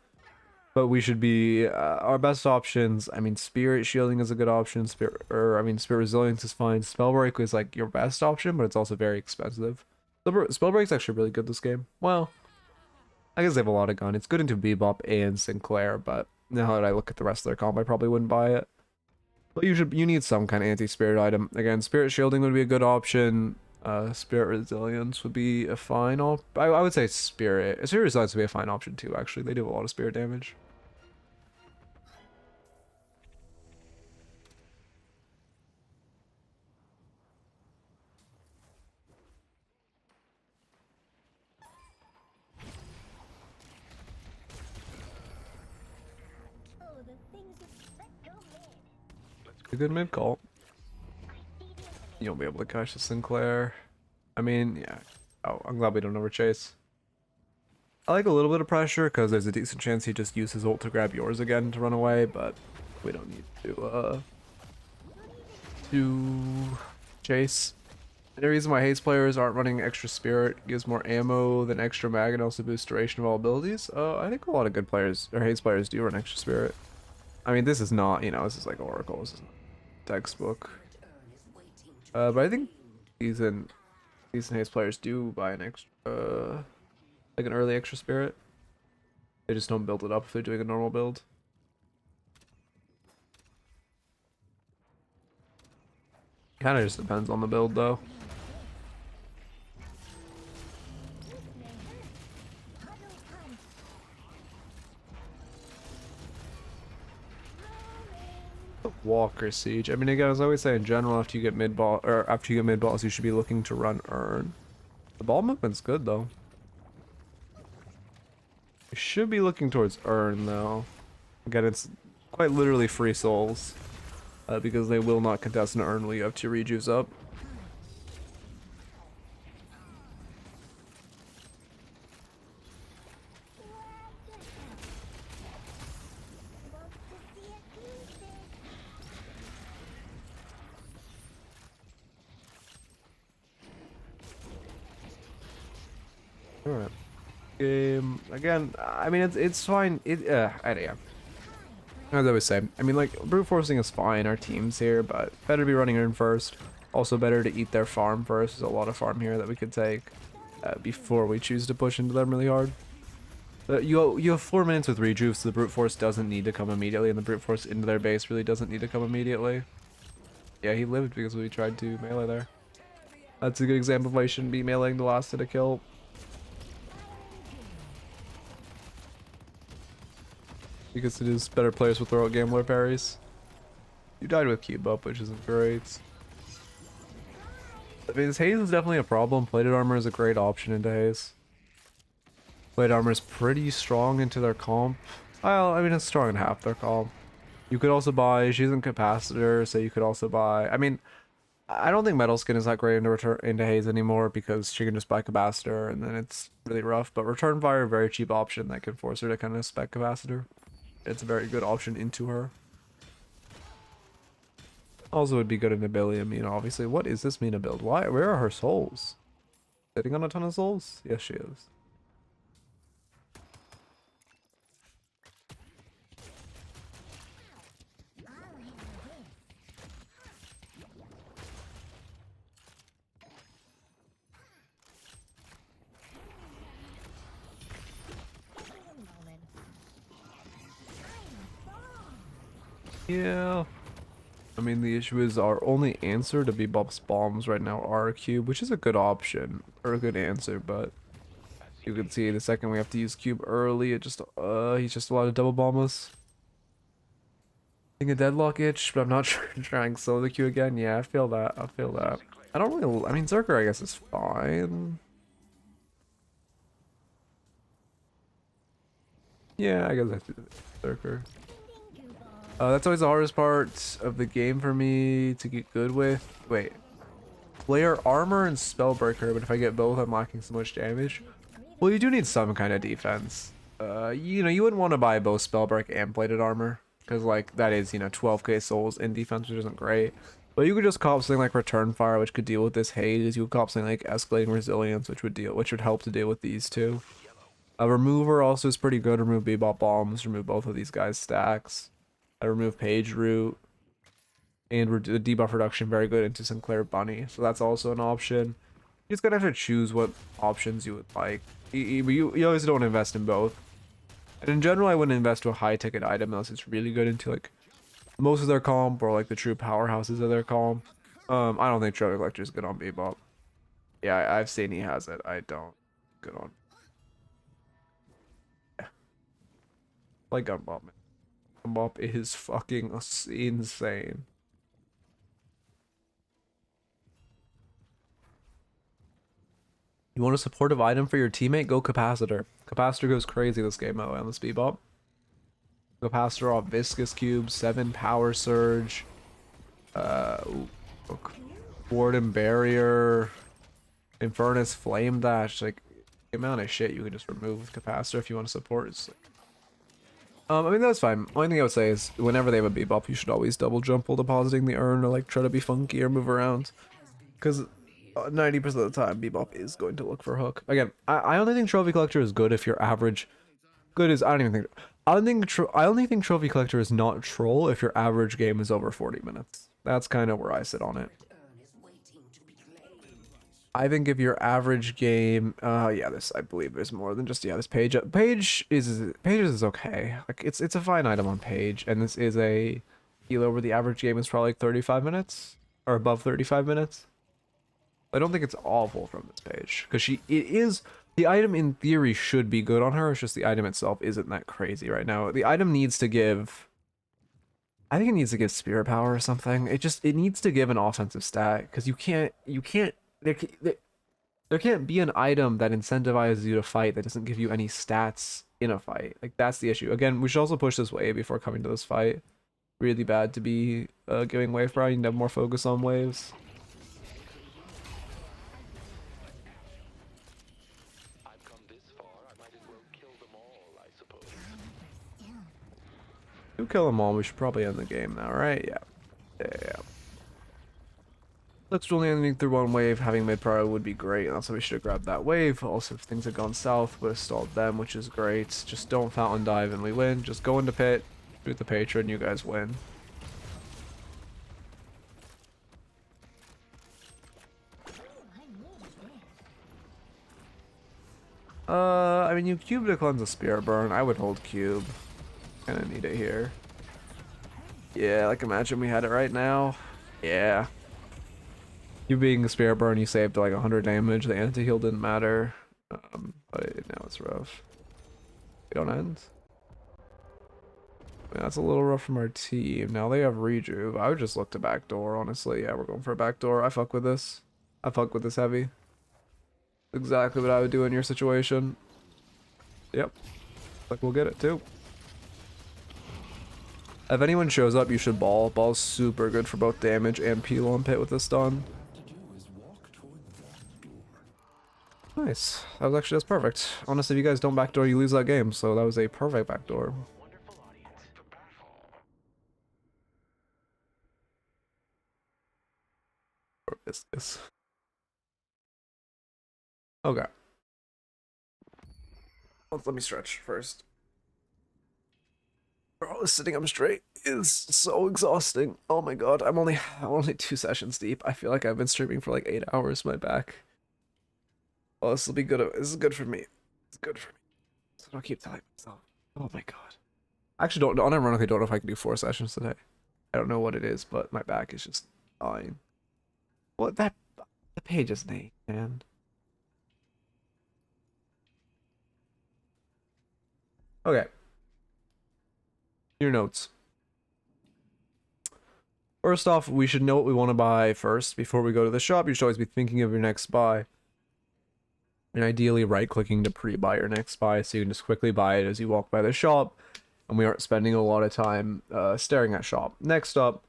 But we should be, our best options, I mean, Spirit Shielding is a good option. Spirit Resilience is fine. Spellbreak is like your best option, but it's also very expensive. Spellbreak's actually really good this game. Well, I guess they have a lot of gun. It's good into Bebop and Sinclair, but now that I look at the rest of their comp, I probably wouldn't buy it. But you need some kind of anti-spirit item. Again, Spirit Shielding would be a good option. Spirit Resilience would be a fine I would say Spirit Resilience would be a fine option too, actually. They do a lot of spirit damage. A good mid call. You won't be able to catch the Sinclair. I mean, yeah. Oh, I'm glad we don't overchase. I like a little bit of pressure because there's a decent chance he just uses ult to grab yours again to run away, but we don't need to chase. The reason why Haze players aren't running extra spirit gives more ammo than extra mag and also boosts duration of all abilities. I think a lot of good players or Haze players do run extra spirit. I mean, this is not, you know, this is like Oracle. This is not textbook. But I think decent Haze players do buy an extra, like an early extra spirit. They just don't build it up if they're doing a normal build. Kind of just depends on the build, though. Walker Siege. I mean, again, as I always say, in general, after you get mid balls, you should be looking to run Urn. The ball movement's good though. You should be looking towards Urn though. Again, it's quite literally free souls, because they will not contest an Urn while you have 2 rejuves up. Alright. Game again. I mean, it's fine. Yeah. As I was saying, I mean, like brute forcing is fine. Our team's here, but better to be running in first. Also, better to eat their farm first. There's a lot of farm here that we could take before we choose to push into them really hard. But you have 4 minutes with rejuve, so the brute force doesn't need to come immediately, and the brute force into their base really doesn't need to come immediately. Yeah, he lived because we tried to melee there. That's a good example of why you shouldn't be meleeing the last hit to kill. Because it is better players will throw out gambler parries. You died with cube up, which isn't great. I mean, this Haze is definitely a problem. Plated armor is a great option into Haze. Plated armor is pretty strong into their comp. Well, I mean, it's strong in half their comp. You could also buy, she's in capacitor, so you could also buy, I mean, I don't think metal skin is that great into Haze anymore because she can just buy capacitor and then it's really rough. But return fire, a very cheap option that can force her to kind of spec capacitor. It's a very good option into her. Also would be good in Abilium, you know, obviously. What is this Mina build? Why? Where are her souls? Sitting on a ton of souls? Yes, she is. Yeah. I mean, the issue is our only answer to Bebop's bombs right now are a cube, which is a good option, or a good answer, but You can see the second we have to use cube early, it just he's just allowed to double bomb us. I think a deadlock itch, but I'm not trying solo the queue again. Yeah, I feel that. I feel that. I don't really. I mean, Zerker, I guess, is fine. Yeah, I guess I do Zerker. That's always the hardest part of the game for me to get good with. Wait. Player armor and spellbreaker, but if I get both, I'm lacking so much damage. Well, you do need some kind of defense. You know, you wouldn't want to buy both spellbreak and plated armor. Because, like, that is, you know, 12k souls in defense, which isn't great. But you could just cop something like Return Fire, which could deal with this haze. You could cop something like Escalating Resilience, which would help to deal with these two. A Remover also is pretty good. Remove Bebop Bombs, remove both of these guys' stacks. I remove Page Root. And the debuff reduction, very good into Sinclair Bunny. So that's also an option. You just gotta have to choose what options you would like. You always don't invest in both. And in general, I wouldn't invest to a high ticket item unless it's really good into like most of their comp or like the true powerhouses of their comp. I don't think Trophy Collector is good on Bebop. Yeah, I've seen he has it. I don't. Good on. Yeah. Like Gunbop, man. Gunbop is fucking insane. You want a supportive item for your teammate? Go Capacitor. Capacitor goes crazy this game, by the way, on this Bebop. Capacitor off Viscous Cube, 7 Power Surge, Ward and Barrier, Infernus, Flame Dash. Like, the amount of shit you can just remove with Capacitor if you want to support. It's like, I mean, that's fine. Only thing I would say is, whenever they have a Bebop, you should always double jump while depositing the urn, or like try to be funky or move around. Because 90% of the time, Bebop is going to look for a hook. Again, I only think Trophy Collector is good if your average... Good is... I don't even think... I only think Trophy Collector is not troll if your average game is over 40 minutes. That's kind of where I sit on it. I think if your average game... yeah, this, I believe there's more than just... Yeah, this page... Pages is okay. Like, it's a fine item on Page, and this is a elo where the average game is probably like 35 minutes, or above 35 minutes. I don't think it's awful from this page, because the item in theory should be good on her. It's just the item itself isn't that crazy right now. The item needs to give, I think it needs to give spirit power or something. It needs to give an offensive stat, because there can't be an item that incentivizes you to fight that doesn't give you any stats in a fight. Like, that's the issue. Again, we should also push this wave before coming to this fight. Really bad to be giving wave power. You need to have more focus on waves. You kill them all, we should probably end the game now, right? Yeah. Yeah. Let's only ending through one wave. Having mid prior would be great, and also we should have grabbed that wave. Also, if things had gone south, would have stalled them, which is great. Just don't fountain dive and we win. Just go into pit, shoot the patron, you guys win. I mean, you cube to cleanse a spirit burn. I would hold cube. Kinda need it here. Yeah, like imagine we had it right now. Yeah. You being a spirit burn, you saved like 100 damage. The anti-heal didn't matter. But now it's rough. We don't end. I mean, that's a little rough from our team. Now they have rejuve. I would just look to backdoor, honestly. Yeah, we're going for a backdoor. I fuck with this. I fuck with this heavy. Exactly what I would do in your situation. Yep. Like, we'll get it too. If anyone shows up, you should ball. Ball's super good for both damage and peel on pit with this stun. Nice. That's perfect. Honestly, if you guys don't backdoor, you lose that game. So that was a perfect backdoor. Or Viscous. Okay. Let me stretch first. Bro, sitting up straight is so exhausting. Oh my god, I'm only 2 sessions deep. I feel like I've been streaming for like 8 hours. My back. Oh, this will be good. This is good for me. It's good for me. So don't keep telling myself. Oh my god. I actually unironically don't know if I can do 4 sessions today. I don't know what it is, but my back is just dying. What the page is name, man. Okay. Your notes. First off, we should know what we want to buy first. Before we go to the shop, you should always be thinking of your next buy. And ideally right-clicking to pre-buy your next buy so you can just quickly buy it as you walk by the shop. And we aren't spending a lot of time staring at shop. Next up,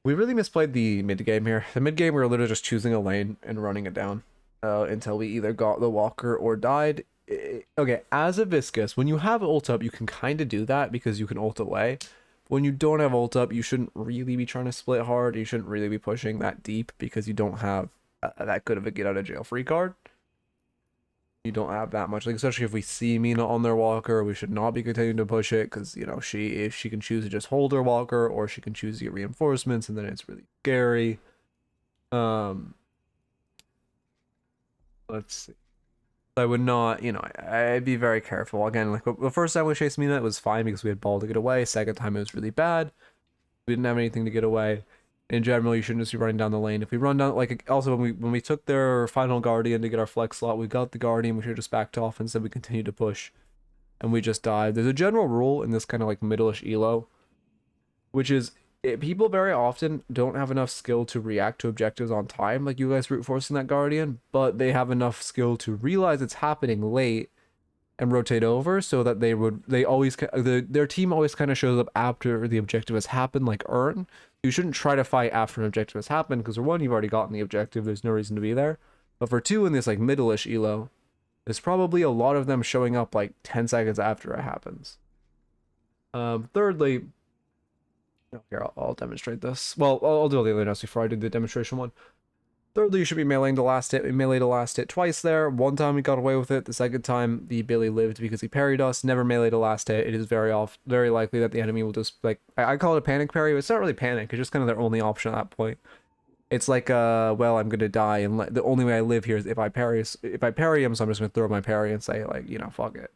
we really misplayed the mid-game here. The mid-game, we were literally just choosing a lane and running it down until we either got the walker or died. Okay, as a Viscous, when you have ult up, you can kind of do that because you can ult away. When you don't have ult up, you shouldn't really be trying to split hard. You shouldn't really be pushing that deep because you don't have that good of a get out of jail free card. You don't have that much, like especially if we see Mina on their walker, we should not be continuing to push it because you know if she can choose to just hold her walker or she can choose to get reinforcements and then it's really scary. Let's see. I would not, you know, I'd be very careful. Again, like the first time we chased Mina, it was fine because we had ball to get away. Second time it was really bad. We didn't have anything to get away. In general, you shouldn't just be running down the lane. If we run down, like also when we took their final Guardian to get our flex slot, we got the Guardian. We should have just backed off and said we continued to push, and we just died. There's a general rule in this kind of like middle-ish elo, which is people very often don't have enough skill to react to objectives on time, like you guys brute forcing that Guardian, but they have enough skill to realize it's happening late and rotate over so that their team always kind of shows up after the objective has happened, like Urn. You shouldn't try to fight after an objective has happened because for one, you've already gotten the objective, there's no reason to be there. But for two, in this like middle-ish elo, there's probably a lot of them showing up like 10 seconds after it happens. Thirdly, here, I'll demonstrate this. Well, I'll do all the other notes before I do the demonstration one. Thirdly, you should be meleeing the last hit. We meleeed the last hit twice there. One time we got away with it. The second time, the Billy lived because he parried us. Never meleeed a last hit. It is very likely that the enemy will just, like, I call it a panic parry, but it's not really panic. It's just kind of their only option at that point. It's like, well, I'm going to die, and the only way I live here is if I parry him, so I'm just going to throw my parry and say, like, you know, fuck it.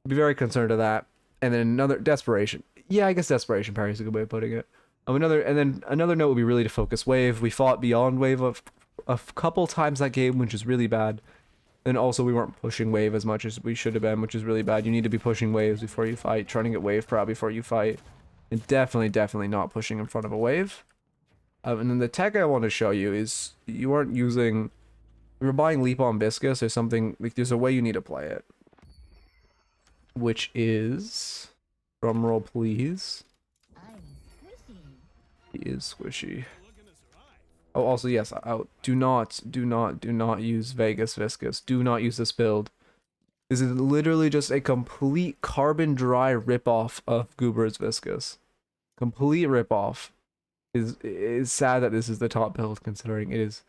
Be very concerned of that. And then another desperation. Yeah, I guess desperation parry is a good way of putting it. Another note would be really to focus wave. We fought beyond wave a couple times that game, which is really bad. And also we weren't pushing wave as much as we should have been, which is really bad. You need to be pushing waves before you fight, trying to get wave prop before you fight. And definitely not pushing in front of a wave. And then the tech I want to show you is you aren't using... If you're buying Leap on Viscous or something, like there's a way you need to play it. Which is... Drumroll please. He is squishy. Oh, also, yes, do not use Vegas Viscous. Do not use this build. This is literally just a complete carbon dry ripoff of Goober's Viscous. Complete ripoff. Is sad that this is the top build considering it is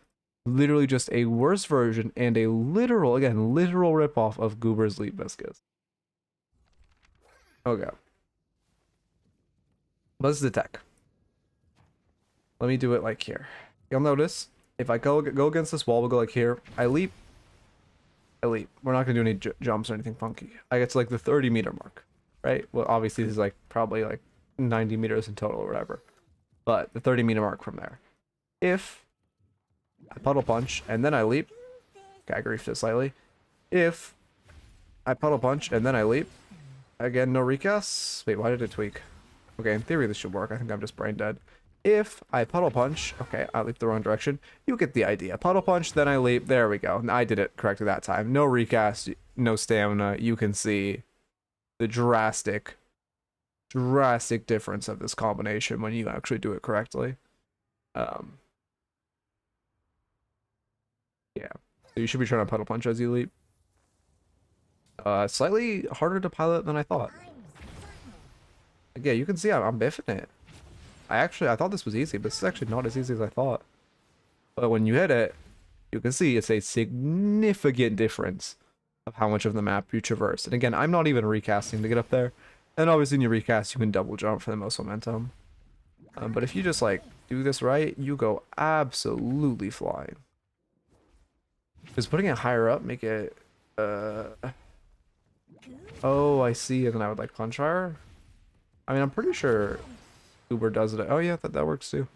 literally just a worse version and a literal ripoff of Goober's Leap Viscous. Okay. This is the tech. Let me do it like here. You'll notice if I go against this wall, we'll go like here. I leap. We're not gonna do any jumps or anything funky. I get to like the 30-meter mark, right? Well, obviously this is like probably like 90 meters in total or whatever, but the 30-meter mark from there. If I puddle punch and then I leap, okay, I griefed it slightly. If I puddle punch and then I leap, again, no recast. Wait, why did it tweak? Okay, in theory this should work. I think I'm just brain dead. If I puddle punch, okay, I leap the wrong direction. You get the idea. Puddle punch, then I leap. There we go. I did it correctly that time. No recast, no stamina. You can see the drastic difference of this combination when you actually do it correctly. Yeah. So you should be trying to puddle punch as you leap. Slightly harder to pilot than I thought. Yeah, you can see I'm biffing it. I thought this was easy, but this is actually not as easy as I thought. But when you hit it, you can see it's a significant difference of how much of the map you traverse. And again, I'm not even recasting to get up there. And obviously when you recast, you can double jump for the most momentum. But if you just like do this right, you go absolutely flying. Because putting it higher up, make it... Oh, I see. And then I would like punch higher. I mean, I'm pretty sure Uber does it. Oh yeah, that works too.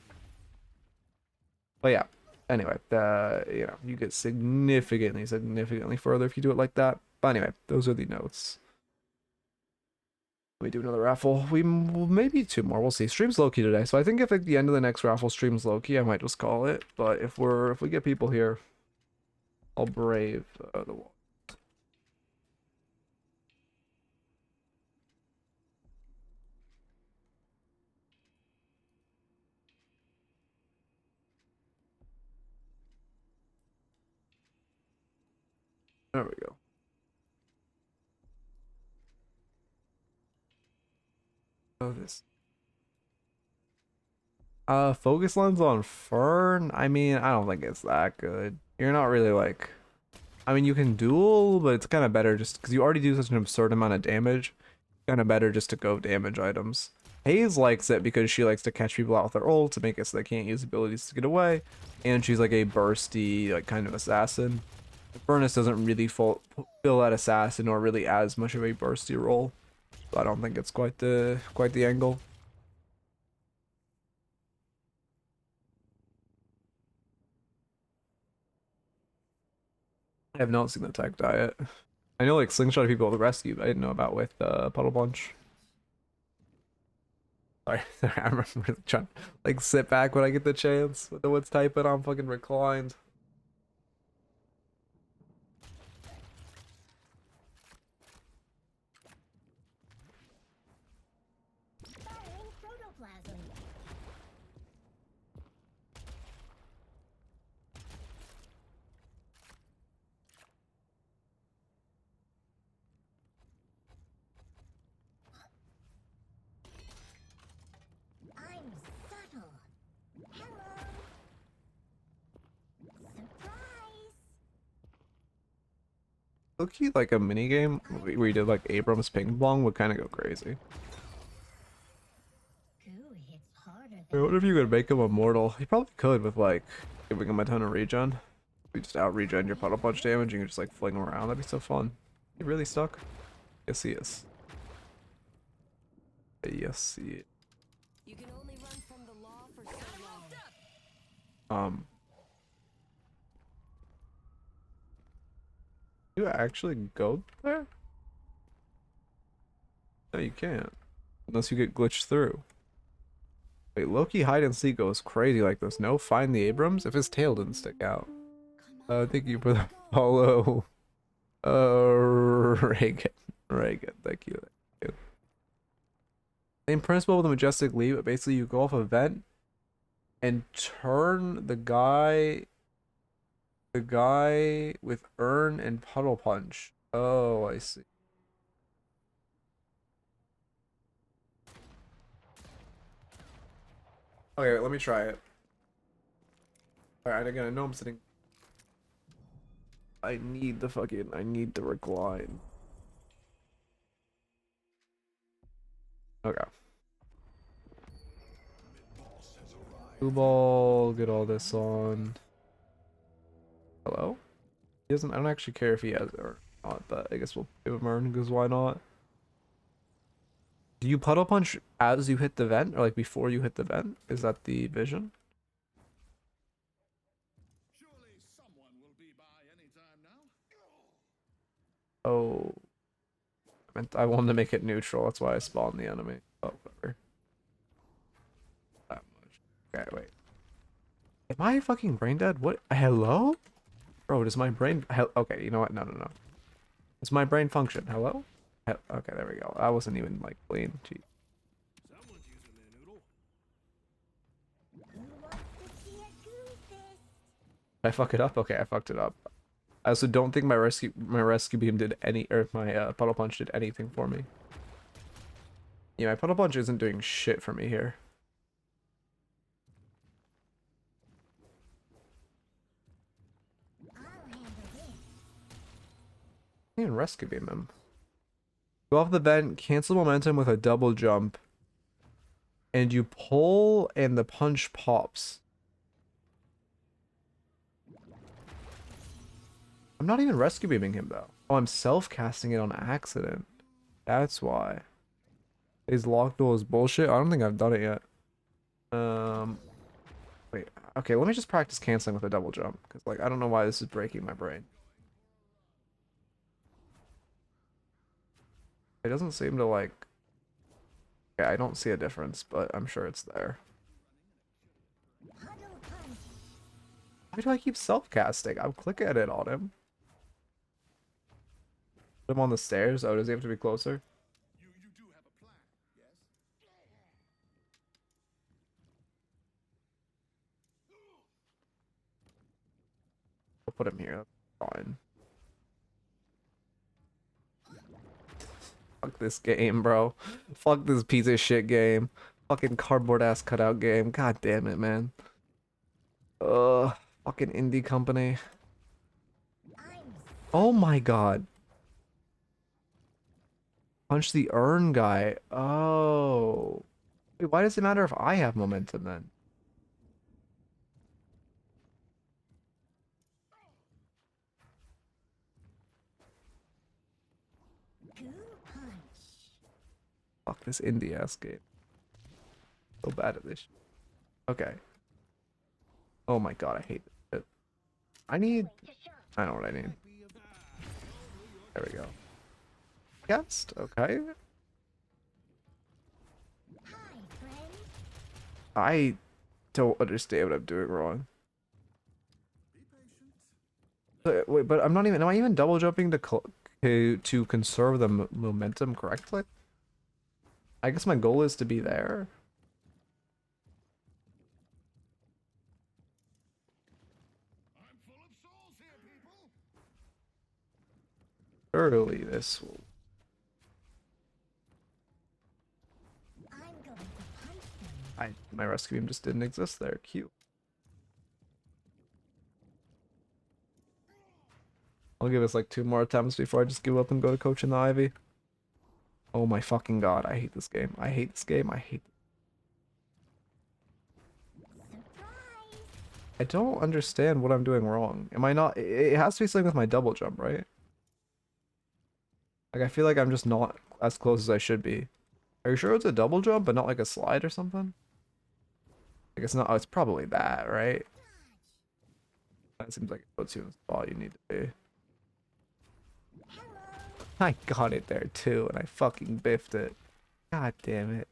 But yeah, anyway, you know, you get significantly further if you do it like that. But anyway, those are the notes. We do another raffle. Maybe 2 more. We'll see. Stream's low key today, so I think if at the end of the next raffle stream's low key, I might just call it. But if we get people here, I'll brave the wall. There we go. Oh, this. Focus lens on Fern. I mean, I don't think it's that good. You're not really like. I mean, you can duel, but it's kind of better just because you already do such an absurd amount of damage. Kind of better just to go damage items. Hayes likes it because she likes to catch people out with her ult to make it so they can't use abilities to get away, and she's like a bursty like kind of assassin. Furnace doesn't really fill that assassin or really as much of a bursty role, so I don't think it's quite the angle. I have not seen the tech diet. I know like slingshot people with rescue, but I didn't know about with puddle punch. Sorry, I'm really trying to like sit back when I get the chance. With the what's typing, I'm fucking reclined. Firing protoplasm. I'm subtle. Hello. Surprise. Low-key, like a mini game where you did like Abrams ping pong would kind of go crazy. Goo hits harder I wonder if you could make him immortal. You probably could with like giving him a ton of regen. You just out regen your puddle punch damage and you just like fling him around. That'd be so fun. He really stuck? Yes, he is. Yes, he is. You can only run from the law for so long. You actually go there? No, you can't. Unless you get glitched through. Wait, Loki hide and seek goes crazy like this. No, find the Abrams if his tail didn't stick out. Thank you for the follow. Reagan. Reagan, thank you. Same principle with the majestic leap, but basically you go off a vent and turn the guy with urn and puddle punch. Oh, I see. Okay, wait, let me try it. Alright, again, I know I'm sitting. I need the recline. Okay. Blue ball, get all this on. Hello? He doesn't, I don't actually care if he has it or not, but I guess we'll give him Earn because why not? Do you puddle punch as you hit the vent or like before you hit the vent? Is that the vision? Surely someone will be by any time now. Oh. I wanted to make it neutral, that's why I spawned the enemy. Oh, whatever. That much. Okay, wait. Am I fucking brain dead? What? Hello? Bro, does my brain... Okay, you know what? No. Does my brain function? Hello? Okay, there we go. I wasn't even, like, clean. Jeez. Someone's using their noodle. Who wants to see a goo fist? Did I fuck it up? Okay, I fucked it up. I also don't think my rescue beam did any, or my puddle punch did anything for me. Yeah, my puddle punch isn't doing shit for me here. I'll handle this. I can rescue beam him. Go off the vent, cancel momentum with a double jump, and you pull and the punch pops. I'm not even rescue beaming him though. Oh, I'm self-casting it on accident. That's why. His lock duel is bullshit. I don't think I've done it yet. Wait. Okay, let me just practice canceling with a double jump because like I don't know why this is breaking my brain. It doesn't seem to like Yeah, I don't see a difference, but I'm sure it's there. Why do I keep self-casting? I'm clicking at it on him. Put him on the stairs. Oh, does he have to be closer? You do have a plan, yes? I'll put him here. That's fine. Fuck this game, bro. Fuck this piece of shit game. Fucking cardboard ass cutout game. God damn it, man. Fucking indie company. Oh my god. Punch the urn guy. Oh. Wait, why does it matter if I have momentum then? Fuck this indie ass game. So bad at this. Okay. Oh my god, I hate this shit. I know what I need. There we go. Guest, okay. I don't understand what I'm doing wrong. Wait, but I'm not even. Am I even double jumping to conserve the momentum correctly? I guess my goal is to be there. I'm full of souls here, people. Surely this will. My rescue beam just didn't exist there. Cute. I'll give us like 2 more attempts before I just give up and go to coach in the Ivy. Oh my fucking god, I hate this game. I hate this game. I hate. I don't understand what I'm doing wrong. Am I not? It has to be something with my double jump, right? Like I feel like I'm just not as close as I should be. Are you sure it's a double jump but not like a slide or something? Like it's not. Oh, it's probably that, right? That seems like it puts you in the spot you need to be. I got it there too, and I fucking biffed it. God damn it.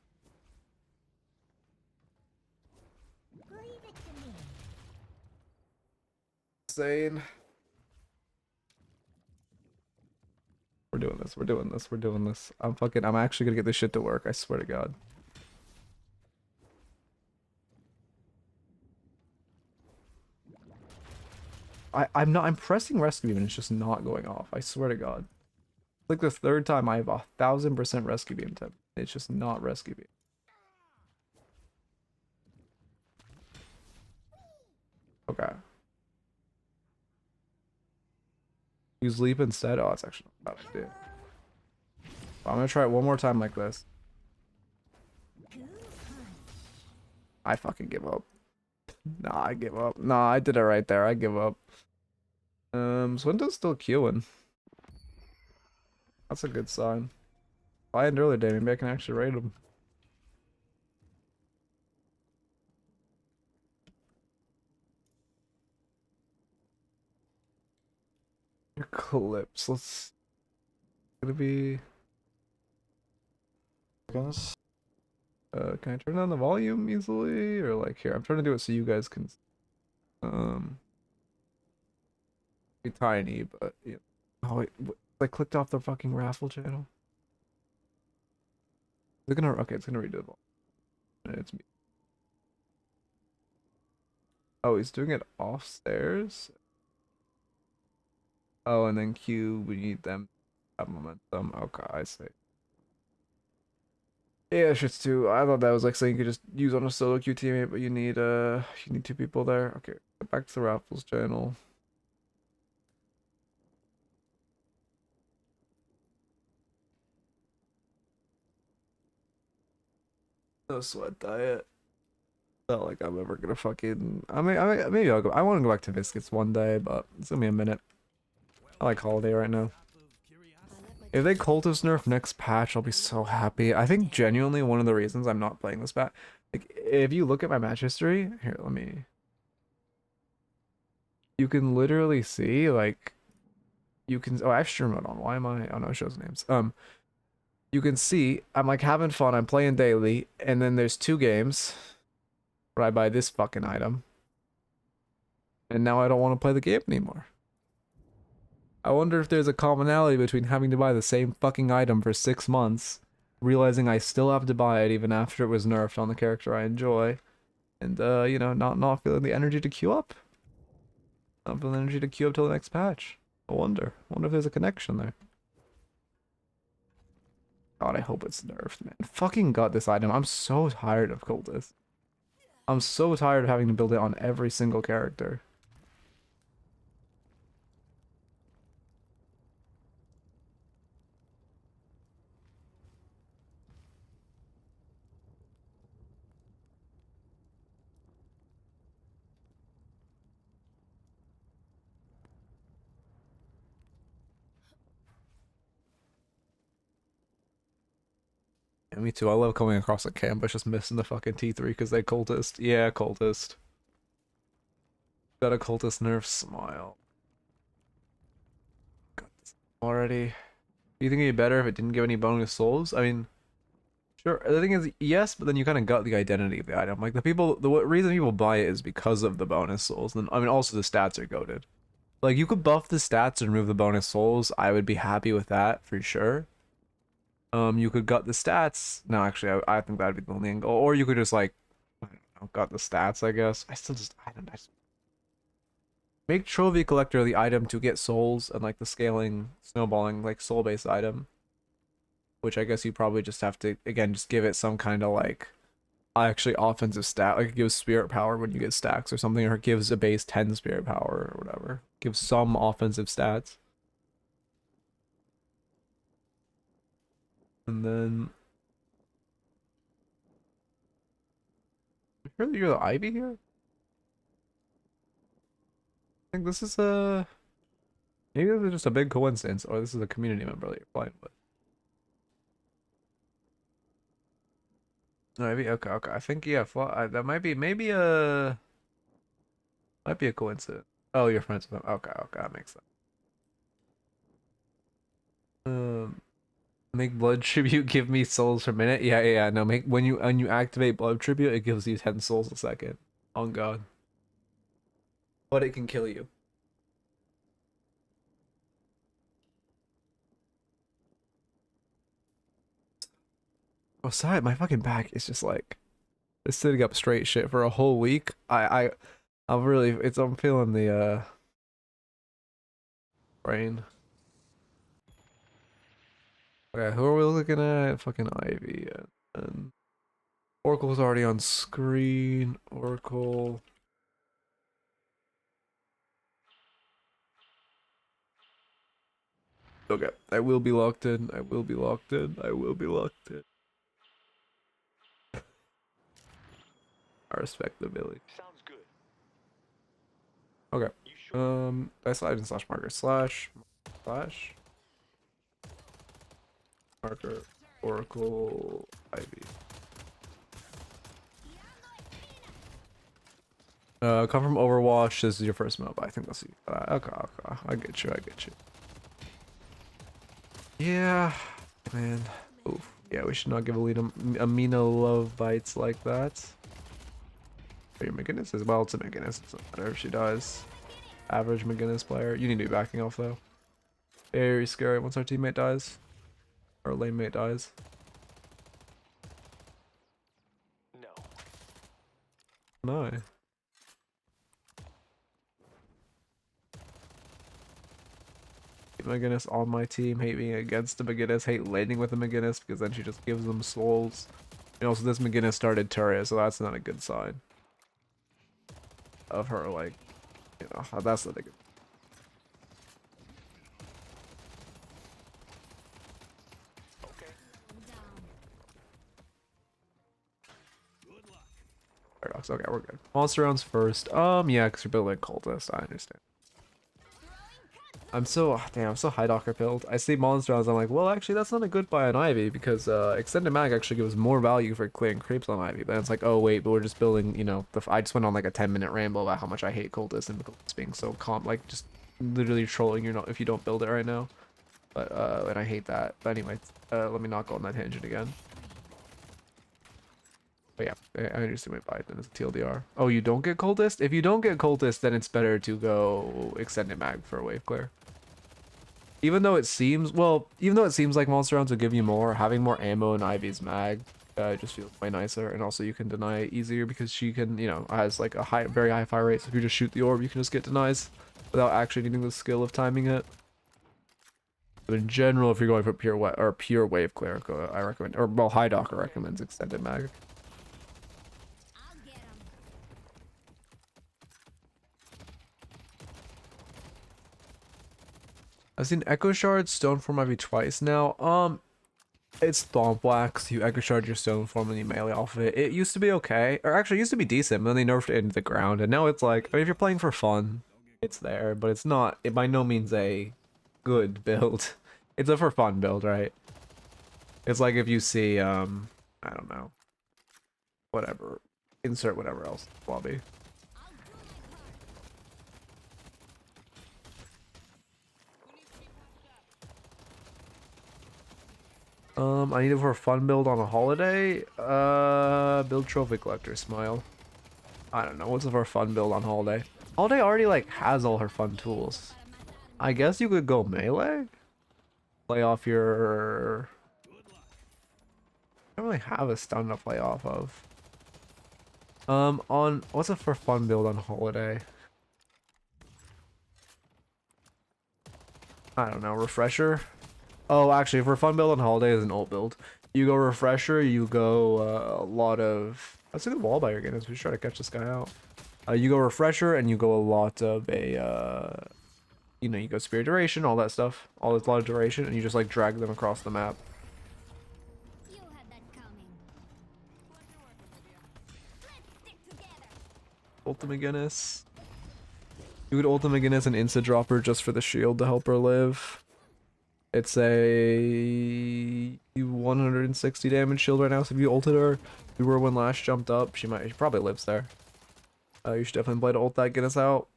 Insane. We're doing this. We're doing this. We're doing this. I'm actually gonna get this shit to work. I swear to God. I'm pressing rescue beam and it's just not going off. I swear to God. Like the 3rd time I have 1000% rescue beam tip. It's just not rescue beam. Okay. Use leap instead. Oh, it's actually not a bad idea. I'm gonna try it one more time like this. I fucking give up. Nah, I give up. Nah, I did it right there. I give up. Swinton's still queuing. That's a good sign. If I had earlier day, maybe I can actually raid him. Eclipse. Let's. Gonna be. Can I turn down the volume easily, or like here? I'm trying to do it so you guys can. Be tiny, but yeah. Oh wait, I clicked off the fucking raffle channel. Is it gonna? Okay, it's gonna redo the volume. It's me. Oh, he's doing it off stairs. Oh, and then Q, we need them to have momentum. Okay, I see. Yeah, shit's too. I thought that was like something you could just use on a solo Q teammate, but you need 2 people there. Okay, back to the raffles channel. No sweat diet. Not like I'm ever gonna fucking. Maybe I'll go. I want to go back to Viscous one day, but it's gonna be a minute. I like Holiday right now. If they cultist nerf next patch, I'll be so happy. I think genuinely one of the reasons I'm not playing this patch, like if you look at my match history, here, let me. You can literally see like, you can. Oh, I have stream mode on. Why am I? Oh no, it shows names. you can see I'm like having fun. I'm playing daily, and then there's 2 games where I buy this fucking item, and now I don't want to play the game anymore. I wonder if there's a commonality between having to buy the same fucking item for 6 months, realizing I still have to buy it even after it was nerfed on the character I enjoy, and you know, not feeling the energy to queue up. Not feeling the energy to queue up till the next patch. I wonder if there's a connection there. God, I hope it's nerfed, man. Fucking got this item. I'm so tired of Cultist. I'm so tired of having to build it on every single character. Yeah, me too. I love coming across a camp, but just missing the fucking T3 because they Cultist. Yeah, Cultist. Got a Cultist nerf smile. Got this already. Do you think it'd be better if it didn't give any bonus souls? I mean, sure. The thing is, yes, but then you kind of got the identity of the item. Like the reason people buy it is because of the bonus souls. And I mean, also the stats are goated. Like you could buff the stats and remove the bonus souls. I would be happy with that for sure. You could gut the stats. No, actually, I think that'd be the only angle. Or you could just like, I don't know, gut the stats. I guess. I don't know. Make Trophy Collector the item to get souls and like the scaling, snowballing, like soul-based item. Which I guess you probably just have to, again, just give it some kind of like, actually offensive stat. Like it gives spirit power when you get stacks or something, or it gives a base 10 spirit power or whatever. Gives some offensive stats. And then... I heard that you're the Ivy here? I think this is a... Maybe this is just a big coincidence, or this is a community member that you're playing with. Ivy? Okay, okay. I think, yeah, that might be, maybe a... Might be a coincidence. Oh, you're friends with him. Okay, okay, that makes sense. Make blood tribute give me souls per minute. Yeah, yeah, yeah. No, make when you activate blood tribute, it gives you 10 souls a second. On God. But it can kill you. Oh, sorry, my fucking back is just like it's sitting up straight shit for a whole week. I'm really I'm feeling the brain. Okay, who are we looking at? Fucking Ivy and Oracle's already on screen. Oracle. Okay, I will be locked in. I will be locked in. I will be locked in. I respect the village. Sounds good. Okay. You sure? I slide in slash marker slash marker Oracle Ivy. Come from Overwatch. This is your first MOBA. I think that's you. Okay, okay. I get you. I get you. Yeah, man. Oof. Yeah, we should not give Amina love bites like that. Are you McGinnis as well? It's a McGinnis. It doesn't matter if she dies. Average McGinnis player. You need to be backing off though. Very scary once our teammate dies. Our lane mate dies. No. No. McGinnis on my team, hate being against the McGinnis, hate laning with the McGinnis because then she just gives them souls. And also this McGinnis started Turret, so that's not a good sign. Of her, like, you know, that's not a good. Okay. Paradox, okay, we're good. Monster rounds first. Yeah, because you're building cultist, I understand. I'm so high docker pilled. I see monster rounds, I'm like, well, actually, that's not a good buy on Ivy because extended mag actually gives more value for clearing creeps on Ivy. But it's like, oh wait, but we're just building, you know, I just went on like a 10-minute ramble about how much I hate cultists and cultists being so like just literally trolling you if you don't build it right now. But and I hate that. But anyway, let me not go on that tangent again. But yeah, I understand my Python is a TLDR. Oh, you don't get cultist? If you don't get cultist, then it's better to go extended mag for a wave clear. Even though it seems, well, even though it seems like monster rounds will give you more, having more ammo in Ivy's mag just feels way nicer. And also you can deny it easier because she can, you know, has like a high, very high fire rate. So if you just shoot the orb, you can just get denies without actually needing the skill of timing it. But in general, if you're going for pure wave clear, I recommend, or well, High Docker recommends extended mag. I'll get 'em. I've seen Echo Shard Stone Form Ivy twice now. It's Thomp Wax. You Echo Shard your Stone Form and you melee off of it. It used to be okay, or actually it used to be decent, but then they nerfed it into the ground, and now it's like, I mean, if you're playing for fun, it's there, but it's not, it by no means a good build. It's a for fun build, right? It's like if you see, I don't know, whatever, insert whatever else, lobby. I'll do my part. I need it for a fun build on a holiday. Build Trophy Collector, smile. I don't know, what's for a fun build on holiday? Holiday already like has all her fun tools. I guess you could go melee? Play off your... I don't really have a stun to play off of. On what's a for fun build on holiday? I don't know, refresher? Oh, actually, for fun build on holiday is an ult build. You go refresher, you go a lot of... That's a good wall by your goodness. We should try to catch this guy out. You go refresher and you go a lot of a you know, you go spirit duration, all that stuff, all this lot of duration, and you just like drag them across the map. You had that coming. Let's stick together. Ultimate Guinness. You would Ultimate Guinness and Insta Dropper just for the shield to help her live. It's a 160 damage shield right now, so if you ulted her, you were when last jumped up, she probably lives there. You should definitely play to ult that Guinness out.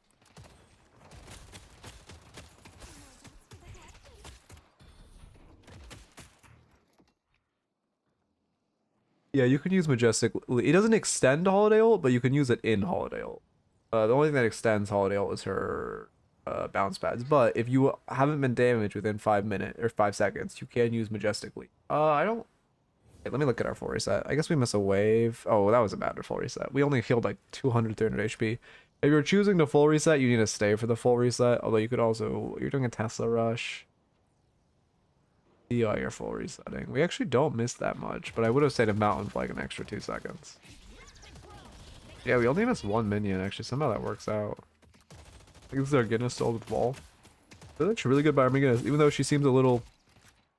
Yeah, you can use Majestic. It doesn't extend Holiday ult, but you can use it in Holiday ult. The only thing that extends Holiday ult is her bounce pads. But if you haven't been damaged within 5 minutes or 5 seconds, you can use Majestically. I don't. Wait, let me look at our full reset. I guess we miss a wave. Oh, that was a bad full reset. We only healed like 200, 300 HP. If you're choosing the full reset, you need to stay for the full reset. Although you could also, you're doing a Tesla rush. Yeah, you're full resetting. We actually don't miss that much, but I would have stayed in mountain for like an extra 2 seconds. Yeah, we only missed 1 minion actually. Somehow that works out. I think this is our Guinness still with wall. That's actually really good by our Guinness, even though she seems a little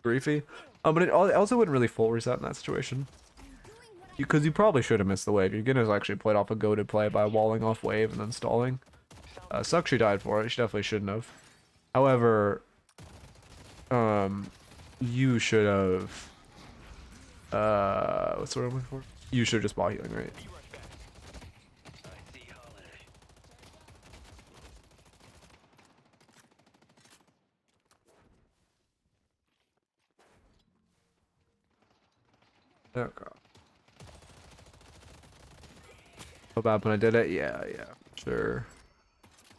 griefy. But it also wouldn't really full reset in that situation. Because you probably should have missed the wave. Your Guinness actually played off a goated play by walling off wave and then stalling. Sucks she died for it. She definitely shouldn't have. However, you should have. What's the word I'm looking for? You should have just bought healing, right? Oh god. So bad when I did it? Yeah, sure.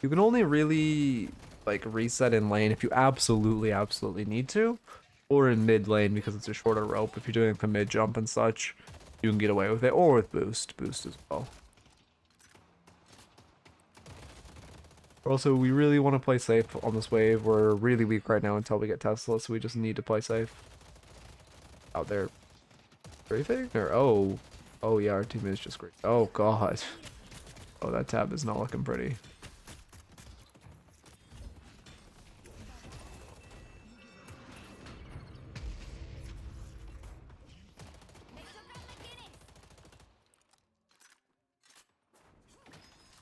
You can only really like reset in lane if you absolutely need to, or in mid lane because it's a shorter rope. If you're doing the mid jump and such, you can get away with it, or with boost as well. Also, we really want to play safe on this wave. We're really weak right now until we get Tesla, so we just need to play safe. Out there. Everything? Or oh yeah, our team is just great. Oh god. Oh, that tab is not looking pretty.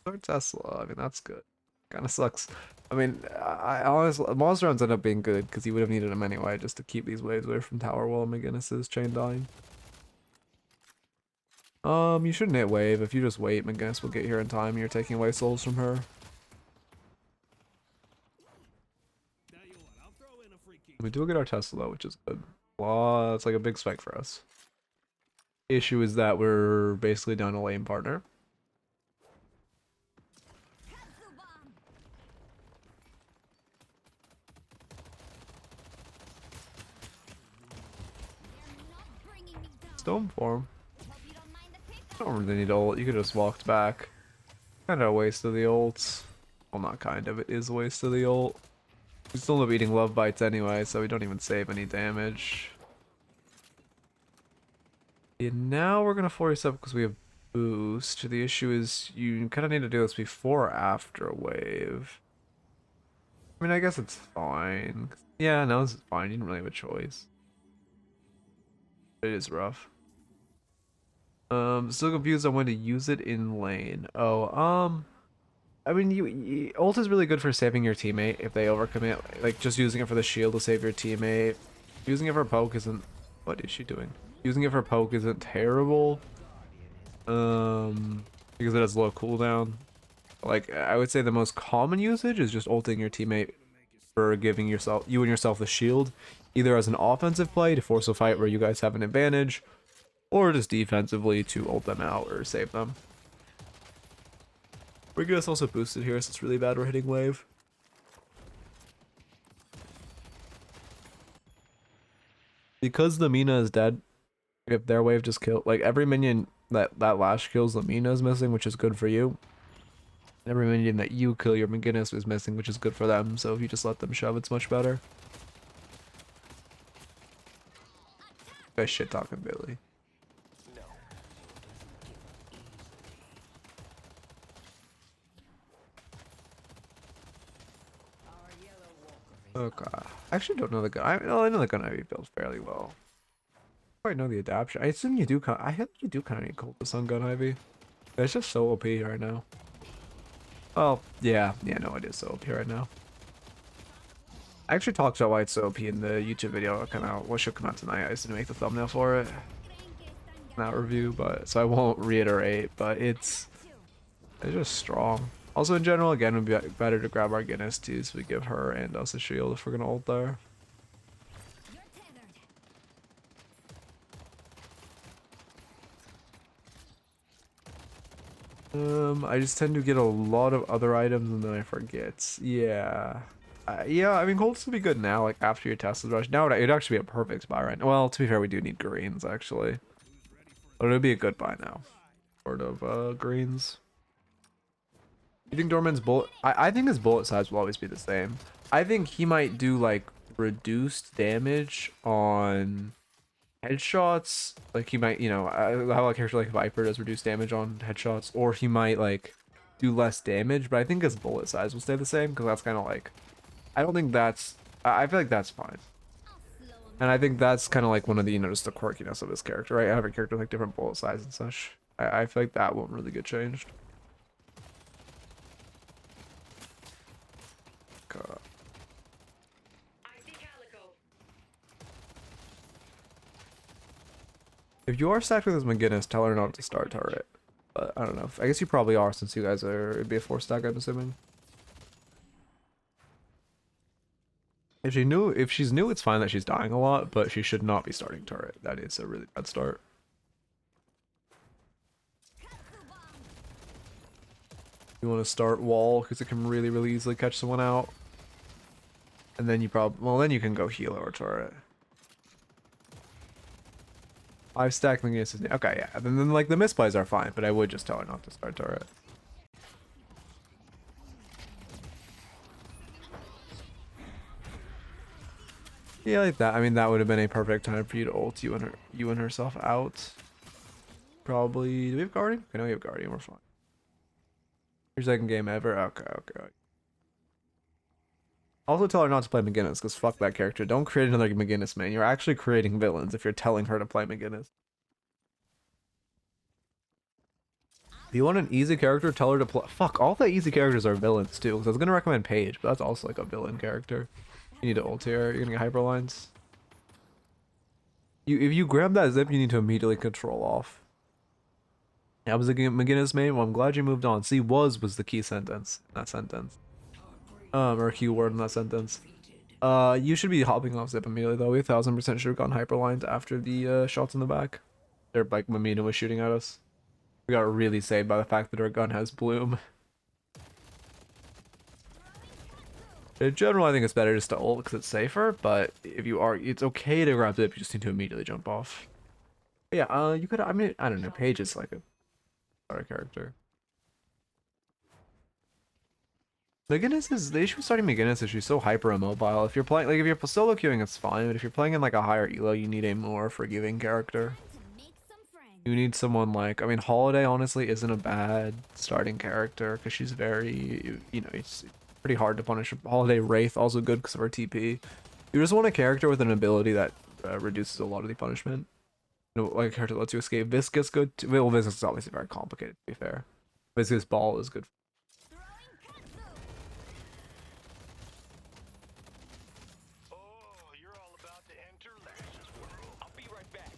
Or Tesla, I mean that's good. Kind of sucks. I mean, I honestly, monster rounds end up being good because he would have needed them anyway just to keep these waves away from tower while McGinnis's chain dying. You shouldn't hit wave. If you just wait, McGinnis will get here in time. You're taking away souls from her. Tell you what, I'll throw in a free key. We do get our Tesla, which is good. Wow, it's like a big spike for us. Issue is that we're basically down a lane partner. Katsu bomb. They're not bringing me down. Stone form. Hope you don't mind the pickup. Don't really need ult. You could just walked back. Kind of a waste of the ult. Well, not kind of. It is a waste of the ult. We still end up eating love bites anyway, so we don't even save any damage. And now we're gonna force up because we have boost. The issue is you kind of need to do this before or after a wave. I mean, I guess it's fine. Yeah, no, this is fine. You don't really have a choice. It is rough. Still confused on when to use it in lane. Oh, I mean, ult is really good for saving your teammate if they overcommit. Like just using it for the shield to save your teammate. Using it for poke isn't. What is she doing? Using it for poke isn't terrible. Because it has low cooldown. Like I would say the most common usage is just ulting your teammate for giving you and yourself the shield, either as an offensive play to force a fight where you guys have an advantage, or just defensively to ult them out or save them. Viscous also boosted here, so it's really bad we're hitting wave. Because the Mina is dead, if their wave just killed, like every minion that Lash kills, the Mina is missing, which is good for you. Every minion that you kill, your McGinnis is missing, which is good for them. So if you just let them shove, it's much better. Guys shit talking Billy. No. Our yellow walker is Okay. I actually don't know the gun. I know the gun Ivy builds fairly well. I know the adaption. I assume you do kind. I think you do kind of need Cultist on Gun Ivy. It's just so OP right now. Well, yeah, no, it is so OP right now. I actually talked about why it's so OP in the YouTube video. What should come out tonight? I just didn't make the thumbnail for it. That review, but so I won't reiterate. But it's just strong. Also, in general, again, it would be better to grab our Guinness too, so we give her and us a shield if we're gonna ult there. You're tethered. I just tend to get a lot of other items and then I forget. Yeah. Yeah, I mean, Colts would be good now, like after your Tesla's rush. Now it'd actually be a perfect buy right now. Well, to be fair, we do need greens actually. But it would be a good buy now. Sort of, greens. You think Dorman's bullet? I think his bullet size will always be the same. I think he might do like reduced damage on headshots. Like he might, how a character like Viper does reduce damage on headshots, or he might like do less damage. But I think his bullet size will stay the same because that's kind of like, I don't think that's. I feel like that's fine. And I think that's kind of like one of the, just the quirkiness of his character, right? Every character with like different bullet size and such. I feel like that won't really get changed. God. I see Calico. If you are stacked with his McGinnis, tell her not to start turret. But I don't know. I guess you probably are since you guys are. It'd be a 4-stack, I'm assuming. If she's new, it's fine that she's dying a lot, but she should not be starting turret. That is a really bad start. You want to start wall because it can really, really easily catch someone out. And then you then you can go healer or turret. 5-stack McGinnis is okay, yeah. And then like the misplays are fine, but I would just tell her not to start turret. Yeah, like that. I mean, that would have been a perfect time for you to ult you and herself out. Probably. Do we have Guardian? I know we have Guardian. We're fine. Your second game ever. Okay. Also tell her not to play McGinnis, because fuck that character. Don't create another McGinnis, man. You're actually creating villains if you're telling her to play McGinnis. If you want an easy character, tell her to play. Fuck, all the easy characters are villains too. Because I was gonna recommend Paige, but that's also like a villain character. You need to ult here. You're gonna get hyperlines. If you grab that zip, you need to immediately control off. I was a McGinnis main. Well, I'm glad you moved on. See, was the key sentence in that sentence. Or key word in that sentence. You should be hopping off zip immediately though. We 1000% should have gone hyperlined after the shots in the back. Their like Mamina was shooting at us. We got really saved by the fact that our gun has bloom. In general, I think it's better just to ult because it's safer, but if you are, it's okay to grab zip, you just need to immediately jump off. But yeah, you could, I mean, I don't know, Paige is like a starter character. McGinnis is, the issue with starting McGinnis is she's so hyper immobile. If you're playing, like if you're solo queuing, it's fine, but if you're playing in like a higher elo, you need a more forgiving character. To make some friends. You need someone like, I mean, Holiday honestly isn't a bad starting character because she's very, you know, it's pretty hard to punish. Holiday Wraith also good because of her TP. You just want a character with an ability that reduces a lot of the punishment. You know, like a character that lets you escape. Viscous good. Well, Viscous is obviously very complicated to be fair. Viscous Ball is good. Throwing katsu. Oh, you're all about to enter Lash's world. I'll be right back.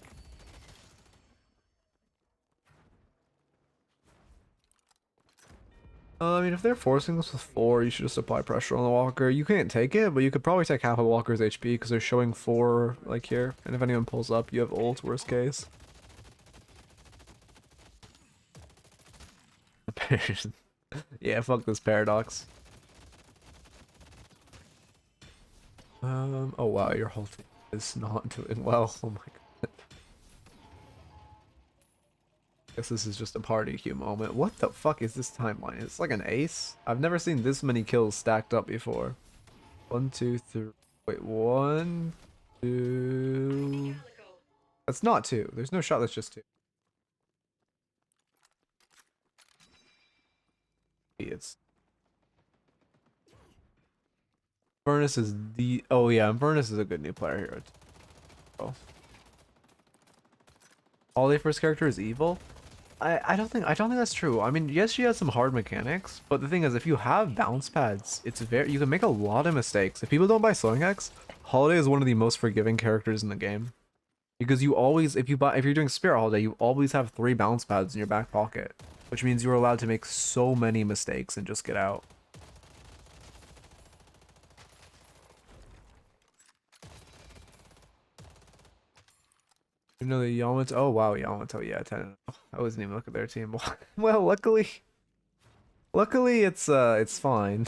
I mean, if they're forcing this with 4, you should just apply pressure on the walker. You can't take it, but you could probably take half a walker's HP because they're showing 4 like here. And if anyone pulls up, you have ult, worst case. Yeah, fuck this paradox. Oh wow, your whole thing is not doing well. Oh my god. Guess this is just a party queue moment. What the fuck is this timeline? It's like an ace? I've never seen this many kills stacked up before. 1, 2, 3. Wait, 1, 2. That's not 2. There's no shot that's just 2. It's Furnace is the, oh yeah, Furnace is a good new player here. Oh. Holiday first character is evil. I don't think that's true. I mean, yes, she has some hard mechanics, but the thing is, if you have bounce pads, it's very, you can make a lot of mistakes. If people don't buy Slowing X, Holiday is one of the most forgiving characters in the game. Because you always, if you're doing Spirit Holiday, you always have 3 bounce pads in your back pocket, which means you're allowed to make so many mistakes and just get out. You know the Yamato. Oh wow, Yamato. Yeah, 10. I wasn't even looking at their team. Well, luckily it's fine.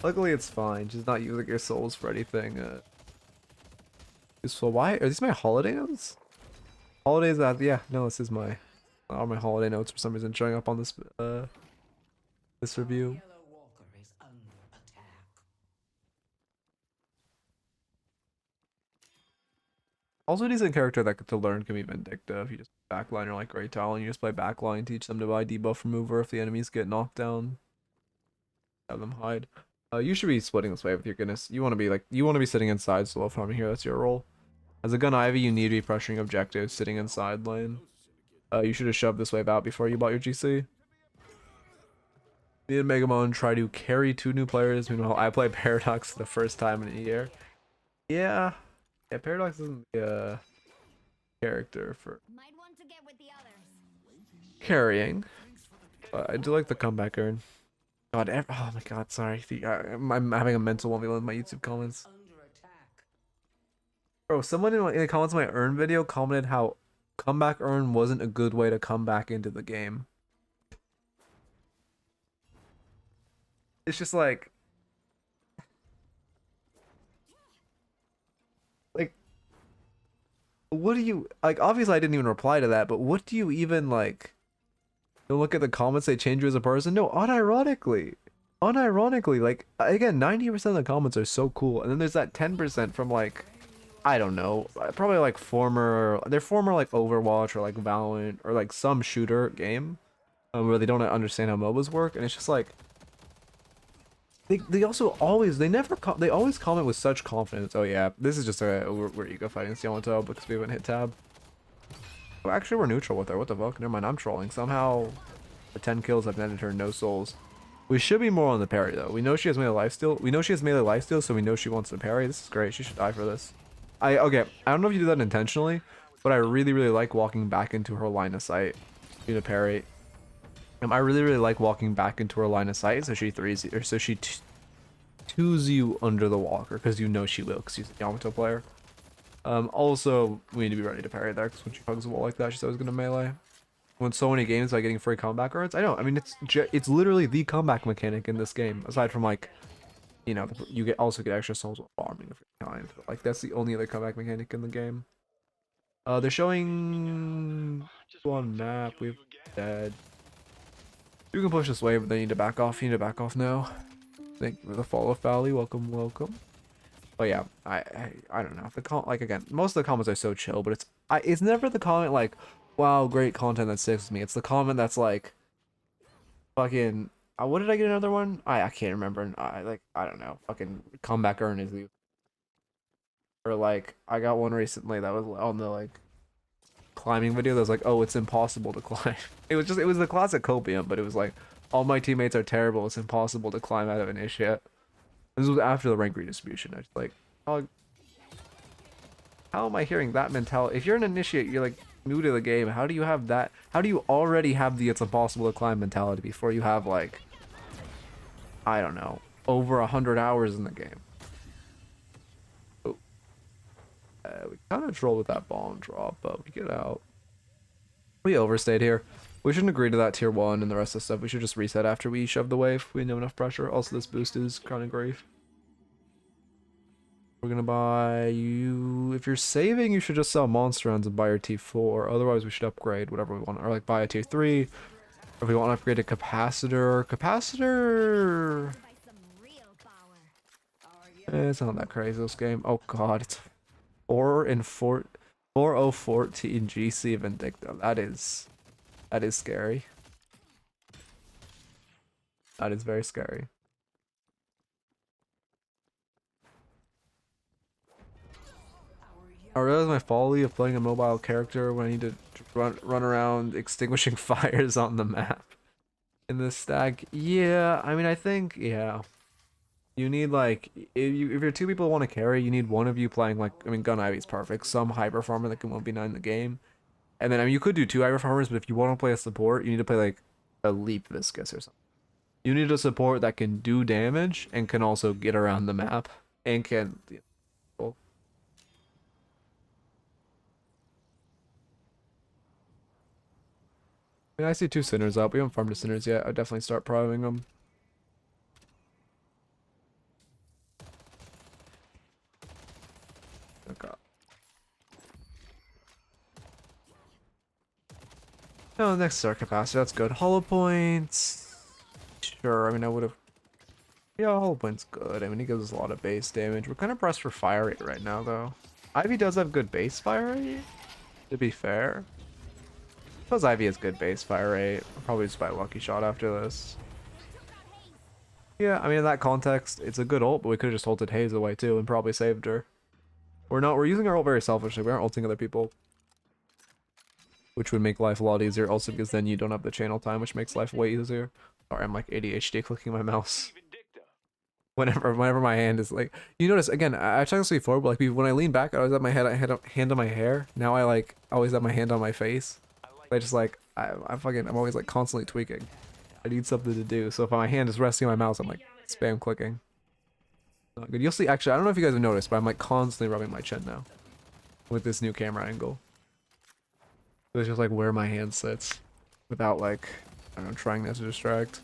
Luckily it's fine. Just not using your souls for anything useful. Why are these my holiday notes? Holidays that, yeah, no, this is my all my holiday notes for some reason showing up on this this review. Yellow walker is under attack. Also, a decent character that to learn can be Vindictive. You just backline or like Great Tile, and you just play backline, teach them to buy debuff remover if the enemies get knocked down. Have them hide. You should be splitting this way with your goodness. You want to be like, you want to be sitting inside solo farming here. That's your role. As a gun Ivy, you need to be pressuring objectives, sitting inside lane. You should have shoved this wave out before you bought your GC. Me and Megamon try to carry 2 new players. Meanwhile, I play Paradox for the first time in a year. Yeah, Paradox isn't the character for Might want to get with the others. carrying. I do like the comeback earn. God, oh my god, sorry. I'm having a mental one with my YouTube comments. Under attack. Bro, someone in the comments of my earn video commented how comeback earn wasn't a good way to come back into the game. It's just like what do you like? Obviously I didn't even reply to that, but what do you even like? Don't look at the comments, they change you as a person. No, unironically, like again, 90% of the comments are so cool, and then there's that 10% from like, I don't know, probably like they're former like Overwatch or like Valorant or like some shooter game, where they don't understand how MOBAs work, and it's just like they also always they always comment with such confidence. Oh yeah, this is just we're ego fighting Yamato because we haven't hit tab. Well, actually, we're neutral with her. What the fuck? Never mind, I'm trolling. Somehow, for 10 kills, I've netted her no souls. We should be more on the parry, though. We know she has melee lifesteal. We know she has melee lifesteal, so we know she wants to parry. This is great. She should die for this. Okay, I don't know if you do that intentionally, but I really, really like walking back into her line of sight. You to parry. I really, really like walking back into her line of sight, so she threes, or so she twos you under the walker because you know she will because she's a Yamato player. Also, we need to be ready to parry there because when she hugs the wall like that, she's always gonna melee. When so many games by getting free comeback cards, I know. I mean, it's literally the comeback mechanic in this game. Aside from like, you know, you also get extra souls while farming if you're kind. But, like that's the only other comeback mechanic in the game. They're showing one map. We've dead. You can push this way, but they need to back off. You need to back off now. Thank you for the follow, Fally. Welcome, welcome. But yeah, I don't know. Like again, most of the comments are so chill, but it's never the comment like, wow, great content that sticks with me. It's the comment that's like, fucking, what did I get another one? I can't remember. I don't know. Fucking comeback earn is the, or like I got one recently that was on the like climbing video that was like, oh, it's impossible to climb. It was the classic copium, but it was like, all my teammates are terrible. It's impossible to climb out of initiate. This was after the rank redistribution. I was like, oh, how am I hearing that mentality? If you're an initiate, you're like new to the game. How do you have that? How do you already have the it's impossible to climb mentality before you have like, I don't know, over 100 hours in the game? Oh, we kind of trolled with that bomb drop, but we get out. We overstayed here. We shouldn't agree to that tier 1 and the rest of the stuff. We should just reset after we shove the wave. We know enough pressure. Also, this boost is Crown and Grief. We're gonna buy you. If you're saving, you should just sell monster rounds and buy your T4. Otherwise, we should upgrade whatever we want. Or like buy a tier 3. Or if we want to upgrade a capacitor. Capacitor! By some real power. It's not that crazy this game. Oh god, it's 4014 GC Vindicta. That is scary. That is very scary. I realize my folly of playing a mobile character when I need to run around extinguishing fires on the map in this stack. Yeah, I mean, I think, yeah. You need, like, if you're two people who want to carry, you need one of you playing, like, I mean, Gun Ivy's perfect. Some hyper farmer that can 1v9 in the game. And then, I mean, you could do 2 hyper farmers, but if you want to play a support, you need to play, like, a Leap Viscous or something. You need a support that can do damage and can also get around the map and can... I mean, I see 2 Sinners up. We haven't farmed the Sinners yet. I'd definitely start prodding them. Okay. No, next is our capacitor. That's good. Hollow points. Sure. I mean, I would have. Yeah, hollow points good. I mean, he gives us a lot of base damage. We're kind of pressed for fire rate right now, though. Ivy does have good base fire rate. To be fair. Because Ivy has good base fire rate. I'll probably just buy Lucky Shot after this. Yeah, I mean, in that context, it's a good ult, but we could have just ulted Haze away too and probably saved her. We're using our ult very selfishly. We aren't ulting other people. Which would make life a lot easier, also because then you don't have the channel time, which makes life way easier. Sorry, I'm like ADHD clicking my mouse. Whenever my hand is like, you notice again, I've talked this before, but like when I lean back, I always have my hand on my hair. Now I like always have my hand on my face. I just like I'm always like constantly tweaking. I need something to do, so if my hand is resting on my mouse, I'm like spam clicking. Not good. You'll see. Actually, I don't know if you guys have noticed, but I'm like constantly rubbing my chin now with this new camera angle. It's just like where my hand sits, without like I don't know, trying not to distract.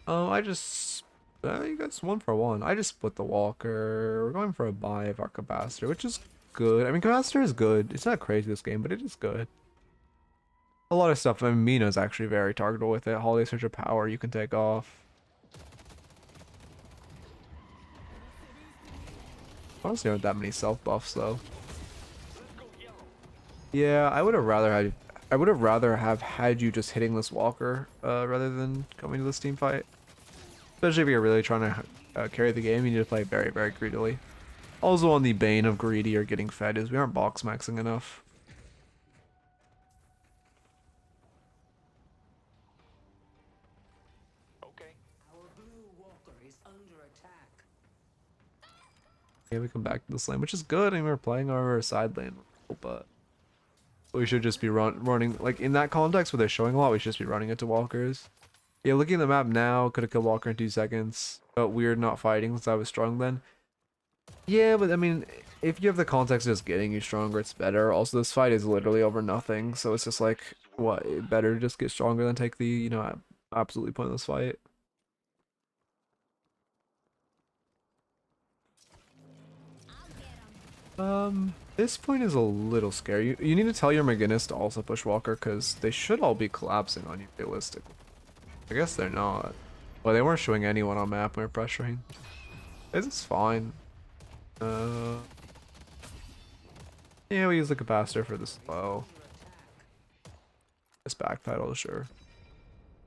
Oh, I just you guys 1-for-1. I just split the walker. We're going for a buy of our capacitor, which is good. I mean, capacitor is good. It's not crazy this game, but it is good. A lot of stuff. I mean, Mina's actually very targetable with it. Holiday Surge of Power you can take off. Honestly, aren't that many self buffs though. Yeah, I would have rather have had you just hitting this walker rather than coming to this team fight. Especially if you're really trying to carry the game, you need to play very, very greedily. Also on the bane of greedy or getting fed is we aren't box maxing enough. Okay. Our blue walker is under attack. Yeah, we come back to this lane, which is good. I mean, we're playing our side lane, but we should just be running like in that context where they're showing a lot. We should just be running into walkers. Yeah, looking at the map now, could have killed Walker in 2 seconds. Felt weird not fighting since I was strong then. Yeah, but I mean, if you have the context of just getting you stronger, it's better. Also, this fight is literally over nothing, so it's just like, what, better to just get stronger than take the, you know, absolutely pointless fight. This point is a little scary. You need to tell your McGinnis to also push Walker, because they should all be collapsing on you, realistically. I guess they're not. Well, they weren't showing anyone on map when we were pressuring. This is fine. Yeah, we use the capacitor for the slow. This backpedal, sure.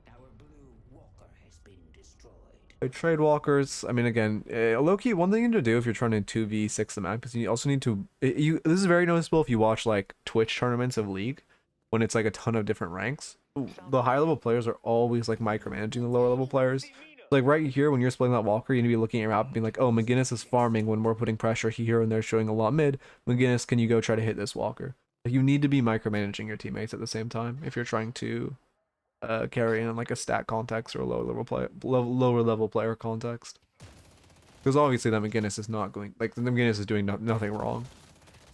Our blue walker has been destroyed. I trade walkers. I mean, again, low-key, one thing you need to do if you're trying to 2v6 the map, because you also need to... this is very noticeable if you watch, like, Twitch tournaments of League, when it's, like, a ton of different ranks. The high-level players are always, like, micromanaging the lower-level players. Like, right here, when you're splitting that walker, you need to be looking at your map and being like, oh, McGinnis is farming when we're putting pressure here and they're showing a lot mid. McGinnis, can you go try to hit this walker? Like, you need to be micromanaging your teammates at the same time if you're trying to carry in like a stat context or a lower level player context. Because obviously that McGinnis is not going, like, the McGinnis is doing nothing wrong.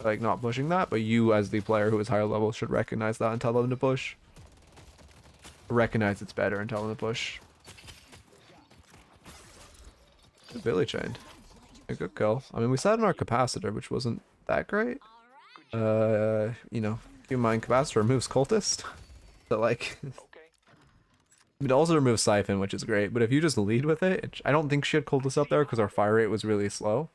Like, not pushing that, but you as the player who is higher level should recognize that and tell them to push. Recognize it's better and tell them to push. Billy chained. A good kill. I mean, we sat in our capacitor, which wasn't that great. You know, keep in mind, capacitor removes cultist. So, like, it also removes siphon, which is great. But if you just lead with it, I don't think she had cultist up there because our fire rate was really slow.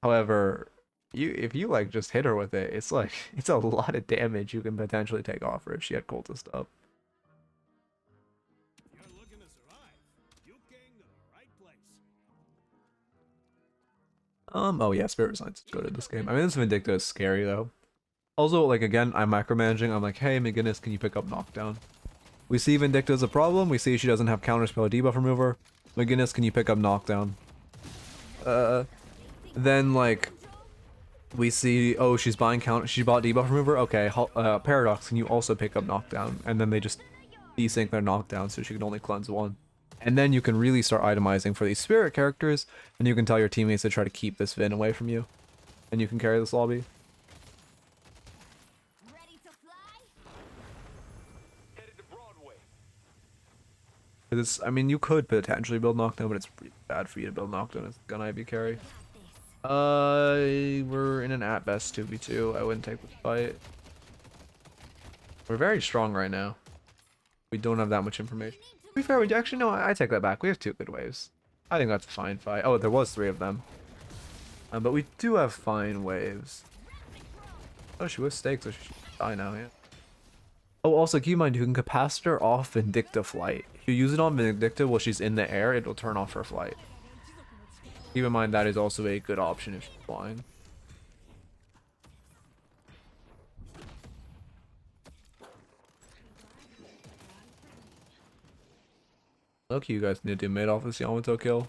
However, if you like just hit her with it, it's like, it's a lot of damage you can potentially take off her if she had cultist up. You're looking to survive. You came to the right place. Oh yeah, Spirit Resilience is good at this game. I mean, this Vindicta is scary though. Also, like, again, I'm micromanaging. I'm like, hey, McGinnis, can you pick up Knockdown? We see Vindicta as a problem. We see she doesn't have counterspell or debuff remover. McGinnis, can you pick up Knockdown? Then, like, we see, oh, she bought debuff remover. Okay, Paradox, can you also pick up Knockdown? And then they just desync their Knockdown so she can only cleanse one. And then you can really start itemizing for these spirit characters, and you can tell your teammates to try to keep this Vin away from you. And you can carry this lobby. Ready to fly? Headed to Broadway. It's, I mean, you could potentially build Knockdown, but it's pretty bad for you to build Knockdown as gun IB carry. We're in an at best 2v2. I wouldn't take this fight. We're very strong right now. We don't have that much information. To be fair, actually, no, I take that back. We have 2 good waves. I think that's a fine fight. Oh, there was 3 of them. But we do have fine waves. Oh, she was staked, so she should die now, yeah. Oh, also, keep in mind, you can capacitor off Vindicta flight. If you use it on Vindicta while she's in the air, it'll turn off her flight. Keep in mind, that is also a good option if she's flying. Look, you guys need to do mid off this Yamato kill.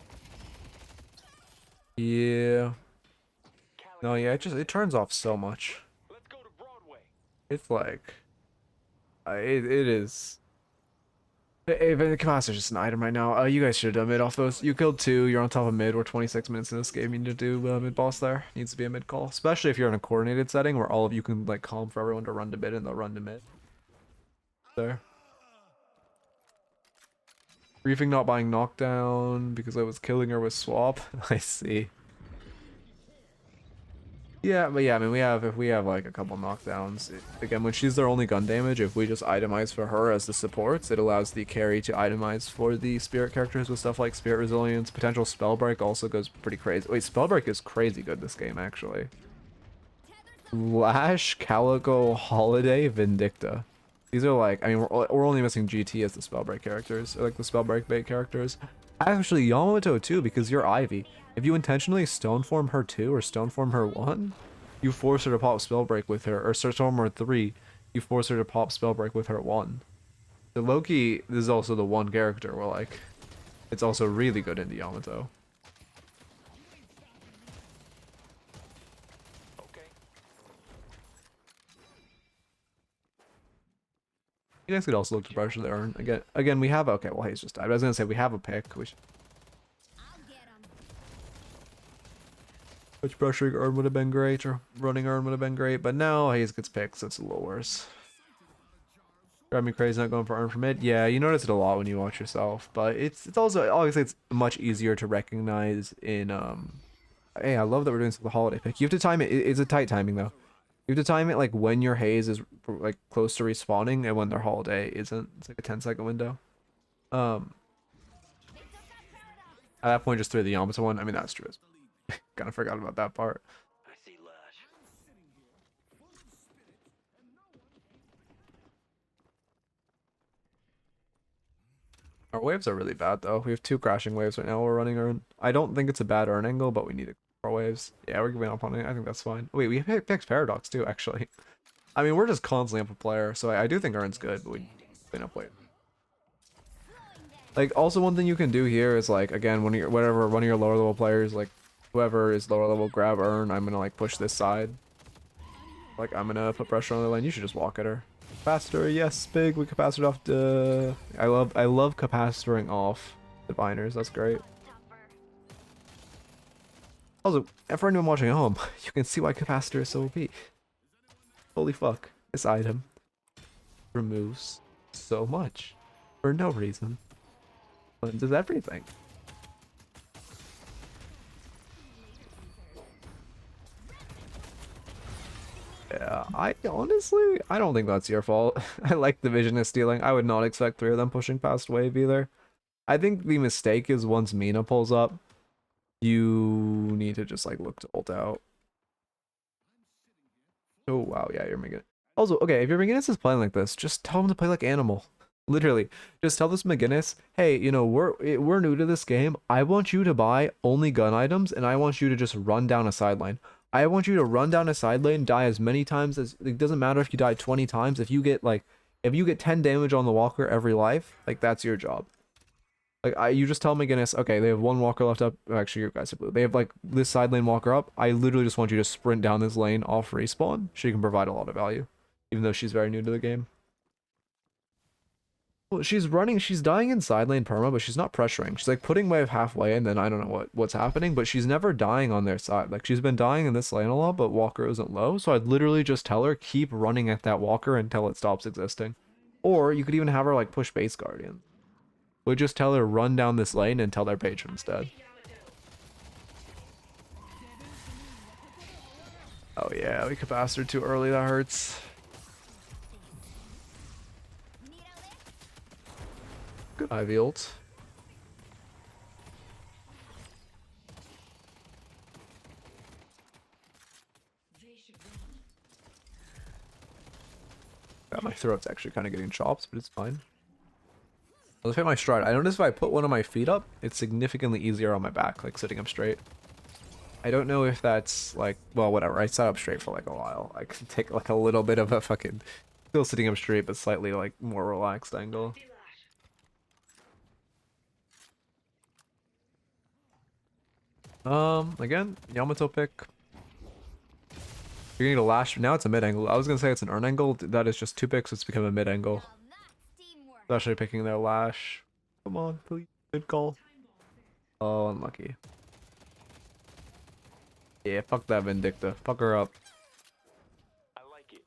Yeah. No, yeah, it turns off so much. Let's go to Broadway. It's like, it is. Hey, the capacitor's just an item right now. You guys should have done mid off those. You killed 2. You're on top of mid. We're 26 minutes in this game. You need to do mid boss there. Needs to be a mid call, especially if you're in a coordinated setting where all of you can like calm for everyone to run to mid and they'll run to mid. There. Briefing not buying knockdown because I was killing her with swap. I see. Yeah, but yeah, I mean, if we have like a couple knockdowns, again, when she's their only gun damage, if we just itemize for her as the supports, it allows the carry to itemize for the spirit characters with stuff like Spirit Resilience. Potential Spell Break also goes pretty crazy. Wait, Spell Break is crazy good this game, actually. Lash, Calico, Holiday, Vindicta. These are like, I mean, we're only missing GT as the Spell Break characters, or like the Spell Break bait characters. Actually, Yamato too, because you're Ivy. If you intentionally stone form her 2 or stone form her 1, you force her to pop Spell Break with her, or stone form her 3, you force her to pop Spell Break with her 1. The Loki, this is also the one character where like, it's also really good into Yamato. You guys could also look to pressure the urn. Again, we have okay. Well, he's just died. I was gonna say we have a pick. I'll get 'em. Which pressuring urn would have been great, or running urn would have been great. But now Hayes gets picked, so it's a little worse. Drive me crazy not going for urn for mid. Yeah, you notice it a lot when you watch yourself. But it's also obviously it's much easier to recognize in Hey, I love that we're doing the holiday pick. You have to time it. It's a tight timing though. You have to time it like when your haze is like close to respawning and when their holiday isn't. It's like a 10-second window. At that point, just throw the Yamato one. I mean, that's true. Kind of forgot about that part. I see Lash. Our waves are really bad though. We have 2 crashing waves right now. We're running urn. I don't think it's a bad urn angle, but we need our waves. Yeah, we're giving up on it. I think that's fine. Wait, we picked Paradox too, actually. I mean, we're just constantly up a player, so I do think urn's good, but we clean up late. Like, also one thing you can do here is like, again, when you're one of your lower level players, like whoever is lower level, grab urn. I'm gonna like push this side. Like I'm gonna put pressure on the lane. You should just walk at her. Capacitor, yes, big. We capacitor off the. I love capacitoring off diviners. That's great. Also, for anyone watching at home, you can see why capacitor is so OP. Holy fuck! This item removes so much for no reason. Cleanses everything. Yeah, I honestly, I don't think that's your fault. I like the vision is stealing. I would not expect 3 of them pushing past wave either. I think the mistake is once Mina pulls up, you need to just like look to ult out. Oh wow, yeah, you're making it. Also, okay, if your McGinnis is playing like this, just tell him to play like Animal. Literally, just tell this McGinnis, hey, you know, we're new to this game. I want you to buy only gun items, and I want you to just run down a sideline. I want you to run down a side lane, die as many times as it doesn't matter if you die 20 times. If you get 10 damage on the walker every life, like that's your job. Like you just tell McGinnis, okay, they have 1 walker left up. Actually, your guys are blue. They have like this side lane walker up. I literally just want you to sprint down this lane off respawn. She can provide a lot of value, even though she's very new to the game. Well, she's dying in side lane perma, but she's not pressuring. She's like putting wave halfway, and then I don't know what's happening, but she's never dying on their side. Like she's been dying in this lane a lot, but walker isn't low, so I'd literally just tell her keep running at that walker until it stops existing. Or you could even have her like push base guardian. Would just tell her run down this lane until their patron's dead. Oh yeah, we capacitor too early, that hurts. Good Ivy ult. Yeah, my throat's actually kind of getting chopped, but it's fine. Let's hit my stride. I noticed if I put one of my feet up, it's significantly easier on my back, like sitting up straight. I don't know if that's like, well, whatever. I sat up straight for like a while. I can take like a little bit of a fucking, still sitting up straight, but slightly like more relaxed angle. Again, Yamato pick. You're gonna get a lash. Now it's a mid angle. I was gonna say it's an urn angle. That is just 2 picks. It's become a mid angle. Now that's teamwork. Especially picking their lash. Come on, please. Good call. Oh, unlucky. Yeah, fuck that Vindicta. Fuck her up. I like it.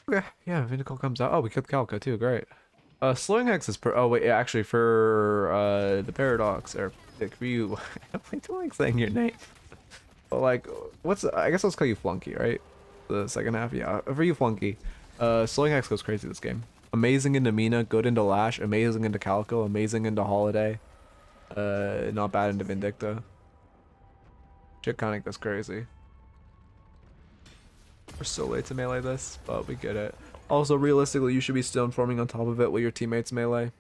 Okay, yeah, Vindical comes out. Oh, we killed Calca too. Great. Slowing Hex is oh wait, yeah, actually for the Paradox or for you, I don't like saying your name. But like, I guess let's call you Flunky, right? The second half, yeah. For you, Flunky. Slowing Hex goes crazy this game. Amazing into Mina, good into Lash, amazing into Calico, amazing into Holiday. Not bad into Vindicta. Shit kind of goes crazy. We're so late to melee this, but we get it. Also, realistically, you should be stone forming on top of it with your teammates melee.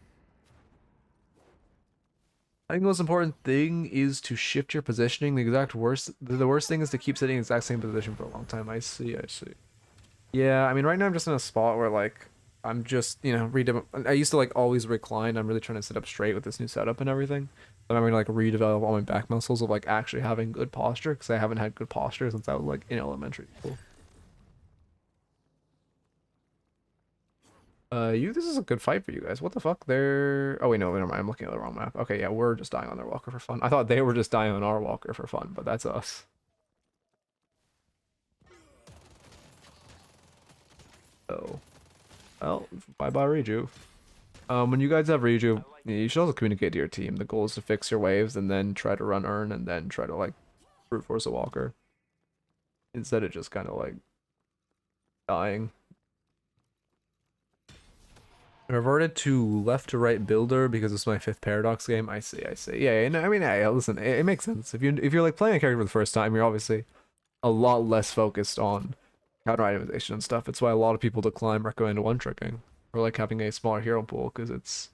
I think the most important thing is to shift your positioning. The worst thing is to keep sitting in the exact same position for a long time. I see. Yeah, I mean, right now I'm just in a spot where like I'm just, you know, I used to like always recline. I'm really trying to sit up straight with this new setup and everything. But I'm gonna like redevelop all my back muscles of like actually having good posture, because I haven't had good posture since I was like in elementary school. This is a good fight for you guys. What the fuck? They're... Oh, wait, no, never mind. I'm looking at the wrong map. Okay, yeah, we're just dying on their walker for fun. I thought they were just dying on our walker for fun, but that's us. Oh. Well, bye-bye, Reju. When you guys have Reju, you should also communicate to your team. The goal is to fix your waves and then try to run Urn and then try to, like, brute force a walker. Instead of just kind of, like, dying. I reverted to left to right builder because it's my 5th paradox game. I see. Yeah, no, I mean, hey, listen, it makes sense. If you're like playing a character for the first time, you're obviously a lot less focused on counter itemization and stuff. It's why a lot of people decline recommend one-tricking or like having a smaller hero pool, because it's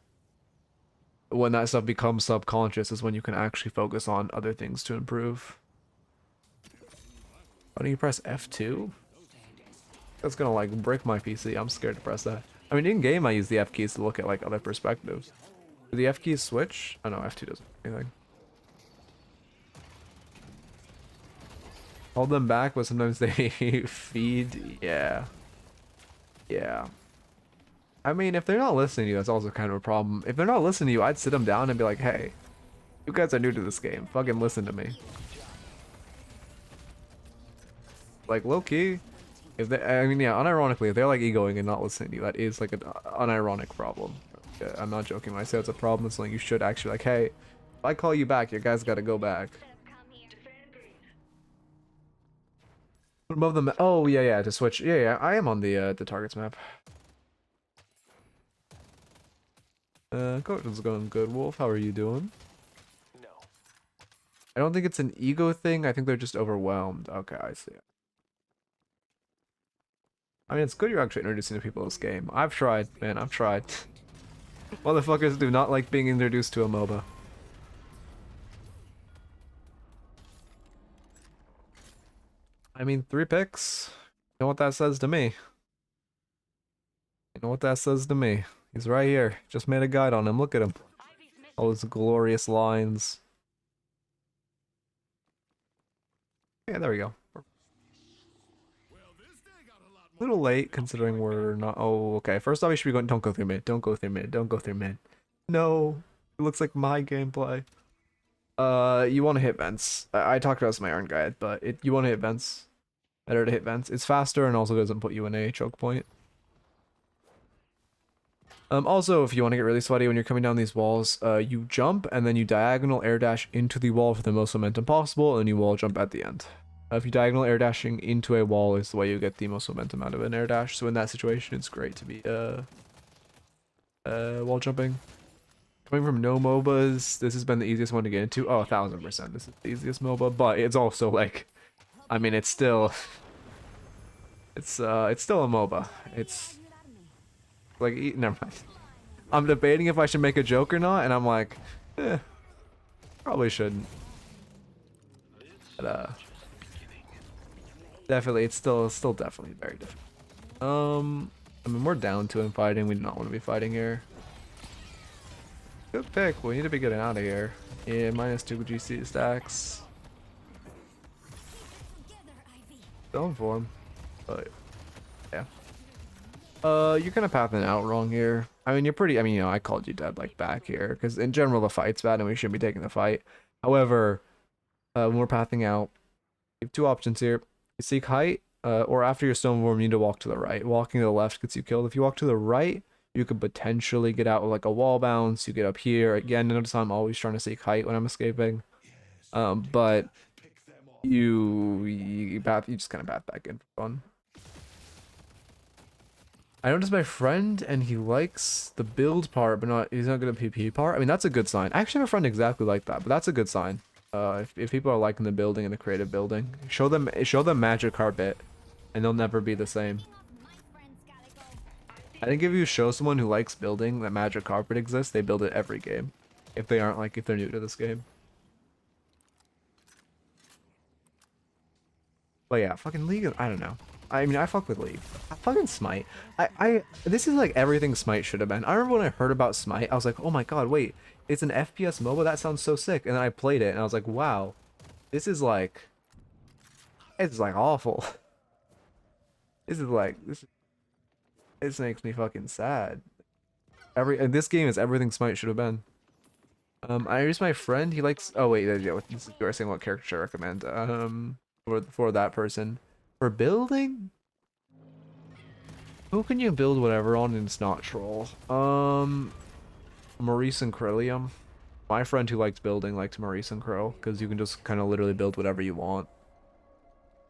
when that stuff becomes subconscious is when you can actually focus on other things to improve. Why don't you press F2? That's gonna like break my PC. I'm scared to press that. I mean, in game I use the F keys to look at like other perspectives. Do the F keys switch? Oh no, F2 doesn't do anything. Hold them back, but sometimes they feed. Yeah. I mean, if they're not listening to you, that's also kind of a problem. If they're not listening to you, I'd sit them down and be like, hey, you guys are new to this game. Fucking listen to me. Like, low-key. If they, I mean, yeah, unironically, if they're like egoing and not listening to you, that is like an unironic problem. Yeah, I'm not joking when I say it's a problem. It's something you should actually like, hey, if I call you back, your guys gotta go back. Above the oh yeah, to switch. Yeah, I am on the targets map. Coach is going good. Wolf, how are you doing? No. I don't think it's an ego thing. I think they're just overwhelmed. Okay, I see it. I mean, it's good you're actually introducing people to this game. I've tried, man. I've tried. Motherfuckers do not like being introduced to a MOBA. I mean, 3 picks. You know what that says to me? You know what that says to me? He's right here. Just made a guide on him. Look at him. All his glorious lines. Yeah, there we go. A little late considering we're not. Oh, okay. First off, we should be going. Don't go through mid. Don't go through mid. Don't go through mid. No, it looks like my gameplay. You want to hit vents. I talked about this in my Iron Guide, but you want to hit vents. Better to hit vents. It's faster and also doesn't put you in a choke point. Also, if you want to get really sweaty when you're coming down these walls, you jump and then you diagonal air dash into the wall for the most momentum possible, and you wall jump at the end. If you diagonal air dashing into a wall is the way you get the most momentum out of an air dash. So in that situation, it's great to be wall jumping. Coming from no MOBAs, this has been the easiest one to get into. Oh, 1000%. This is the easiest MOBA, but it's also like, I mean, it's still, it's still a MOBA. It's like, never mind. I'm debating if I should make a joke or not, and I'm like, probably shouldn't. But definitely, it's still definitely very different. I mean, we're down to him fighting. We do not want to be fighting here. Good pick. We need to be getting out of here. Yeah, -2 GC stacks. Going for him. But yeah. You're kind of pathing out wrong here. I mean, you're pretty. I mean, you know, I called you dead like back here because in general the fight's bad and we shouldn't be taking the fight. However, when we're pathing out, you have 2 options here. You seek height, or after your stone form, you need to walk to the right. Walking to the left gets you killed. If you walk to the right, you could potentially get out with like a wall bounce. You get up here. Again, notice I'm always trying to seek height when I'm escaping. But you just kind of path back in for fun. I noticed my friend and he likes the build part, but he's not good at PvP part. I mean, that's a good sign. I actually have a friend exactly like that, but that's a good sign. If people are liking the building and the creative building, show them magic carpet, and they'll never be the same. I think if you show someone who likes building that magic carpet exists, they build it every game. If they're new to this game. But yeah, fucking League, I don't know. I mean, I fuck with League. Fucking Smite. This is like everything Smite should have been. I remember when I heard about Smite, I was like, oh my god, wait, it's an FPS MOBA? That sounds so sick. And then I played it and I was like, wow, it's like awful. This is This makes me fucking sad. And this game is everything Smite should have been. I use my friend. He likes. Oh wait, yeah. This is, you are saying what character should I recommend? For that person, for building. Who can you build whatever on and it's not troll? Maurice and Krillium. My friend who likes building likes Maurice and Crow because you can just kind of literally build whatever you want.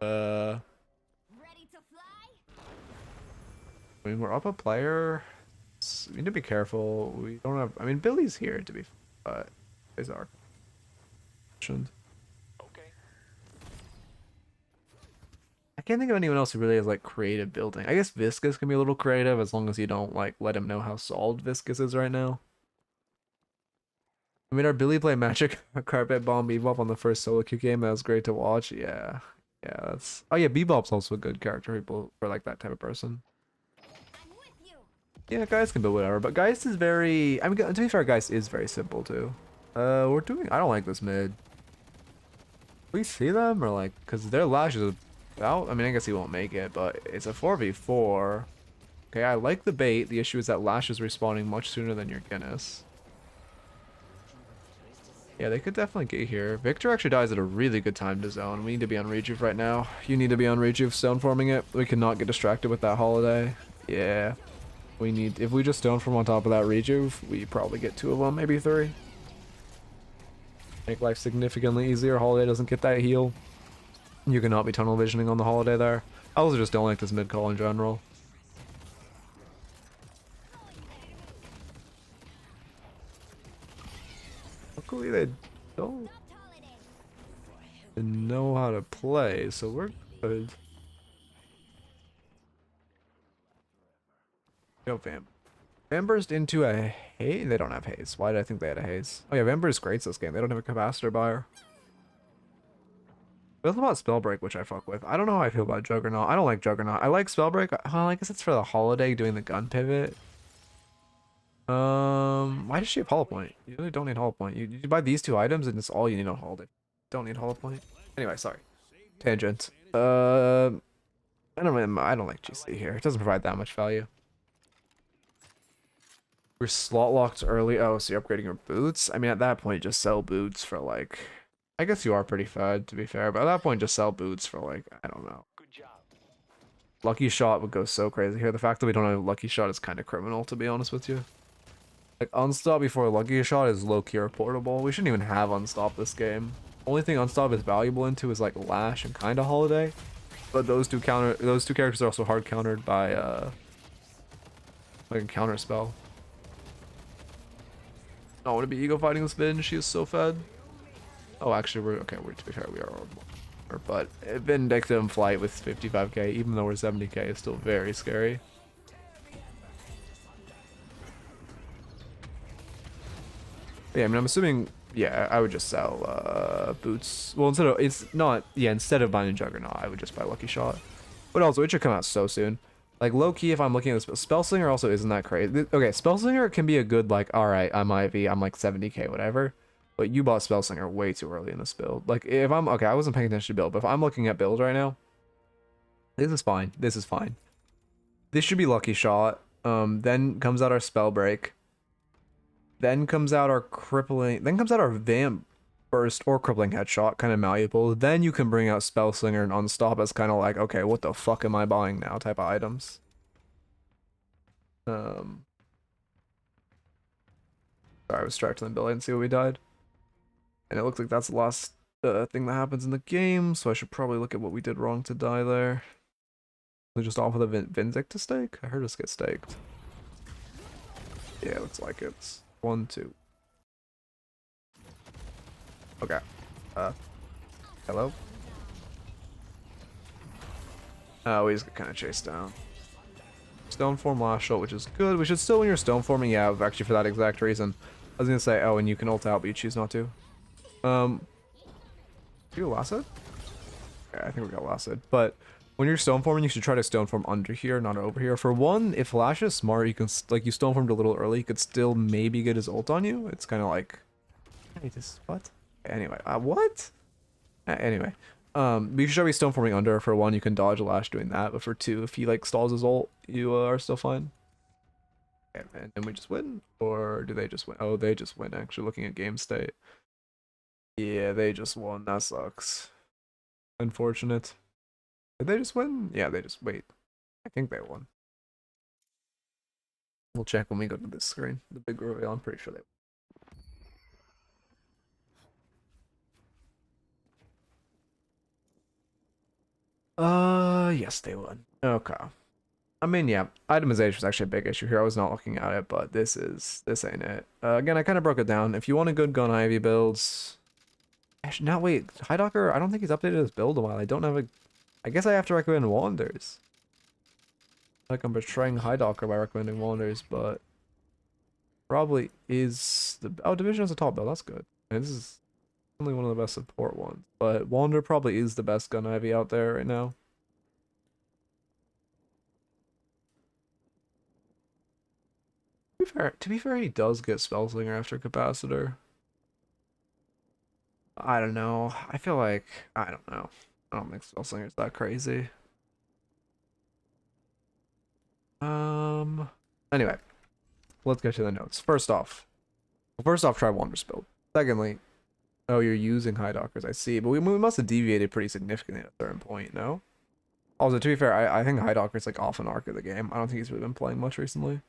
Ready to fly? I mean, we're up a player. We need to be careful. We don't have. I mean, Billy's here to be. These are. Okay. I can't think of anyone else who really has like creative building. I guess Viscous can be a little creative as long as you don't like let him know how solid Viscous is right now. I mean, our Billy play Magic Carpet Bomb Bebop on the first solo queue game. That was great to watch. Yeah, yeah. That's. Oh yeah, Bebop's also a good character people for like that type of person. I'm with you. Yeah, Geist can build whatever, but Geist is very. I mean, to be fair, Geist is very simple too. We're doing. I don't like this mid. We see them or like, cause their Lash is out. I mean, I guess he won't make it, but it's a 4v4. Okay, I like the bait. The issue is that Lash is respawning much sooner than your Guinness. Yeah, they could definitely get here. Victor actually dies at a really good time to zone. We need to be on Rejuve right now. You need to be on Rejuve stone forming it. We cannot get distracted with that holiday. Yeah. We need, if we just stone form on top of that Rejuve, we probably get 2 of them, maybe 3. Make life significantly easier. Holiday doesn't get that heal. You cannot be tunnel visioning on the holiday there. I also just don't like this mid call in general. Luckily they don't know how to play, so we're good. Go Vamp. Vamburst into a haze? They don't have haze. Why did I think they had a haze? Oh yeah, Vamburst creates this game. They don't have a capacitor buyer. What about Spellbreak, which I fuck with? I don't know how I feel about Juggernaut. I don't like Juggernaut. I like Spellbreak. Well, I guess it's for the holiday doing the gun pivot. Why does she have Hollow Point? You really don't need Hollow Point. You buy these 2 items and it's all you need on holiday. Don't need Hollow Point. Anyway, sorry. Tangent. I don't like GC here. It doesn't provide that much value. We're slot locked early. Oh, so you're upgrading your boots? I mean, at that point, just sell boots for like. I guess you are pretty fed, to be fair, but at that point, just sell boots for like, I don't know. Good job. Lucky Shot would go so crazy here. The fact that we don't have Lucky Shot is kind of criminal, to be honest with you. Like, Unstop before Lucky Shot is low-key reportable. We shouldn't even have Unstop this game. Only thing Unstop is valuable into is like Lash and kind of Holiday. But those two characters are also hard countered by like a counter spell. Oh, would it be Ego fighting this Vin? She is so fed. Oh, actually, we're to be fair, we are on. But Vindictive Flight with 55k, even though we're 70k, is still very scary. Yeah, I mean, I'm assuming, yeah, I would just sell boots. Well, instead of buying a Juggernaut, I would just buy Lucky Shot. But also, it should come out so soon. Like, low-key, if I'm looking at this, Spellslinger also isn't that crazy. Okay, Spellslinger can be a good, like, alright, I'm IV, I'm like 70k, whatever. But you bought Spellslinger way too early in this build. Like, if I'm, okay, I wasn't paying attention to build, but if I'm looking at build right now, this is fine. This is fine. This should be Lucky Shot. Then comes out our Spell Break. Then comes out our crippling, then comes out our Vamp Burst or crippling headshot, kind of malleable. Then you can bring out Spellslinger and Unstop as kind of like, okay, what the fuck am I buying now type of items. Sorry, I was distracted in the build. I didn't see what we died. And it looks like that's the last thing that happens in the game, so I should probably look at what we did wrong to die there. We just offer the Vindic to stake? I heard us get staked. Yeah, looks like it's 1, 2. Okay. Hello? Oh, we just got kind of chased down. Stone form last shot, which is good. We should still win your stone forming, yeah, actually for that exact reason. I was gonna say, oh, and you can ult out, but you choose not to. Do you lasted? Okay, I think we got lasted. But when you're stone forming, you should try to stone form under here, not over here. For one, if Flash is smart, you can like you stone formed a little early, you could still maybe get his ult on you. It's kind of like, hey, this what? Anyway, what? Anyway, You should be stone forming under. For 1, you can dodge a lash doing that, but for 2, if he like stalls his ult, you are still fine. Okay, and then we just win, or do they just win? Oh, they just win. Actually, looking at game state, yeah, they just won. That sucks. Unfortunate. Did they just win? Yeah, they just wait. I think they won. We'll check when we go to this screen. The big reveal. I'm pretty sure they won. Yes, they won. Okay. I mean, yeah, itemization was actually a big issue here. I was not looking at it, but this ain't it. Again, I kind of broke it down. If you want a good Gun Ivy builds, actually, now wait, Highdocker, I don't think he's updated his build in a while. I don't have a, I guess I have to recommend Wanders. Like I'm betraying Highdocker by recommending Wanders, but probably is the, oh, Division has a top build. That's good. And this is only one of the best support ones, but Wander probably is the best Gun Ivy out there right now. To be fair, he does get Spellslinger after Capacitor. I don't know. I feel like, I don't know. I don't think Spellslinger's that crazy. Anyway, let's get to the notes. First off, try Wander's build. Secondly, oh, you're using Highdockers, I see. But we must have deviated pretty significantly at a certain point, no? Also, to be fair, I think Hidocker's like off an arc of the game. I don't think he's really been playing much recently.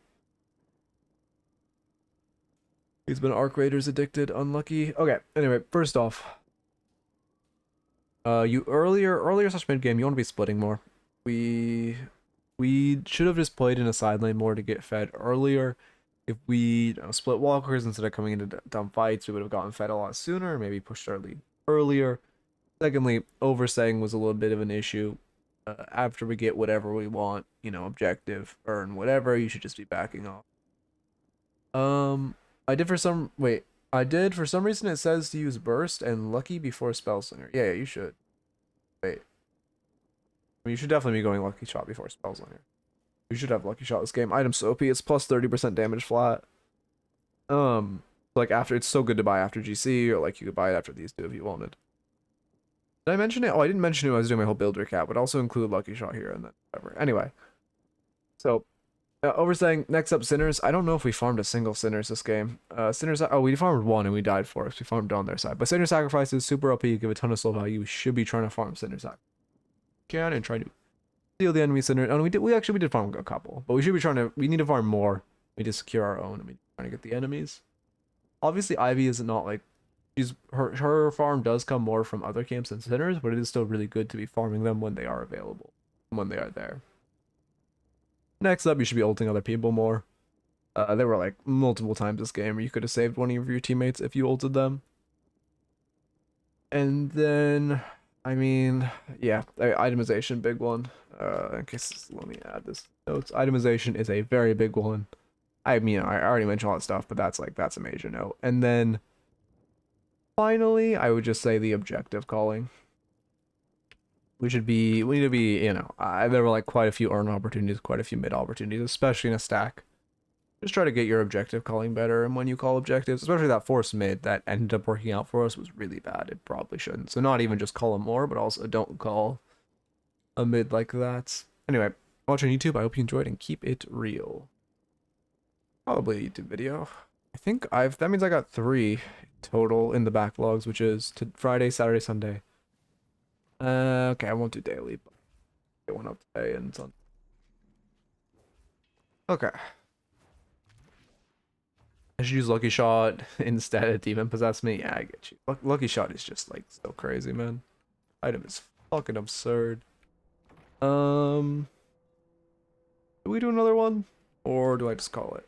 He's been Arc Raiders addicted, unlucky. Okay, anyway, first off, you earlier such mid game, you want to be splitting more. We should have just played in a side lane more to get fed earlier. If we split walkers instead of coming into dumb fights, we would have gotten fed a lot sooner, maybe pushed our lead earlier. Secondly, oversaying was a little bit of an issue. After we get whatever we want, you know, objective, earn whatever, you should just be backing off. I did for some reason it says to use burst and lucky before Spellslinger. Yeah, you should. Wait. I mean, you should definitely be going lucky shot before Spellslinger. You should have lucky shot this game. Item so OP, it's plus 30% damage flat. Like after, it's so good to buy after GC, or like you could buy it after these two if you wanted. Did I mention it? Oh, I didn't mention it when I was doing my whole build recap, but also include lucky shot here and then whatever. Anyway. So oversaying, next up, Sinners. I don't know if we farmed a single Sinners this game. Sinners, oh, we farmed one and we died for it. So we farmed on their side. But Sinner Sacrifices, super OP, give a ton of soul value. We should be trying to farm Sinner Sacrifice. Can and try to steal the enemy Sinner. Oh, we did farm a couple. But we should be trying to, we need to farm more. We need to secure our own and we trying to get the enemies. Obviously, Ivy is not like, her farm does come more from other camps than Sinners, but it is still really good to be farming them when they are available. When they are there. Next up, you should be ulting other people more. There were like multiple times this game where you could have saved one of your teammates if you ulted them. And then, I mean, yeah, itemization, big one. In case, let me add this notes. Itemization is a very big one. I mean, I already mentioned all that stuff, but that's a major note. And then, finally, I would just say the objective calling. We need to be, you know, there were like quite a few earn opportunities, quite a few mid opportunities, especially in a stack. Just try to get your objective calling better, and when you call objectives, especially that force mid that ended up working out for us was really bad. It probably shouldn't. So not even just call them more, but also don't call a mid like that. Anyway, watching YouTube, I hope you enjoyed and keep it real. Probably a YouTube video. I think that means I got 3 total in the backlogs, which is to Friday, Saturday, Sunday. Okay, I won't do daily, but get one up today and Sunday. Okay. I should use Lucky Shot instead of Demon Possess Me. Yeah, I get you. Lucky Shot is just like so crazy, man. Item is fucking absurd. Do we do another one? Or do I just call it?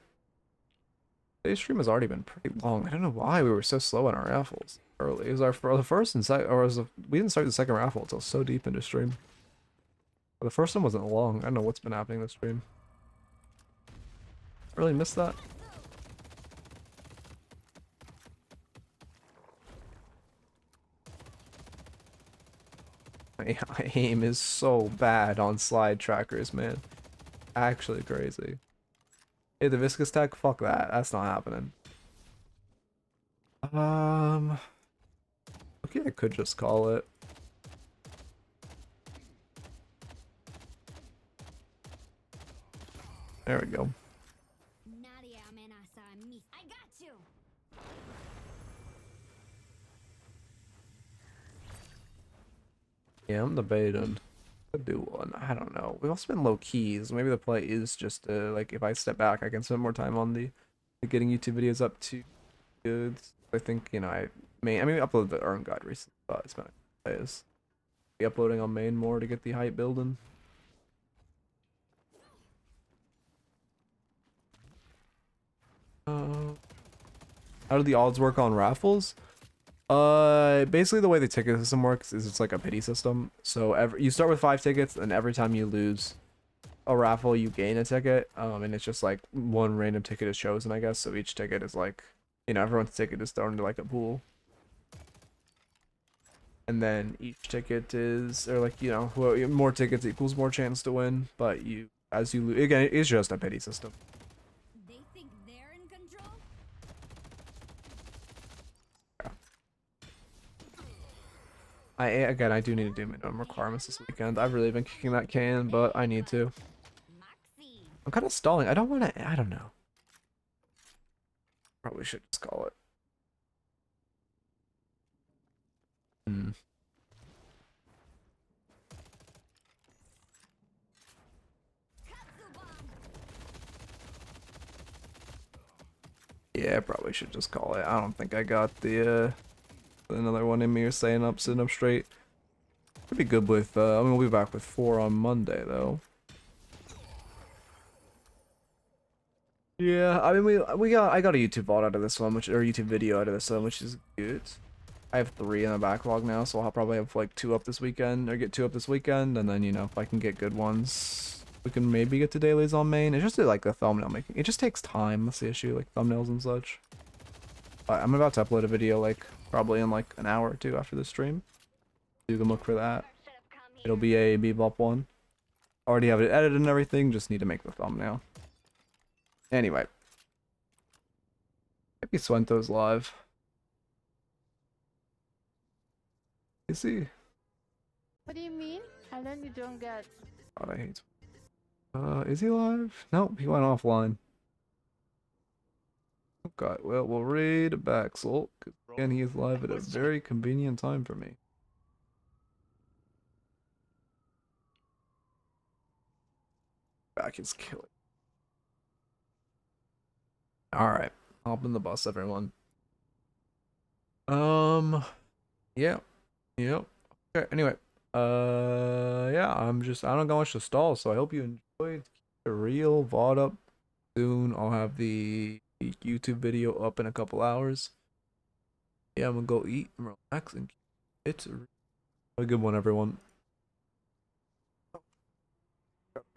Today's stream has already been pretty long. I don't know why we were so slow on our raffles early. It was the first and second, or we didn't start the second raffle until so deep into stream. But the first one wasn't long. I don't know what's been happening this stream. I really missed that. My aim is so bad on slide trackers, man. Actually crazy. Hey, the Viscous tech? Fuck that. That's not happening. Okay, I could just call it. There we go. I got you. Yeah, I'm debating to do one. I don't know. We've also been low keys. Maybe the play is just like if I step back, I can spend more time on the getting YouTube videos up to good. I think I mean we uploaded the Earn Guide recently, but it's been a couple days. Be uploading on main more to get the hype building. How do the odds work on raffles? Basically the way the ticket system works is it's like a pity system. So you start with 5 tickets, and every time you lose a raffle, you gain a ticket. And it's just like one random ticket is chosen, I guess. So each ticket is like, everyone's ticket is thrown into like a pool. And then each ticket is, or like, more tickets equals more chance to win. But as you lose, again, it's just a pity system. They think they're in control? I do need to do minimum requirements this weekend. I've really been kicking that can, but I need to. Moxie. I'm kind of stalling. I don't want to. I don't know. Probably should just call it. Yeah, I probably should just call it. I don't think I got the another one in me or sitting up straight. Could be good with I mean we'll be back with 4 on Monday though. Yeah, I mean I got a YouTube VOD out of this one, or YouTube video out of this one, which is good. I have 3 in the backlog now, so I'll probably have like 2 up this weekend, or get 2 up this weekend, and then if I can get good ones, we can maybe get to dailies on main. It's just like the thumbnail making. It just takes time. That's the issue, like thumbnails and such. But I'm about to upload a video like probably in like an hour or 2 after the stream. You can look for that. It'll be a Bebop one. Already have it edited and everything, just need to make the thumbnail. Anyway. Maybe Swento's live. Is he? What do you mean? And then you don't get. God, I hate. Is he live? Nope, he went offline. Okay, well, we'll raid Baxel, because again, he is live at a very convenient time for me. Back is killing. Alright, hop in the bus, everyone. Yeah. Yep. Okay, anyway. Yeah, I don't got much to stall, so I hope you enjoyed. Keep the real VOD up soon. I'll have the YouTube video up in a couple hours. Yeah, I'm gonna go eat and relax and it's a good one, everyone.